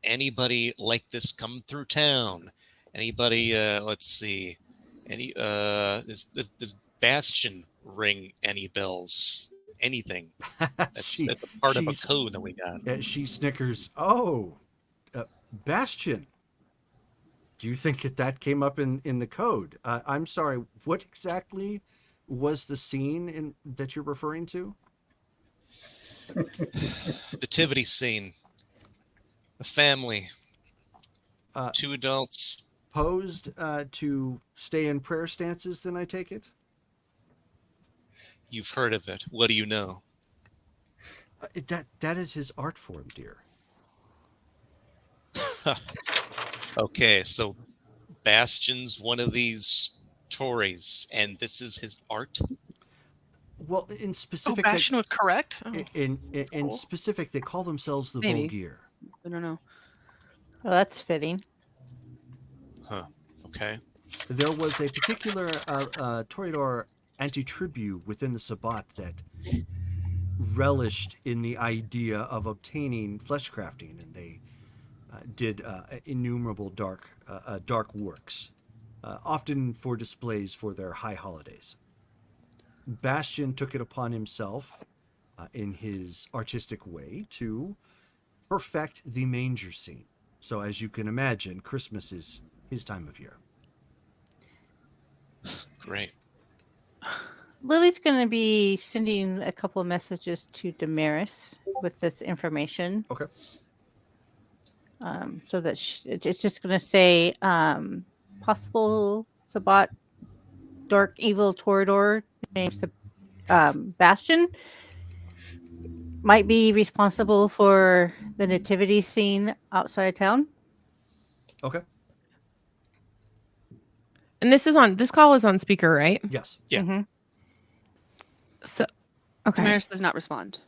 anybody like this come through town? Anybody? Let's see. Does Bastion ring any bells? Anything? That's a part of a code that we got. She snickers. Oh, Bastion. Do you think that came up in the code? I'm sorry. What exactly was the scene that you're referring to? Nativity scene. A family. 2 adults. Posed to stay in prayer stances, then I take it? You've heard of it. What do you know? That is his art form, dear. Okay, so Bastion's one of these Tories, and this is his art? Well, in specific... Bastion was correct? Oh, in cool. specific, they call themselves the Maybe. Vulgaire. I don't know. Well, that's fitting. Huh. Okay. There was a particular Toreador anti-tribute within the Sabbat that relished in the idea of obtaining flesh crafting, and they did innumerable dark works, often for displays for their high holidays. Bastion took it upon himself, in his artistic way, to perfect the manger scene. So as you can imagine, Christmas is his time of year. Great. Lily's going to be sending a couple of messages to Damaris with this information. Okay. So that it's just going to say possible Sabbat dark evil Toreador named Bastion might be responsible for the nativity scene outside of town. Okay. And this call is on speaker, right? Yes. Yeah. Mm-hmm. So, okay. Damaris does not respond.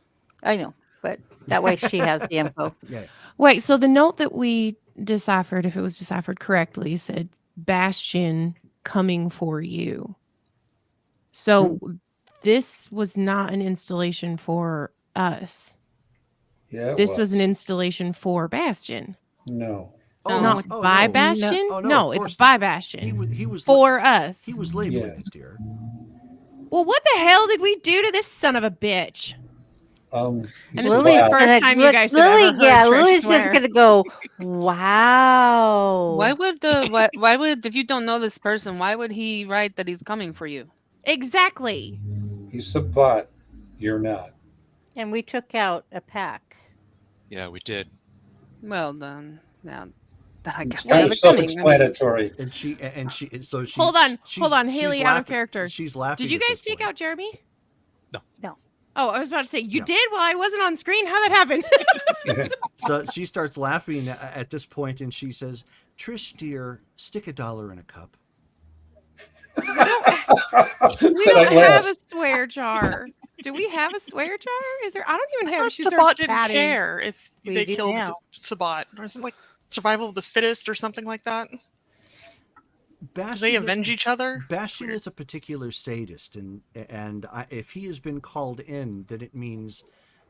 I know, but that way she has the info. Yeah. Wait, so the note that we deciphered, if it was deciphered correctly, said Bastion coming for you. So this was not an installation for us. Yeah, This was an installation for Bastion. No. Oh, Not oh, by no. Bastion? Oh, no, No, of it's course by not. Bastion. He was For us. He was labeling Yes. it, dear. Well, what the hell did we do to this son of a bitch? And And this is the first time you guys have ever heard Trish Lily's swear. just gonna go, wow. Why would if you don't know this person, why would he write that he's coming for you? Exactly. He's a bot. You're not. And we took out a pack. Yeah, we did. Well done. Now I It's guess kind I of have it coming. I mean, self-explanatory. And she Hold on, she's Haley, out of laughing- character. She's laughing. Did you at guys this take point. out Jeremy? No. Oh, I was about to say, you No. did while I wasn't on screen? How that happened? So she starts laughing at this point, and she says, "Trish, dear, stick $1 in a cup." We Said don't at have a last. swear jar. Do we have a swear jar? Is there? I don't even I have. thought She Sabat starts didn't batting. care if We they do killed now. Sabat. Or is it like survival of the fittest or something like that? Do they Bastion, avenge each other? It's Bastion weird. is a particular sadist, and if he has been called in, then it means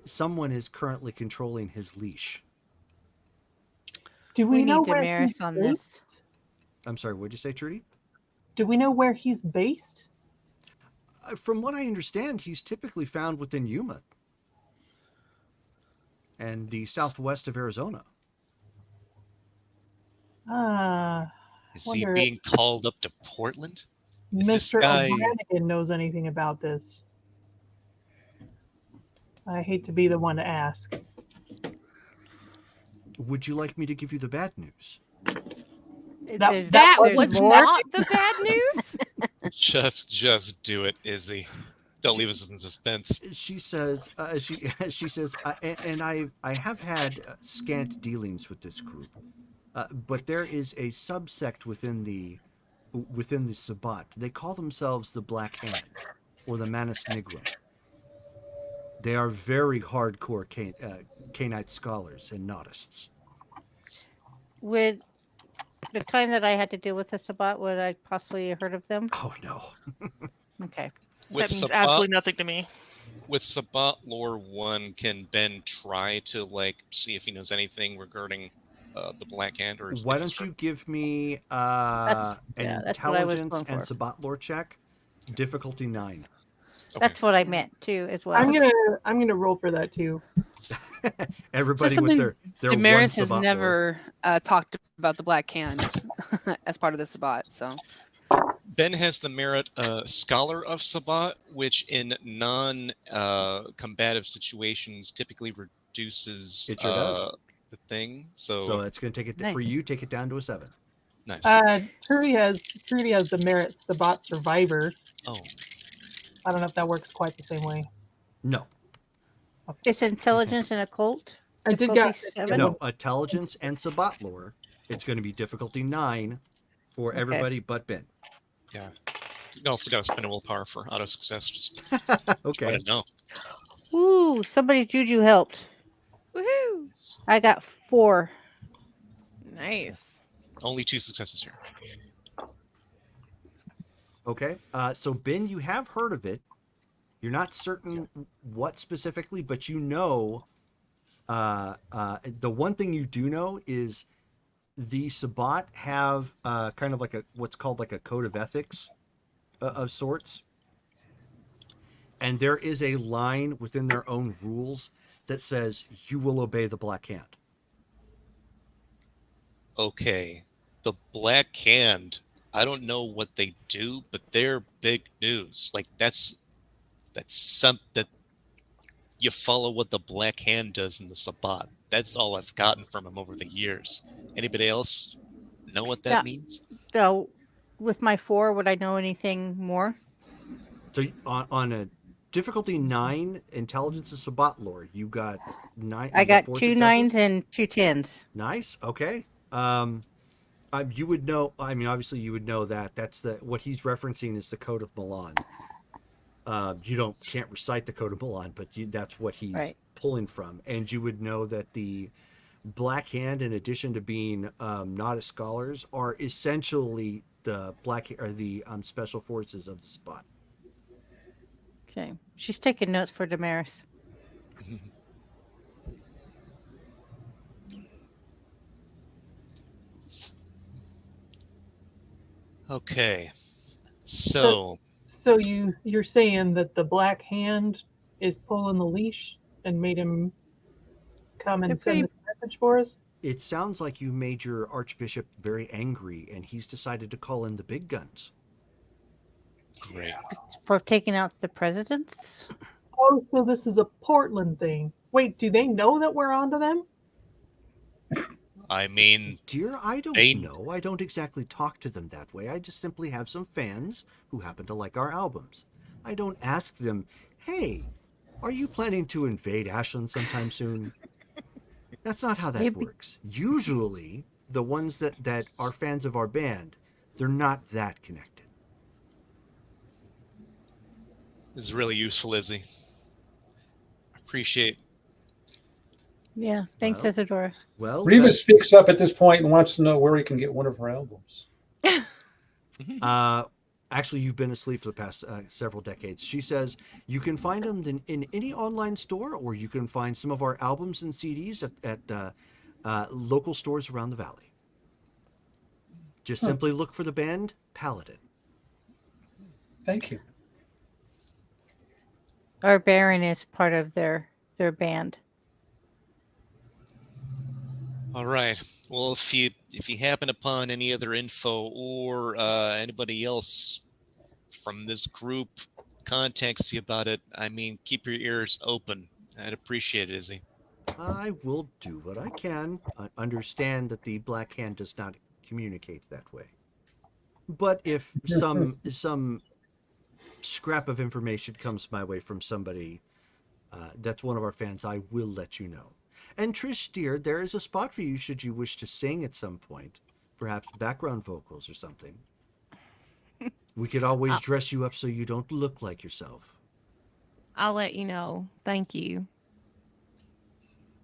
someone is currently controlling his leash. Do We we know need where Damaris he's on based? this. I'm sorry, what'd you say, Trudy? Do we know where he's based? From what I understand, he's typically found within Yuma and the southwest of Arizona. Is he Wonder being called up to Portland? if Is this Mr. guy? O'Brien knows anything about this. I hate to be the one to ask. Would you like me to give you the bad news? There's- That there's was more. not the bad news. Just do it, Izzy. Don't leave us in suspense. She says, she says, and I have had scant dealings with this group, but there is a subsect within the Sabbat. They call themselves the Black Hand, or the Manus Nigrum. They are very hardcore Cainite scholars and nautists. With the time that I had to deal with the Sabat, would I possibly have heard of them? Oh no. Okay. With That means Sabat, absolutely nothing to me. with Sabat Lore 1, can Ben try to see if he knows anything regarding the Black Hand? Or Why don't you give me That's an that's what I was intelligence going and for. Sabbat lore check, difficulty 9. That's what I meant too, as well. I'm gonna roll for that too. Everybody something with their one Damaris has Sabbat lore. never talked about the Black Hand as part of the Sabat, so Ben has the merit Scholar of Sabbat, which in non-combative situations typically reduces It sure does. the thing. So So that's going to take it for Nice. you. Take it down to a 7. nice. Trudy has the merit Sabat Survivor. Oh, I don't know if that works quite the same way. No, It's intelligence and occult. I did Difficulty get 7. no, intelligence and Sabbat lore. It's going to be difficulty 9 for Okay. everybody but Ben. yeah. You also got to spend a willpower for auto success. Just Okay. let it know. Ooh, somebody's juju helped. Woohoo! I got 4. Nice. Only 2 successes here. Okay. So Ben, you have heard of it. You're not certain what specifically, but you know. The one thing you do know is the Sabbat have kind of like what's called like a code of ethics of sorts, and there is a line within their own rules that says you will obey the Black Hand. Okay, the Black Hand. I don't know what they do, but they're big news. Like that's something that you follow what the Black Hand does in the Sabbat. That's all I've gotten from him over the years. Anybody else know what that Yeah. means? So, with my 4, would I know anything more? So on a difficulty 9 intelligence and Sabbat lore, you got 9. I you got 4 2 successes? 9s and 2 10s. Nice. Okay. You would know. I mean, obviously, you would know that. That's what he's referencing is the Code of Milan. You can't recite the Code of Milan, but that's what he's Right. pulling from, and you would know that the Black Hand, in addition to being not as scholars, are essentially the special forces of the Spot. Okay. She's taking notes for Damaris. Okay, so So you're saying that the Black Hand is pulling the leash and made him come and They're send pretty- this message for us? It sounds like you made your Archbishop very angry, and he's decided to call in the big guns. great. For taking out the presidents? Oh, so this is a Portland thing. Wait, do they know that we're onto them? I mean, Dear, I don't They- know. I don't exactly talk to them that way. I just simply have some fans who happen to like our albums. I don't ask them, hey, are you planning to invade Ashland sometime soon? That's not how that Maybe- works. Usually, the ones that are fans of our band, they're not that connected. This is really useful, Izzy. Appreciate. Yeah. Thanks, Well, Isadora. Well, Reva speaks up at this point and wants to know where he can get one of her albums. actually, you've been asleep for the past several decades. She says you can find them in any online store, or you can find some of our albums and CDs at local stores around the valley. Just simply look for the band Paladin. Thank you. Our Baron is part of their band. All right. Well, if you happen upon any other info or anybody else from this group contacts you about it, I mean, keep your ears open. I'd appreciate it, Izzy. I will do what I can. Understand that the Black Hand does not communicate that way. But if some scrap of information comes my way from somebody that's one of our fans, I will let you know. And Trish, dear, there is a spot for you should you wish to sing at some point, perhaps background vocals or something. We could always dress you up so you don't look like yourself. I'll let you know. Thank you.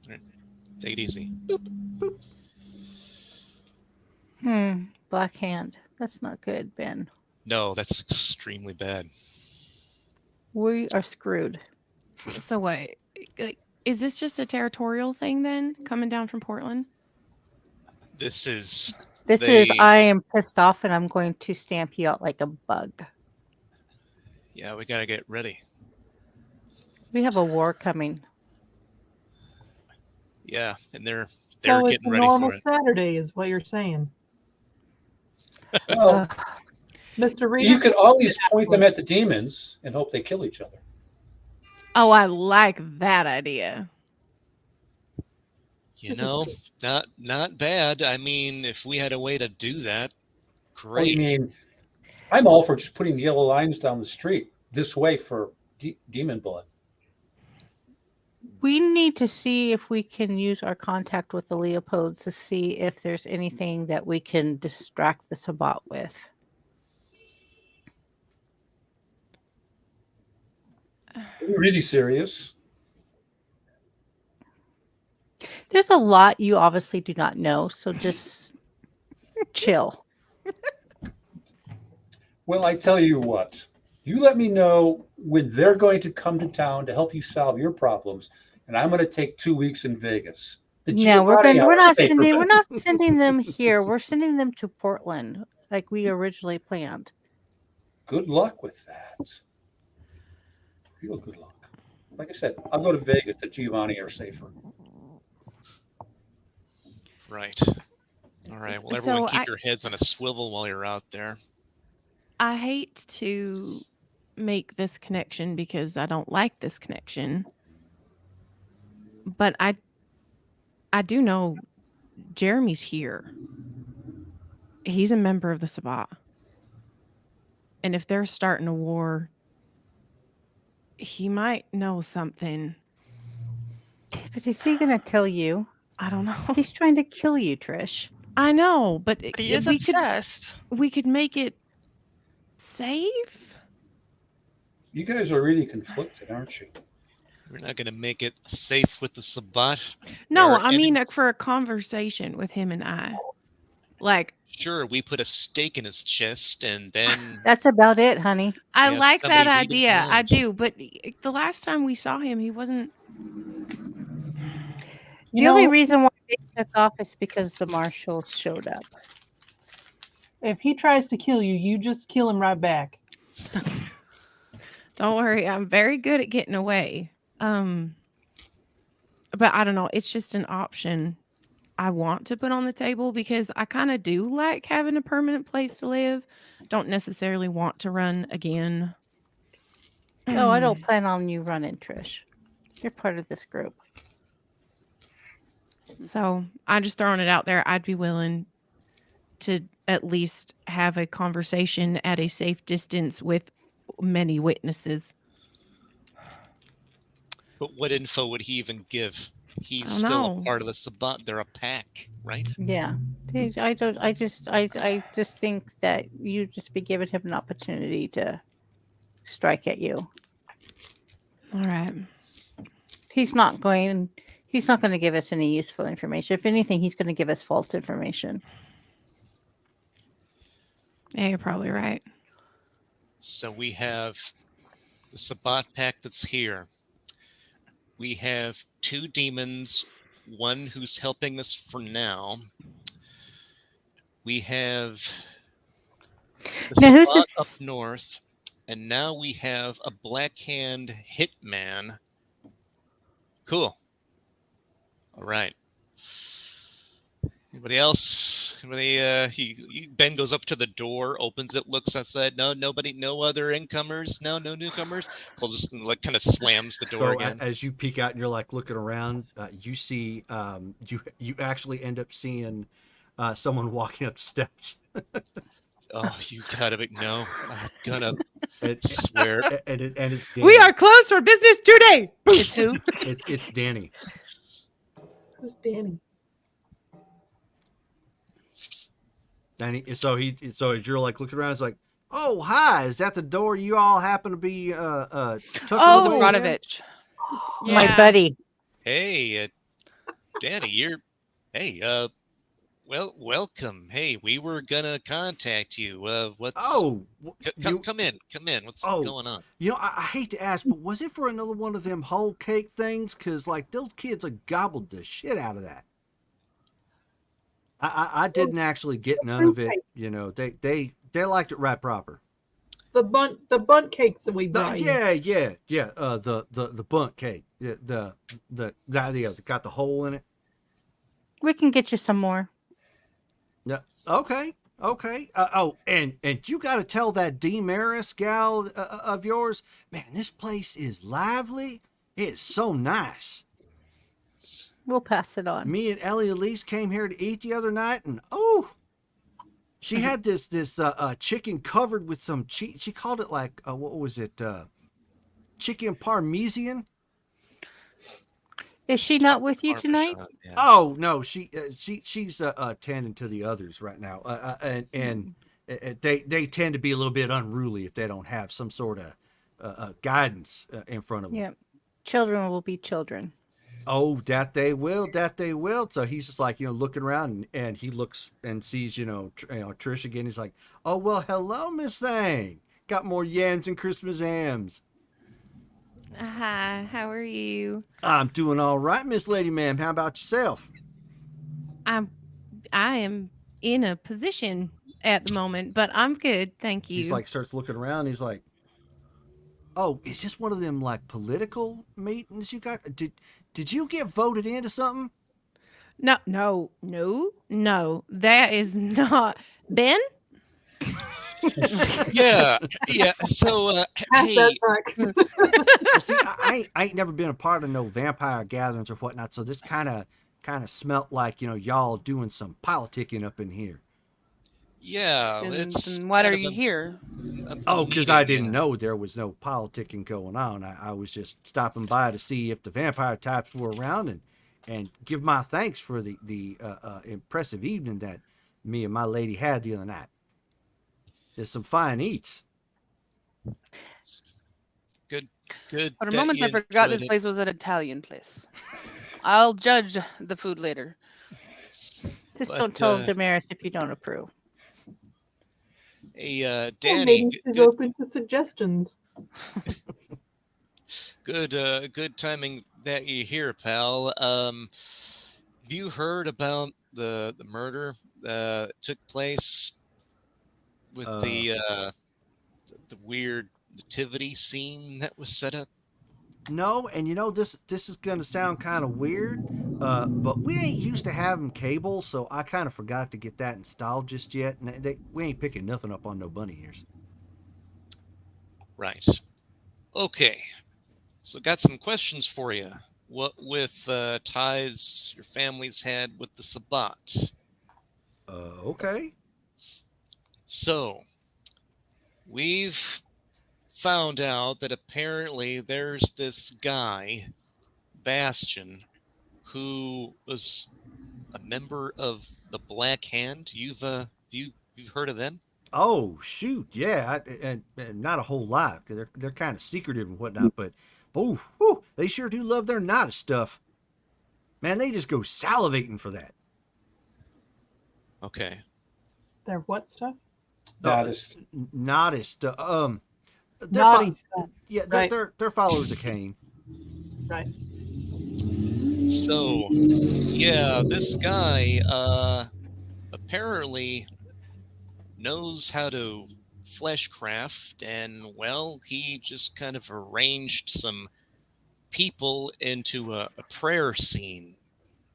All right. Take it easy. Black Hand. That's not good, Ben. No, that's extremely bad. We are screwed. So what? Like, is this just a territorial thing then, coming down from Portland? This is. I am pissed off and I'm going to stamp you out like a bug. Yeah, we gotta get ready. We have a war coming. Yeah, and they're So it's getting a ready normal for it. Saturday, is what you're saying, Well, Mr. Reed. you could always point them at the demons and hope they kill each other. Oh, I like that idea. You know, not bad. I mean, if we had a way to do that, Well, great. you mean, I'm all for just putting the yellow lines down the street this way for demon blood. We need to see if we can use our contact with the Leopods to see if there's anything that we can distract the Sabbat with. Are you really serious? There's a lot you obviously do not know, so just chill. Well, I tell you what, you let me know when they're going to come to town to help you solve your problems, and I'm going to take 2 weeks in Vegas. No, we're not sending them here. We're sending them to Portland like we originally planned. Good luck with that. Real good luck. Like I said, I'll go to Vegas. The Giovanni are safer. Right. All right. Well, everyone, keep your heads on a swivel while you're out there. I hate to make this connection because I don't like this connection, but I do know Jeremy's here. He's a member of the Sabbat. And if they're starting a war, he might know something. But is he going to tell you? I don't know. He's trying to kill you, Trish. I know, but he is obsessed. We could make it safe. You guys are really conflicted, aren't you? We're not going to make it safe with the Sabbat. No, I mean for a conversation with him and I. Like, sure, we put a stake in his chest and then... That's about it, honey. I like that idea. I do. But the last time we saw him, he wasn't... The only reason why they took off is because the marshals showed up. If he tries to kill you, you just kill him right back. Don't worry. I'm very good at getting away. But I don't know. It's just an option I want to put on the table because I kind of do like having a permanent place to live. Don't necessarily want to run again. No, I don't plan on you running, Trish. You're part of this group. So I'm just throwing it out there. I'd be willing to at least have a conversation at a safe distance with many witnesses. But what info would he even give? He's still a part of the Sabbat. They're a pack, right? Yeah. I just think that you just be giving him an opportunity to strike at you. All right. He's not going to give us any useful information. If anything, he's going to give us false information. Yeah, you're probably right. So we have the Sabbat pack that's here. We have 2 demons, one who's helping us for now. We have the Now, who's Sabbat this? up north, and now we have a Black Hand hitman. Cool. All right. Anybody else? Anybody? Ben goes up to the door, opens it, looks outside. No, nobody. No other incomers. No newcomers. So just like kind of slams the door So again. as you peek out and you're like looking around, you see you actually end up seeing someone walking up the steps. Oh, you gotta be no! I'm gonna And, swear. and it's Danny. We are closed for business today. It's who? It's Danny. Who's Danny? Danny. So as you're like looking around, it's like, oh hi, is that the door you all happen to be tucking Oh, away in? Radovic. My Yeah. buddy. Hey, Danny, well, welcome. Hey, we were gonna contact you. What's? Oh, Come in. What's Oh. going on? I hate to ask, but was it for another one of them whole cake things? Because like those kids have gobbled the shit out of that. I didn't actually get none of it. You know, they liked it right proper. The bunt cakes that we No, brought you. yeah. The bunt cake. The got the hole in it. We can get you some more. Yeah. Okay. And you got to tell that Demaris gal of yours, man. This place is lively. It's so nice. We'll pass it on. Me and Ellie Elise came here to eat the other night, and she had this chicken covered with some cheese. She called it like what was it? Chicken parmesan. Is she not with you tonight? Parmesan, yeah. Oh no, she's tending to the others right now, and they tend to be a little bit unruly if they don't have some sort of guidance in front of them. Yeah. Children will be children. Oh, that they will. So he's just like, looking around and he looks and sees, Trish again. He's like, oh, well, hello, Miss Thing. Got more yams and Christmas hams. Hi, how are you? I'm doing all right, Miss Lady Ma'am. How about yourself? I am in a position at the moment, but I'm good, thank you. He's like, starts looking around. He's like, oh, is this one of them like political meetings you got? Did you get voted into something? No. That is not Ben. Yeah. So, Pass hey, that back. Well, see, I ain't never been a part of no vampire gatherings or whatnot, so this kind of smelt like y'all doing some politicking up in here. yeah, And it's then why kind are of you a- here? a Oh, because I meeting, didn't know there was no politicking going on. I was just stopping by to see if the vampire types were around and give my thanks for the impressive evening that me and my lady had the other night. There's some fine eats. Good. For a that moment, you I forgot enjoyed this it. place was an Italian place. I'll judge the food later. Just But, don't tell Damaris if you don't approve. Hey, Well, Danny, maybe she's open to suggestions. good timing that you're here, pal. Have you heard about the murder that took place with the weird nativity scene that was set up? No, and this is gonna sound kind of weird, but we ain't used to having cable, so I kind of forgot to get that installed just yet. And we ain't picking nothing up on no bunny ears. Right. Okay. So got some questions for you. What with ties your family's had with the Sabbat? Okay. So we've found out that apparently there's this guy, Bastion, who was a member of the Black Hand. You've heard of them? Oh shoot, yeah, and not a whole lot because they're kind of secretive and whatnot. But oh, whew, they sure do love their Nada stuff. Man, they just go salivating for that. Okay. Their what stuff? Uh, Modest. Nada stuff. They're Naughty stuff. yeah, Right. they're followers of Cain. Right. So, yeah, this guy apparently knows how to fleshcraft, and well, he just kind of arranged some people into a prayer scene.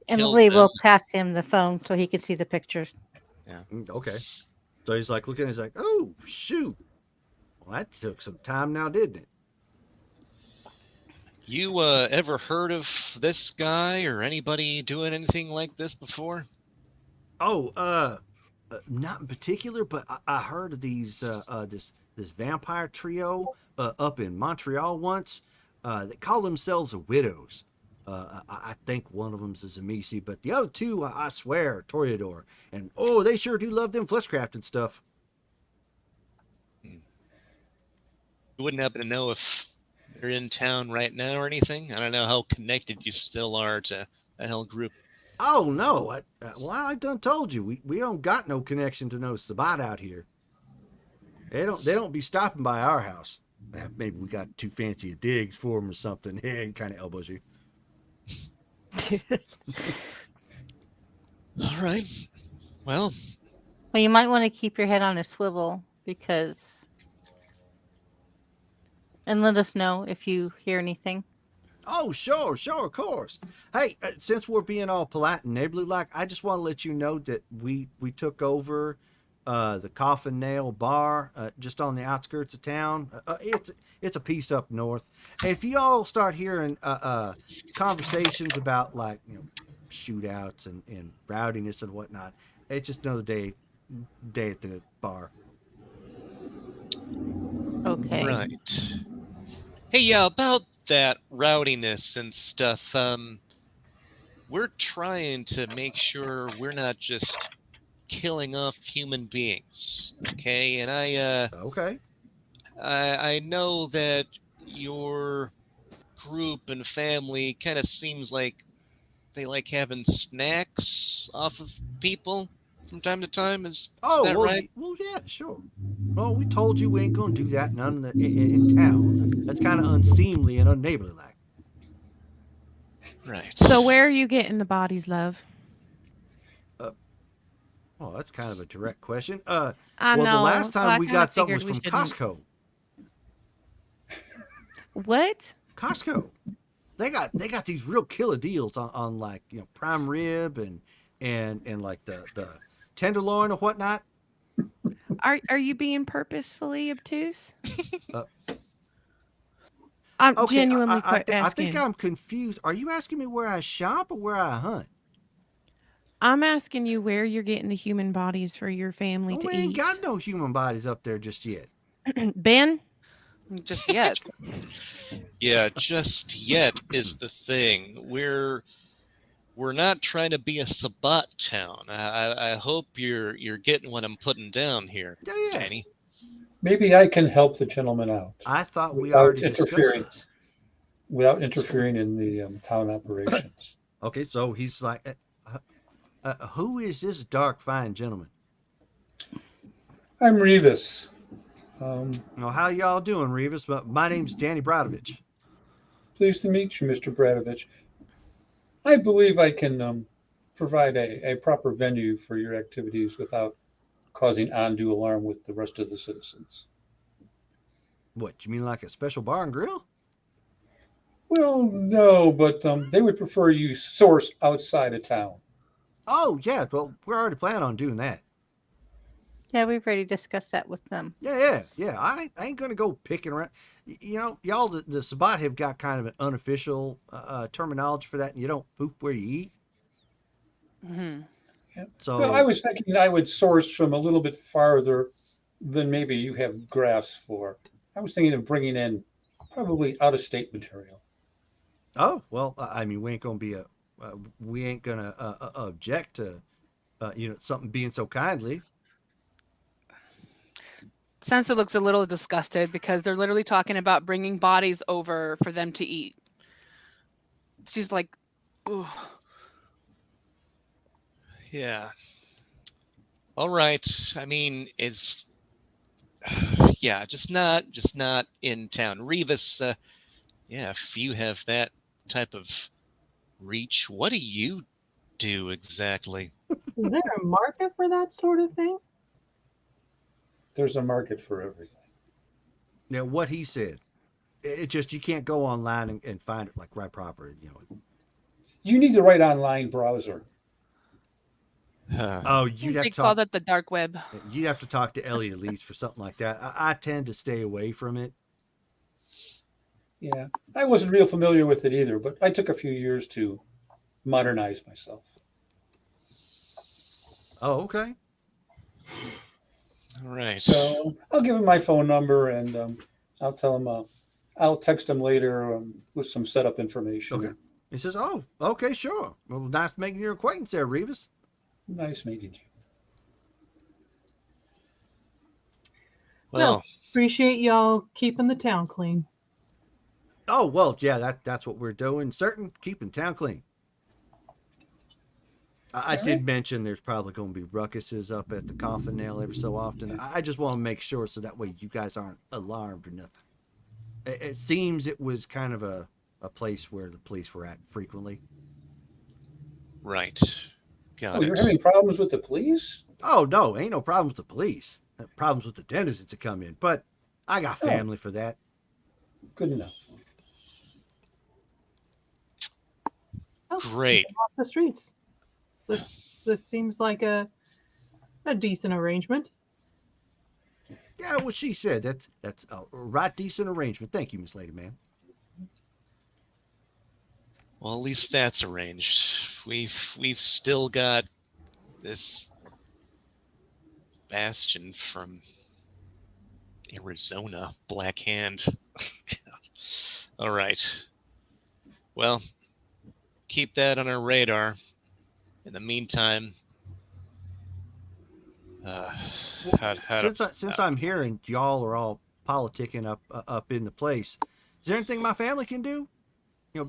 Killed Emily them. will pass him the phone so he can see the pictures. Yeah. Okay, so he's like looking. He's like, oh shoot, well that took some time now, didn't it? You ever heard of this guy or anybody doing anything like this before? Oh, not in particular, but I heard of these this vampire trio up in Montreal once. They call themselves the Widows. I think one of them's a Zamisi, but the other two, I swear, are Toreador. And oh, they sure do love them fleshcraft and stuff. You wouldn't happen to know if they're in town right now or anything? I don't know how connected you still are to that whole group. Oh no, well I done told you we don't got no connection to no Sabat out here. They don't be stopping by our house. Maybe we got too fancy a digs for them or something. He kind of elbows you. All right. Well, Well, you might want to keep your head on a swivel because, and let us know if you hear anything. Oh, sure, of course. Hey, since we're being all polite and neighborly like, I just want to let you know that we took over the Coffin Nail Bar just on the outskirts of town. It's a piece up north. If you all start hearing conversations about like shootouts and rowdiness and whatnot, it's just another day at the bar. Okay. right. Hey, yeah, about that rowdiness and stuff, we're trying to make sure we're not just killing off human beings, okay? And Okay. I know that your group and family kind of seems like they like having snacks off of people from time to time. Is Oh that well, right? well, yeah, sure. Well, we told you we ain't gonna do that none in town. That's kind of unseemly and unneighborly like. Right. So where are you getting the bodies, love? Oh, that's kind of a direct question. I Well, the know. last So time I we kind of got something figured was we from shouldn't. Costco. What? Costco. They got these real killer deals on like prime rib and like the tenderloin or whatnot. Are you being purposefully obtuse? Uh, I'm okay, genuinely I think asking. I'm confused. Are you asking me where I shop or where I hunt? I'm asking you where you're getting the human bodies for your family Well, to we ain't eat. got no human bodies up there just yet. Ben, Just yet. Yeah, just yet is the thing. We're not trying to be a Sabbat town. I hope you're getting what I'm putting down here, Yeah. Danny. Maybe I can help the gentleman out I thought we without already discussed interfering this. without interfering in the town operations. Okay, so he's like, who is this dark, fine gentleman? I'm Revis. How y'all doing, Revis? My name's Danny Bradovich. Pleased to meet you, Mr. Bradovich. I believe I can provide a proper venue for your activities without causing undue alarm with the rest of the citizens. What, you mean like a special bar and grill? Well, no, but they would prefer you source outside of town. Oh, yeah, well, we're already planning on doing that. Yeah, we've already discussed that with them. Yeah. I ain't gonna go picking around. Y'all, the Sabbat have got kind of an unofficial terminology for that, and you don't poop where you eat. Hmm. So, Well, I was thinking I would source from a little bit farther than maybe you have grasp for. I was thinking of bringing in probably out of state material. oh well, I mean, we ain't gonna object to something being so kindly. Sansa looks a little disgusted because they're literally talking about bringing bodies over for them to eat. She's like, ooh. Yeah. All right. I mean, it's yeah, just not in town. Revis, yeah, if you have that type of reach, what do you do exactly? Is there a market for that sort of thing? There's a market for everything. Now, what he said, it just you can't go online and find it like right proper. You need the right online browser. Oh, you'd have They to call talk. that the dark web. You'd have to talk to Ellie at least for something like that. I tend to stay away from it. Yeah, I wasn't real familiar with it either, but I took a few years to modernize myself. Oh, okay. All right. So I'll give him my phone number and I'll tell him I'll text him later with some setup information. Okay. He says, "Oh, okay, sure. Well, nice making your acquaintance there, Revis." Nice meeting you. Well, Well, appreciate y'all keeping the town clean. Oh, well, yeah, that's what we're doing. Certain keeping town clean. I did mention there's probably going to be ruckuses up at the coffin nail every so often. I just want to make sure so that way you guys aren't alarmed or nothing. It seems it was kind of a place where the police were at frequently. right. Got Oh, you're it. having problems with the police? Oh, no, ain't no problems with the police. Problems with the denizens that come in, but I got Oh. family for that. Good enough. Oh, Great. off the streets. This seems like a decent arrangement. Yeah, what she said. That's a right decent arrangement. Thank you, Miss Lady Ma'am. Well, at least that's arranged. We've still got this Bastion from Arizona, Black Hand. All right. Well, keep that on our radar. In the meantime, Since I'm here and y'all are all politicking up in the place, is there anything my family can do?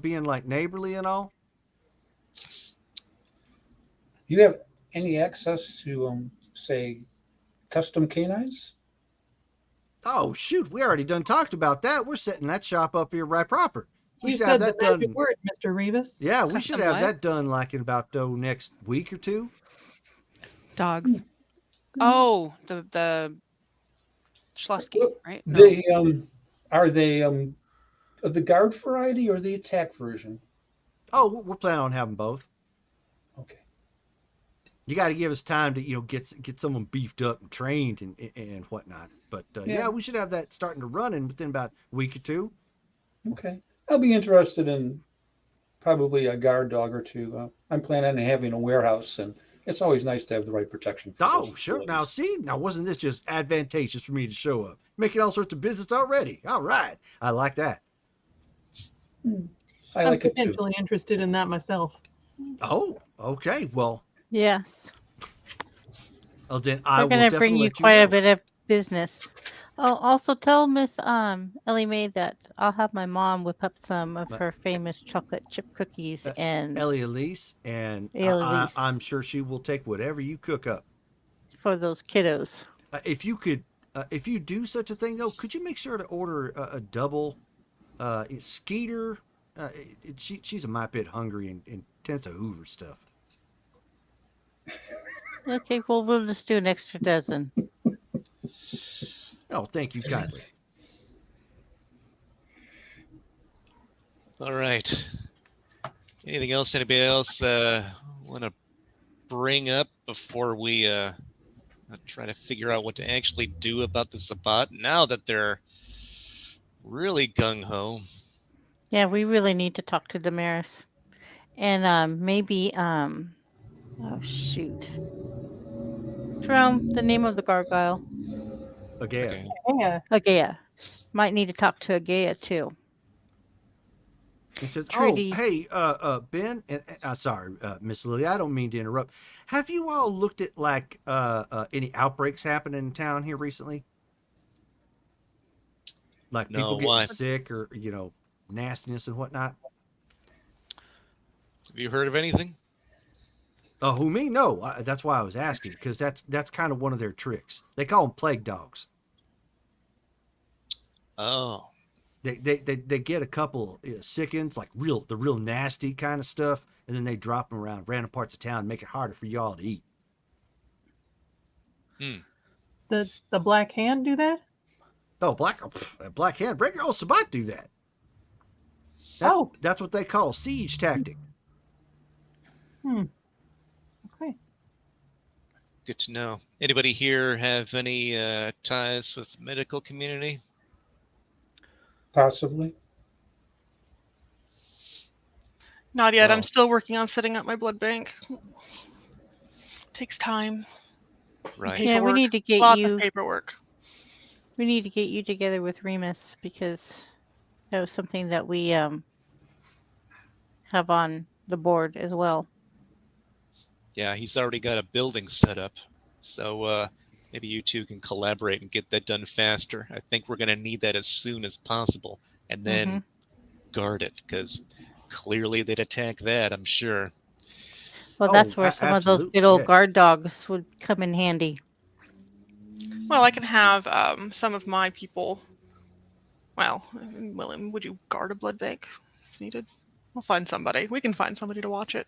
Being like neighborly and all. You have any access to say custom canines? Oh shoot, we already done talked about that. We're setting that shop up here right proper. We You should have said the that done. magic word, Mr. Revis. Yeah, we should Custom have what? that done like in about next week or two. Dogs. Oh, the Schlossky, right? No. They are they of the guard variety or the attack version? Oh, we're planning on having both. Okay. You got to give us time to get someone beefed up and trained and whatnot. But yeah, we should have that starting to run in within about a week or two. Okay. I'll be interested in probably a guard dog or two. I'm planning on having a warehouse, and it's always nice to have the right protection. For Oh, those sure. Now, facilities. see, wasn't this just advantageous for me to show up? Making all sorts of business already. All right. I like that. I I'm like it too. potentially interested in that myself. Oh, okay. Well, Yes. then I We're will going to definitely bring you let quite a know. bit of business. Oh, also tell Miss Ellie Mae that I'll have my mom whip up some of her famous chocolate chip cookies and Ellie Elise, and Elise. I'm sure she will take whatever you cook up. for those kiddos. If you could, if you do such a thing, though, could you make sure to order a double Skeeter? She's a mite bit hungry and tends to hoover stuff. Okay, well, we'll just do an extra dozen. Oh, thank you kindly. all right. Anything else? Anybody else want to bring up before we try to figure out what to actually do about the Sabbat now that they're really gung ho? Yeah, we really need to talk to Damaris. And maybe, oh shoot. Jerome, the name of the gargoyle. Again. Okay. Yeah. Agaya. Might need to talk to Agaya too. He says, Trudy. "Oh, hey, Ben, and sorry, Miss Lily, I don't mean to interrupt. Have you all looked at like any outbreaks happening in town here recently? Like No, people getting why? sick or nastiness and whatnot. Have you heard of anything? Who me? No, that's why I was asking because that's kind of one of their tricks. They call them plague dogs. Oh, They get a couple sickens, like the real nasty kind of stuff, and then they drop them around random parts of town and make it harder for y'all to eat. The Black Hand do that? Oh, black hand, break your old sabat do that. Oh. That's what they call siege tactic. Okay. good to know. Anybody here have any ties with the medical community? Possibly. Not yet. I'm Well, still working on setting up my blood bank. Takes time. Right. Yeah, we Paperwork. need to get Lots you. of paperwork. We need to get you together with Remus because that was something that we have on the board as well. Yeah, he's already got a building set up. So maybe you two can collaborate and get that done faster. I think we're going to need that as soon as possible. And then guard it, because clearly they'd attack that, I'm sure. Well, that's where some of those absolutely, good old yeah. guard dogs would come in handy. Well, I can have some of my people. Well, William, would you guard a blood bank if needed? We'll find somebody. We can find somebody to watch it.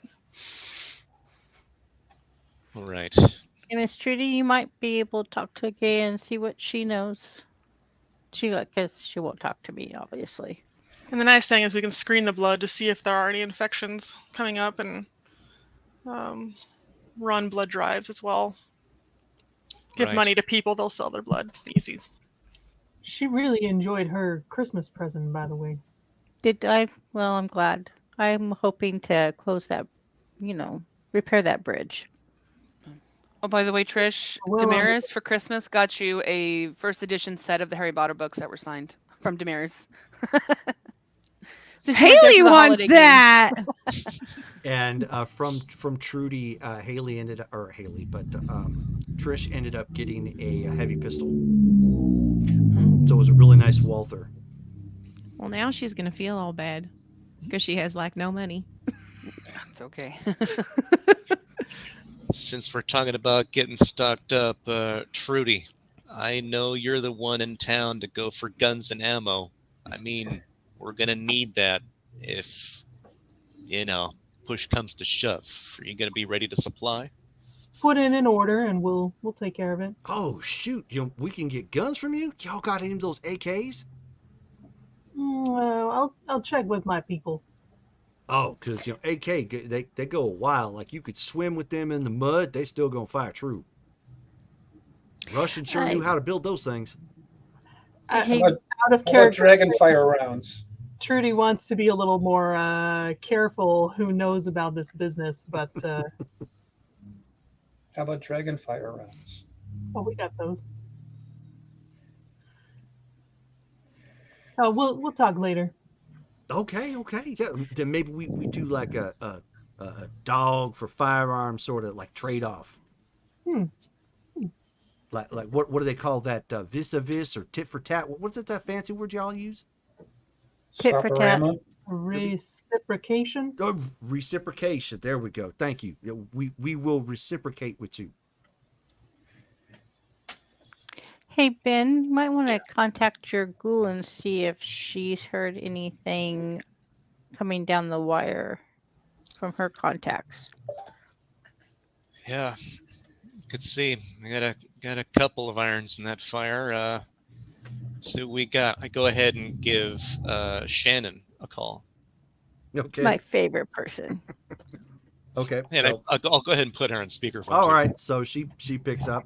All right. And Miss Trudy, you might be able to talk to Gay and see what she knows. Because she won't talk to me, obviously. And the nice thing is we can screen the blood to see if there are any infections coming up and run blood drives as well. Give Right. money to people, they'll sell their blood. Easy. She really enjoyed her Christmas present, by the way. Did I? Well, I'm glad. I'm hoping to close that, repair that bridge. Oh, by the way, Trish, Well, Damaris for Christmas got you a first edition set of the Harry Potter books that were signed from Damaris. Since you went there Haley for the wants holiday games. that. And from Trudy, Trish ended up getting a heavy pistol. So it was a really nice Walther. Well, now she's going to feel all bad because she has like no money. It's okay. Since we're talking about getting stocked up, Trudy, I know you're the one in town to go for guns and ammo. I mean, we're going to need that if, push comes to shove. Are you going to be ready to supply? put in an order and we'll take care of it. Oh shoot! We can get guns from you. Y'all got any of those AKs? I'll check with my people. Oh, because AK they go a while. Like you could swim with them in the mud, they still gonna fire true. Russian sure knew how to build those things. Hey, Out of How about character, Dragonfire rounds? Trudy wants to be a little more careful who knows about this business, but How about Dragonfire rounds? we got those. Oh, we'll talk later. Okay. Yeah, then maybe we do like a dog for firearms sort of like trade off. Like what do they call that? Vis-a-vis or tit for tat? What's it, that fancy word y'all use? Tit for tat. Swaparama? Reciprocation. Oh, reciprocation. There we go. Thank you. We will reciprocate with you. Hey, Ben, you might want to contact your ghoul and see if she's heard anything coming down the wire from her contacts. Yeah, could see. I got a couple of irons in that fire. So we got. I go ahead and give Shannon a call. Okay. My favorite person. Okay. And So, I'll go ahead and put her on speakerphone. all too. right. So she picks up.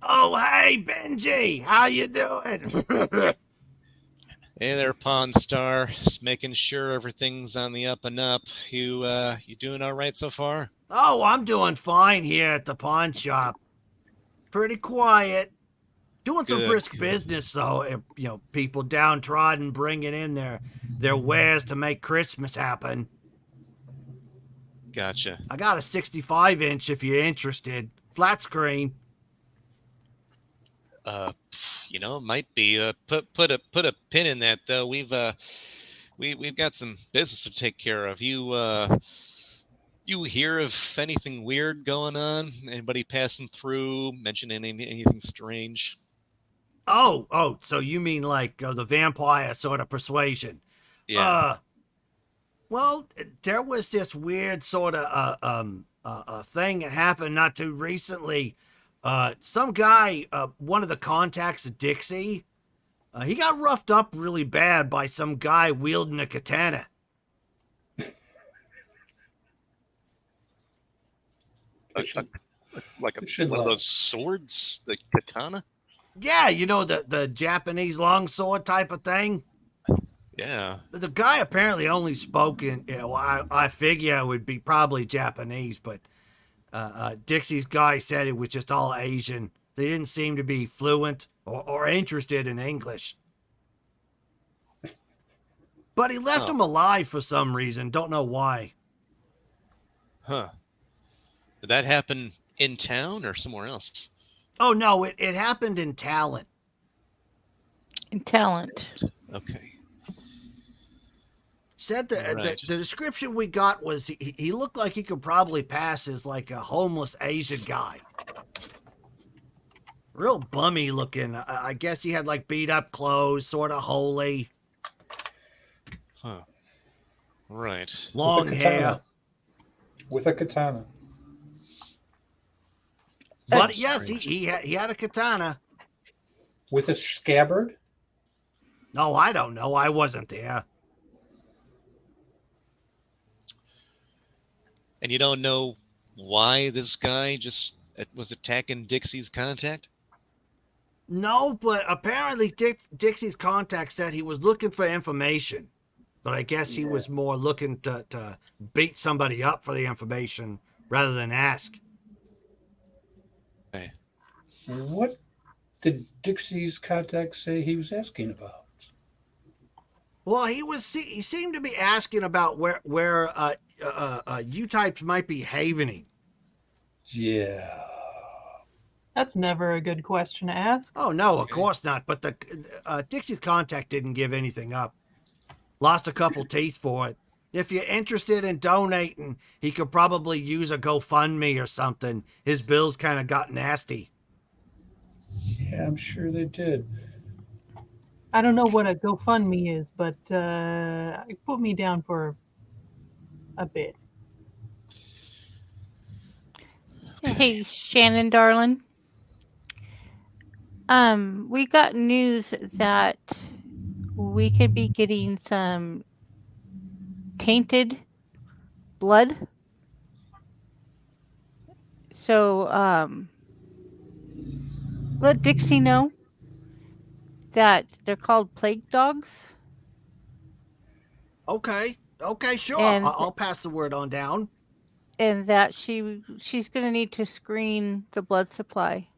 Oh, hey, Benji, how you doing? Hey there, Pawn Star. Just making sure everything's on the up and up. You doing all right so far? Oh, I'm doing fine here at the pawn shop. Pretty quiet. Doing some Good. brisk business, though. People downtrodden bringing in their wares to make Christmas happen. Gotcha. I got a 65-inch if you're interested. Flat screen. might be. Put a pin in that though. We've got some business to take care of. You hear of anything weird going on? Anybody passing through? Mention anything strange? Oh, so you mean like the vampire sort of persuasion? Yeah. Well, there was this weird sort of thing that happened not too recently. Some guy, one of the contacts of Dixie, he got roughed up really bad by some guy wielding a katana. Like should one of laugh. those swords, the katana. Yeah, you know, the Japanese longsword type of thing. Yeah. The guy apparently only spoke in, I figure it would be probably Japanese, but Dixie's guy said it was just all Asian. They didn't seem to be fluent or interested in English. But he left him alive for some reason. Don't know why. Huh. Did that happen in town or somewhere else? Oh, no, it happened in Talent. In Talent. Okay. Said Right. the description we got was he looked like he could probably pass as like a homeless Asian guy. Real bummy looking. I guess he had like beat up clothes, sort of holy. Huh. Right. Long With a hair. katana. With a katana. But yes, he had a katana. With a scabbard? No, I don't know. I wasn't there. And you don't know why this guy just was attacking Dixie's contact? No, but apparently Dixie's contact said he was looking for information. But I guess he was more looking to beat somebody up for the information rather than ask. Okay. What did Dixie's contact say he was asking about? Well, he seemed to be asking about where you types might be havening. Yeah. That's never a good question to ask. Oh no, of course not. But the Dixie's contact didn't give anything up. Lost a couple teeth for it. If you're interested in donating, he could probably use a GoFundMe or something. His bills kind of got nasty. Yeah, I'm sure they did. I don't know what a GoFundMe is, but put me down for a bit. Hey, Shannon, darling. We got news that we could be getting some tainted blood. So, let Dixie know that they're called plague dogs. Okay, sure. And- I'll pass the word on down. And that she's going to need to screen the blood supply.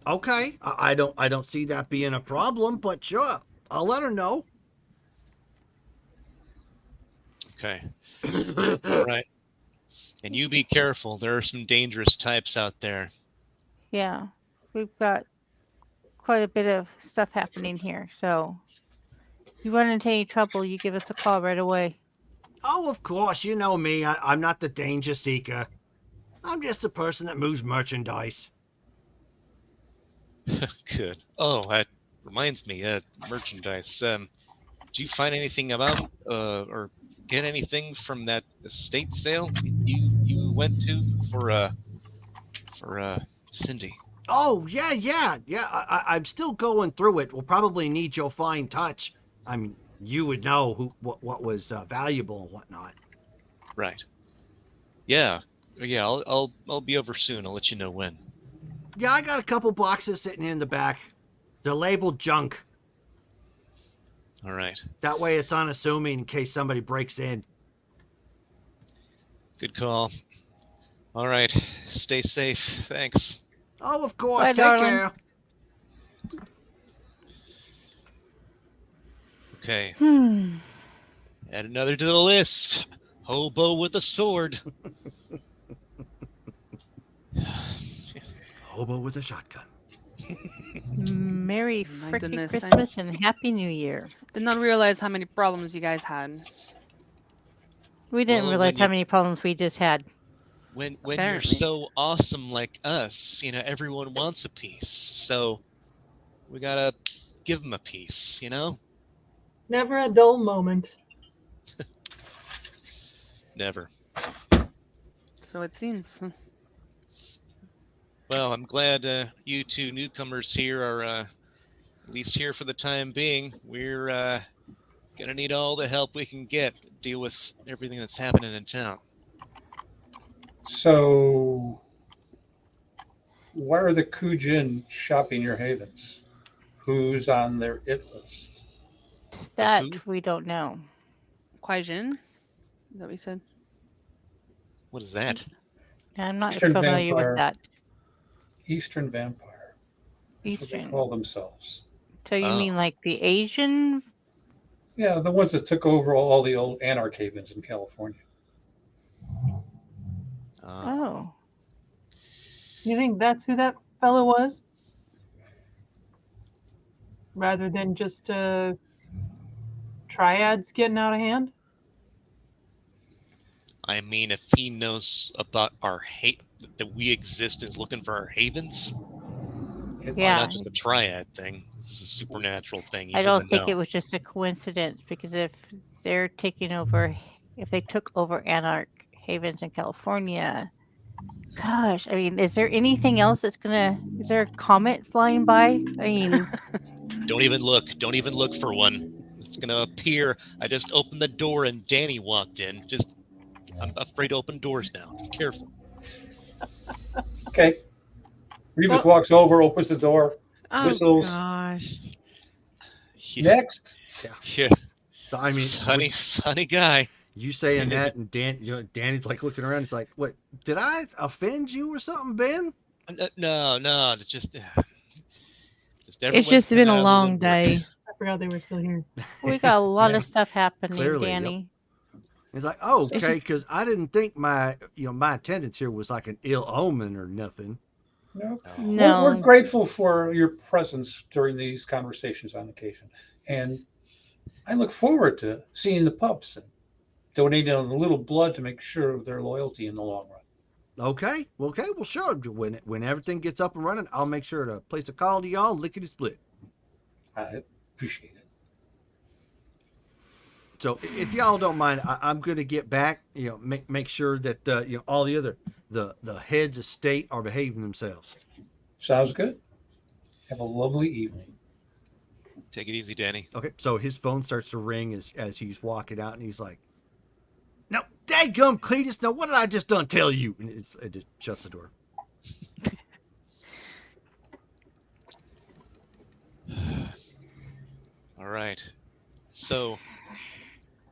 Okay, I don't see that being a problem, but sure, I'll let her know. Okay. All right. And you be careful. There are some dangerous types out there. Yeah, we've got quite a bit of stuff happening here. So, if you run into any trouble, you give us a call right away. Oh, of course, you know me. I'm not the danger seeker. I'm just the person that moves merchandise. Good. Oh, that reminds me. Merchandise. Did you find anything about or get anything from that estate sale you went to for Cindy? Oh, yeah. I'm still going through it. We'll probably need your fine touch. I mean, you would know what was valuable and whatnot. Right. Yeah. I'll be over soon. I'll let you know when. Yeah, I got a couple boxes sitting in the back. They're labeled junk. All right. That way it's unassuming in case somebody breaks in. Good call. All right. Stay safe. Thanks. Oh, of course. Bye, Take darling. care. Okay. Add another to the list. Hobo with a sword. Hobo with a shotgun. Merry Oh my frickin' goodness, Christmas and Happy New Year. did not realize how many problems you guys had. We didn't Well, realize how many problems we just had. when you're Apparently. so awesome like us, everyone wants a piece. So we gotta give them a piece. Never a dull moment. Never. So it seems. Well, I'm glad you two newcomers here are at least here for the time being. We're gonna need all the help we can get to deal with everything that's happening in town. So, why are the Kujin shopping your havens? Who's on their it list? who? That we don't know. Kwaijin? Is that what you said? What is that? I'm not Eastern familiar with Vampire. that. Eastern Vampire. That's what they Eastern. call themselves. So you Oh. mean like the Asian? Yeah, the ones that took over all the old Anarch havens in California. Oh. You think that's who that fellow was? Rather than just triads getting out of hand? I mean, if he knows about our that we exist and is looking for our havens, why Yeah. not just a triad thing? This is a supernatural thing. He's I in don't the think know. it was just a coincidence because if they're taking over, if they took over Anarch Havens in California, gosh, I mean, is there anything else is there a comet flying by? I mean, Don't even look. Don't even look for one. It's gonna appear. I just opened the door and Danny walked in. I'm afraid to open doors now. Just careful. Okay. Revis Oh. walks over, opens the door, Oh whistles. gosh. Yeah. Next. Yeah. So I mean, Funny guy. you saying that, and Danny's like looking around. He's like, "What? Did I offend you or something, Ben?" No. It's just It's everyone's just coming been a out of the long woodwork. day. I forgot they were still here. We got a lot Yeah. of stuff happening, Clearly, yep. Danny. He's like, "Oh, It's okay," just- because I didn't think my attendance here was like an ill omen or nothing. No. No. We're grateful for your presence during these conversations on occasion. And I look forward to seeing the pups and donating a little blood to make sure of their loyalty in the long run. Okay, well, sure. When everything gets up and running, I'll make sure to place a call to y'all, lickety split. I appreciate it. So if y'all don't mind, I'm going to get back. Make sure that all the other the heads of state are behaving themselves. Sounds good. Have a lovely evening. Take it easy, Danny. Okay. So his phone starts to ring as he's walking out, and he's like, "No, dadgum, Cletus. Now what did I just done tell you?" And it just shuts the door. All right. So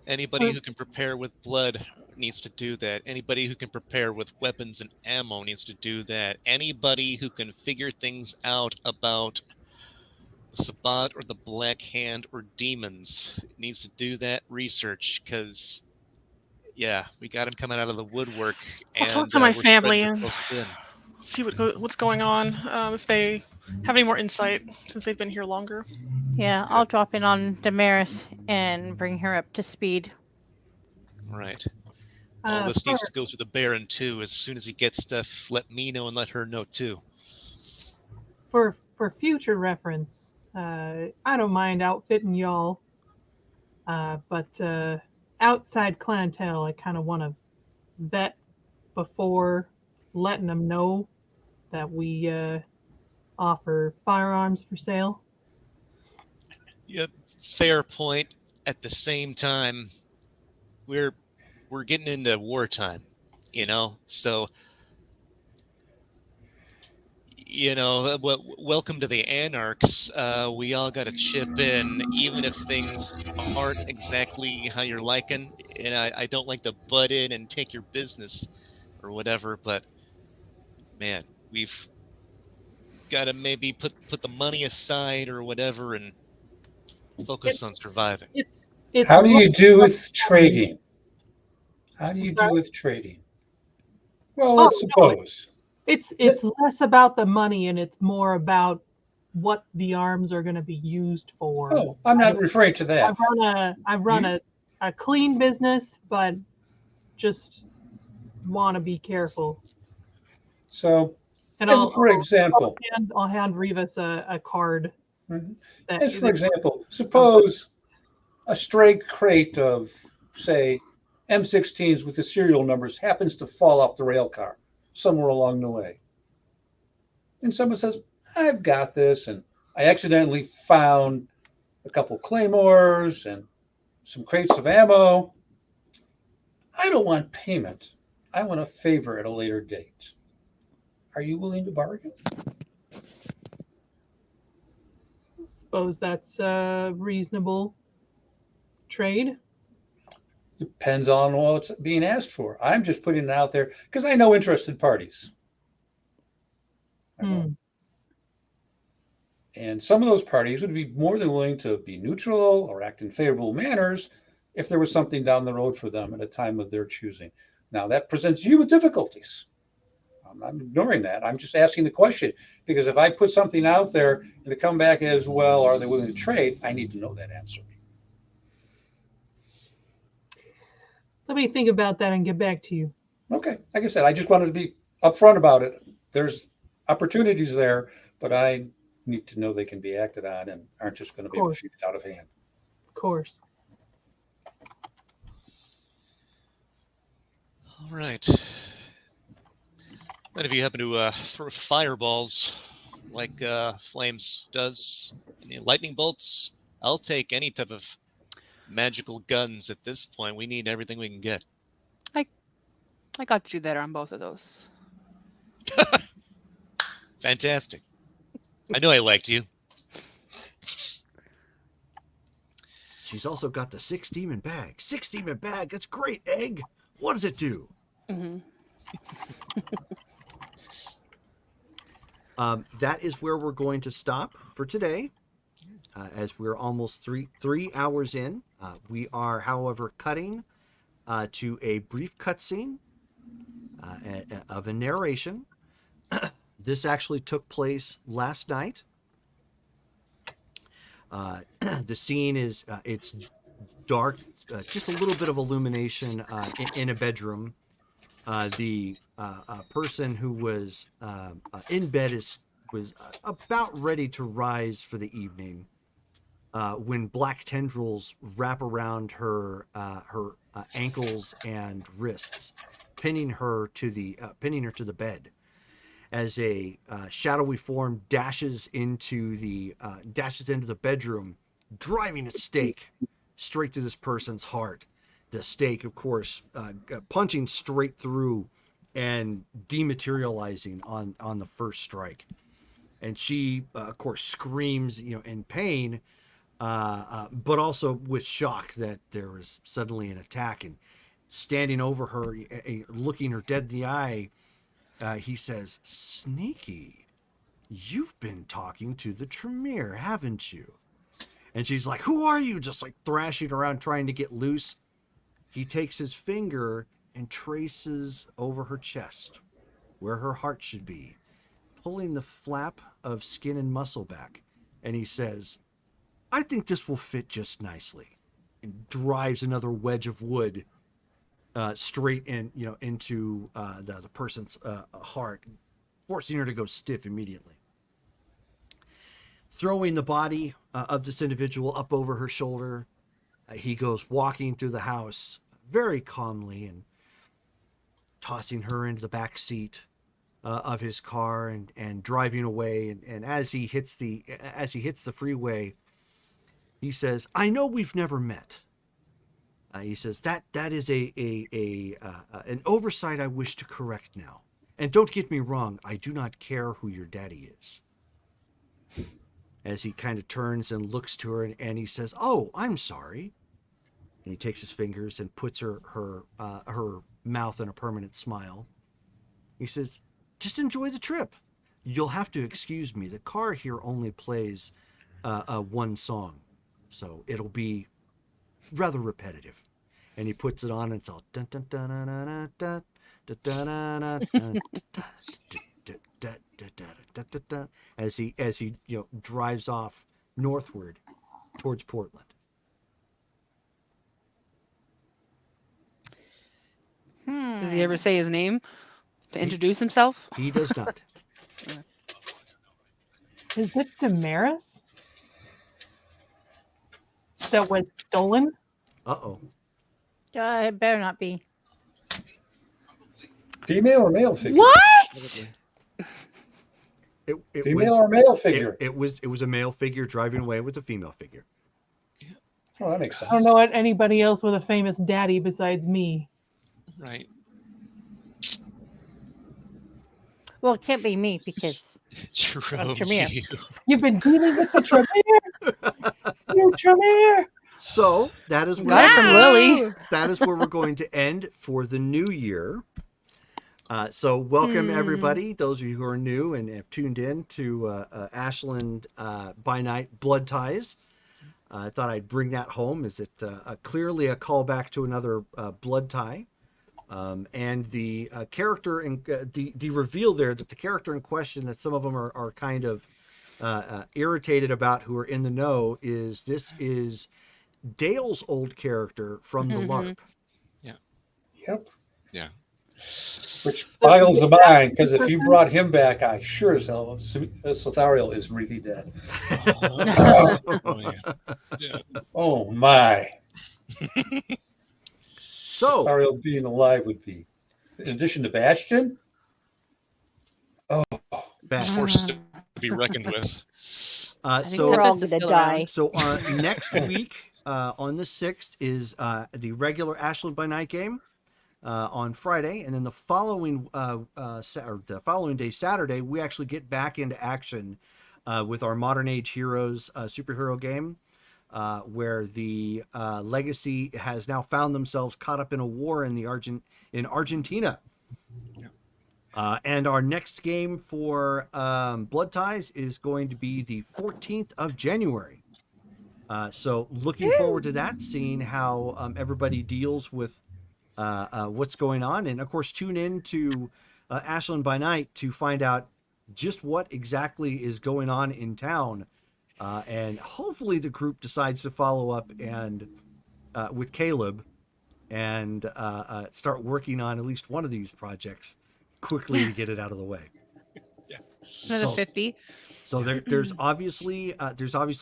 anybody who can prepare with blood needs to do that. Anybody who can prepare with weapons and ammo needs to do that. Anybody who can figure things out about the Sabbat or the Black Hand or demons needs to do that research because, yeah, we got them coming out of the woodwork. I'll talk and to my we're spread family the and coast thin. see what's going on. If they have any more insight since they've been here longer. Yeah, I'll drop in on Damaris and bring her up to speed. All right. All this For, needs to go through the Baron too. As soon as he gets stuff, let me know and let her know too. for future reference, I don't mind outfitting y'all, but outside clientele, I kind of want to vet before letting them know that we offer firearms for sale. Yeah, fair point. At the same time, we're getting into wartime, So, welcome to the Anarchs. We all got to chip in, even if things aren't exactly how you're liking. And I don't like to butt in and take your business or whatever, but man, we've got to maybe put the money aside or whatever and focus on surviving. It's How do you more do about with trading? How do you I'm do sorry? with trading? Well, Oh, let's no, suppose. it's less about the money and it's more about what the arms are going to be used for. Oh, I'm not referring to that. I run a clean business, but just want to be careful. So, And for example, I'll hand Revis a card. As for example, suppose a stray crate of, say, M16s with the serial numbers happens to fall off the rail car somewhere along the way. And someone says, I've got this, and I accidentally found a couple claymores and some crates of ammo. I don't want payment. I want a favor at a later date. Are you willing to bargain? I suppose that's a reasonable trade. Depends on what's being asked for. I'm just putting it out there because I know interested parties. And some of those parties would be more than willing to be neutral or act in favorable manners if there was something down the road for them at a time of their choosing. Now, that presents you with difficulties. I'm not ignoring that. I'm just asking the question because if I put something out there and it come back as, well, are they willing to trade? I need to know that answer. Let me think about that and get back to you. Okay. Like I said, I just wanted to be upfront about it. There's opportunities there, but I need to know they can be acted on and aren't just going to be defeated out of hand. Of course. All right. Then if you happen to throw fireballs like Flames does, any lightning bolts, I'll take any type of magical guns at this point. We need everything we can get. I got you there on both of those. Fantastic. I know I liked you. She's also got the 6 demon bag. 6 demon bag, that's great, Egg. What does it do? Mm-hmm. That is where we're going to stop for today, as we're almost three hours in. We are, however, cutting to a brief cutscene of a narration. This actually took place last night. The scene is it's dark, just a little bit of illumination in a bedroom. The person who was in bed was about ready to rise for the evening when black tendrils wrap around her ankles and wrists, pinning her to the bed. As a shadowy form dashes into the bedroom, driving a stake straight through this person's heart. The stake, of course, punching straight through and dematerializing on the first strike. And she, of course, screams, in pain, but also with shock that there was suddenly an attack. And standing over her, looking her dead in the eye, he says, "Sneaky, you've been talking to the Tremere, haven't you?" And she's like, "Who are you?" Just like thrashing around trying to get loose. He takes his finger and traces over her chest, where her heart should be, pulling the flap of skin and muscle back. And he says, "I think this will fit just nicely," and drives another wedge of wood straight in, into the person's heart, forcing her to go stiff immediately. Throwing the body of this individual up over her shoulder, he goes walking through the house very calmly and tossing her into the back seat of his car and driving away. And as he hits the freeway, he says, "I know we've never met." He says that is an oversight I wish to correct now. And don't get me wrong, I do not care who your daddy is. As he kind of turns and looks to her, and he says, "Oh, I'm sorry." And he takes his fingers and puts her mouth in a permanent smile. He says, "Just enjoy the trip. You'll have to excuse me. The car here only plays one song, so it'll be rather repetitive." And he puts it on, and it's all dun dun dun dun dun dun dun dun dun dun dun as he drives off northward towards Portland. Does he ever say his name to introduce himself? He does not. Is it Damaris that was stolen? Uh-oh. It better not be. Female or male figure? What? Female or male figure? It was a male figure driving away with a female figure. Oh, that makes sense. I don't know what anybody else with a famous daddy besides me. Right. Well, it can't be me because Jerome, Tremere. You've been dealing with the Tremere. You Tremere. So that is Got it from Lily. That is where we're going to end for the new year. So welcome everybody, those of you who are new and have tuned in to Ashland by Night Blood Ties. I thought I'd bring that home. Is it clearly a callback to another blood tie? And the character and the reveal there that the character in question that some of them are kind of irritated about who are in the know is Dale's old character from the LARP. Yeah. Yep. Yeah. Which boggles the mind, because if you brought him back, I sure as hell, Lothariel is really dead. Oh, yeah. Yeah. Oh my. So Lothariel being alive would be, in addition to Bastion. Oh, bad. Forces to be reckoned with. So we're all Tempest is gonna still die. around. So next week, on the 6th, is the regular Ashland by Night game on Friday, and then the following day, Saturday, we actually get back into action with our Modern Age Heroes superhero game, where the Legacy has now found themselves caught up in a war in Argentina. And our next game for Blood Ties is going to be the 14th of January. So looking forward to that, seeing how everybody deals with what's going on. And of course, tune in to Ashland by Night to find out just what exactly is going on in town. And hopefully the group decides to follow up and with Caleb and start working on at least one of these projects quickly to get it out of the way. Another So- 50. So there's obviously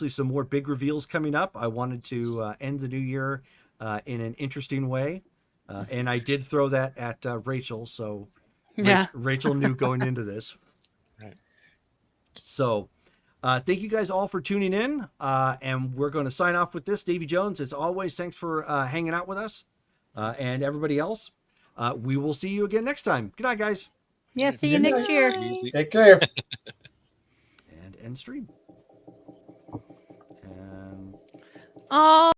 some more big reveals coming up. I wanted to end the new year in an interesting way, and I did throw that at Rachel. So Yeah. Rachel knew going into this. Right. So thank you guys all for tuning in, and we're going to sign off with this. Davy Jones, as always, thanks for hanging out with us, and everybody else. We will see you again next time. Good night, guys. Yeah, see you next year. Easy. take care. And end stream. And Oh.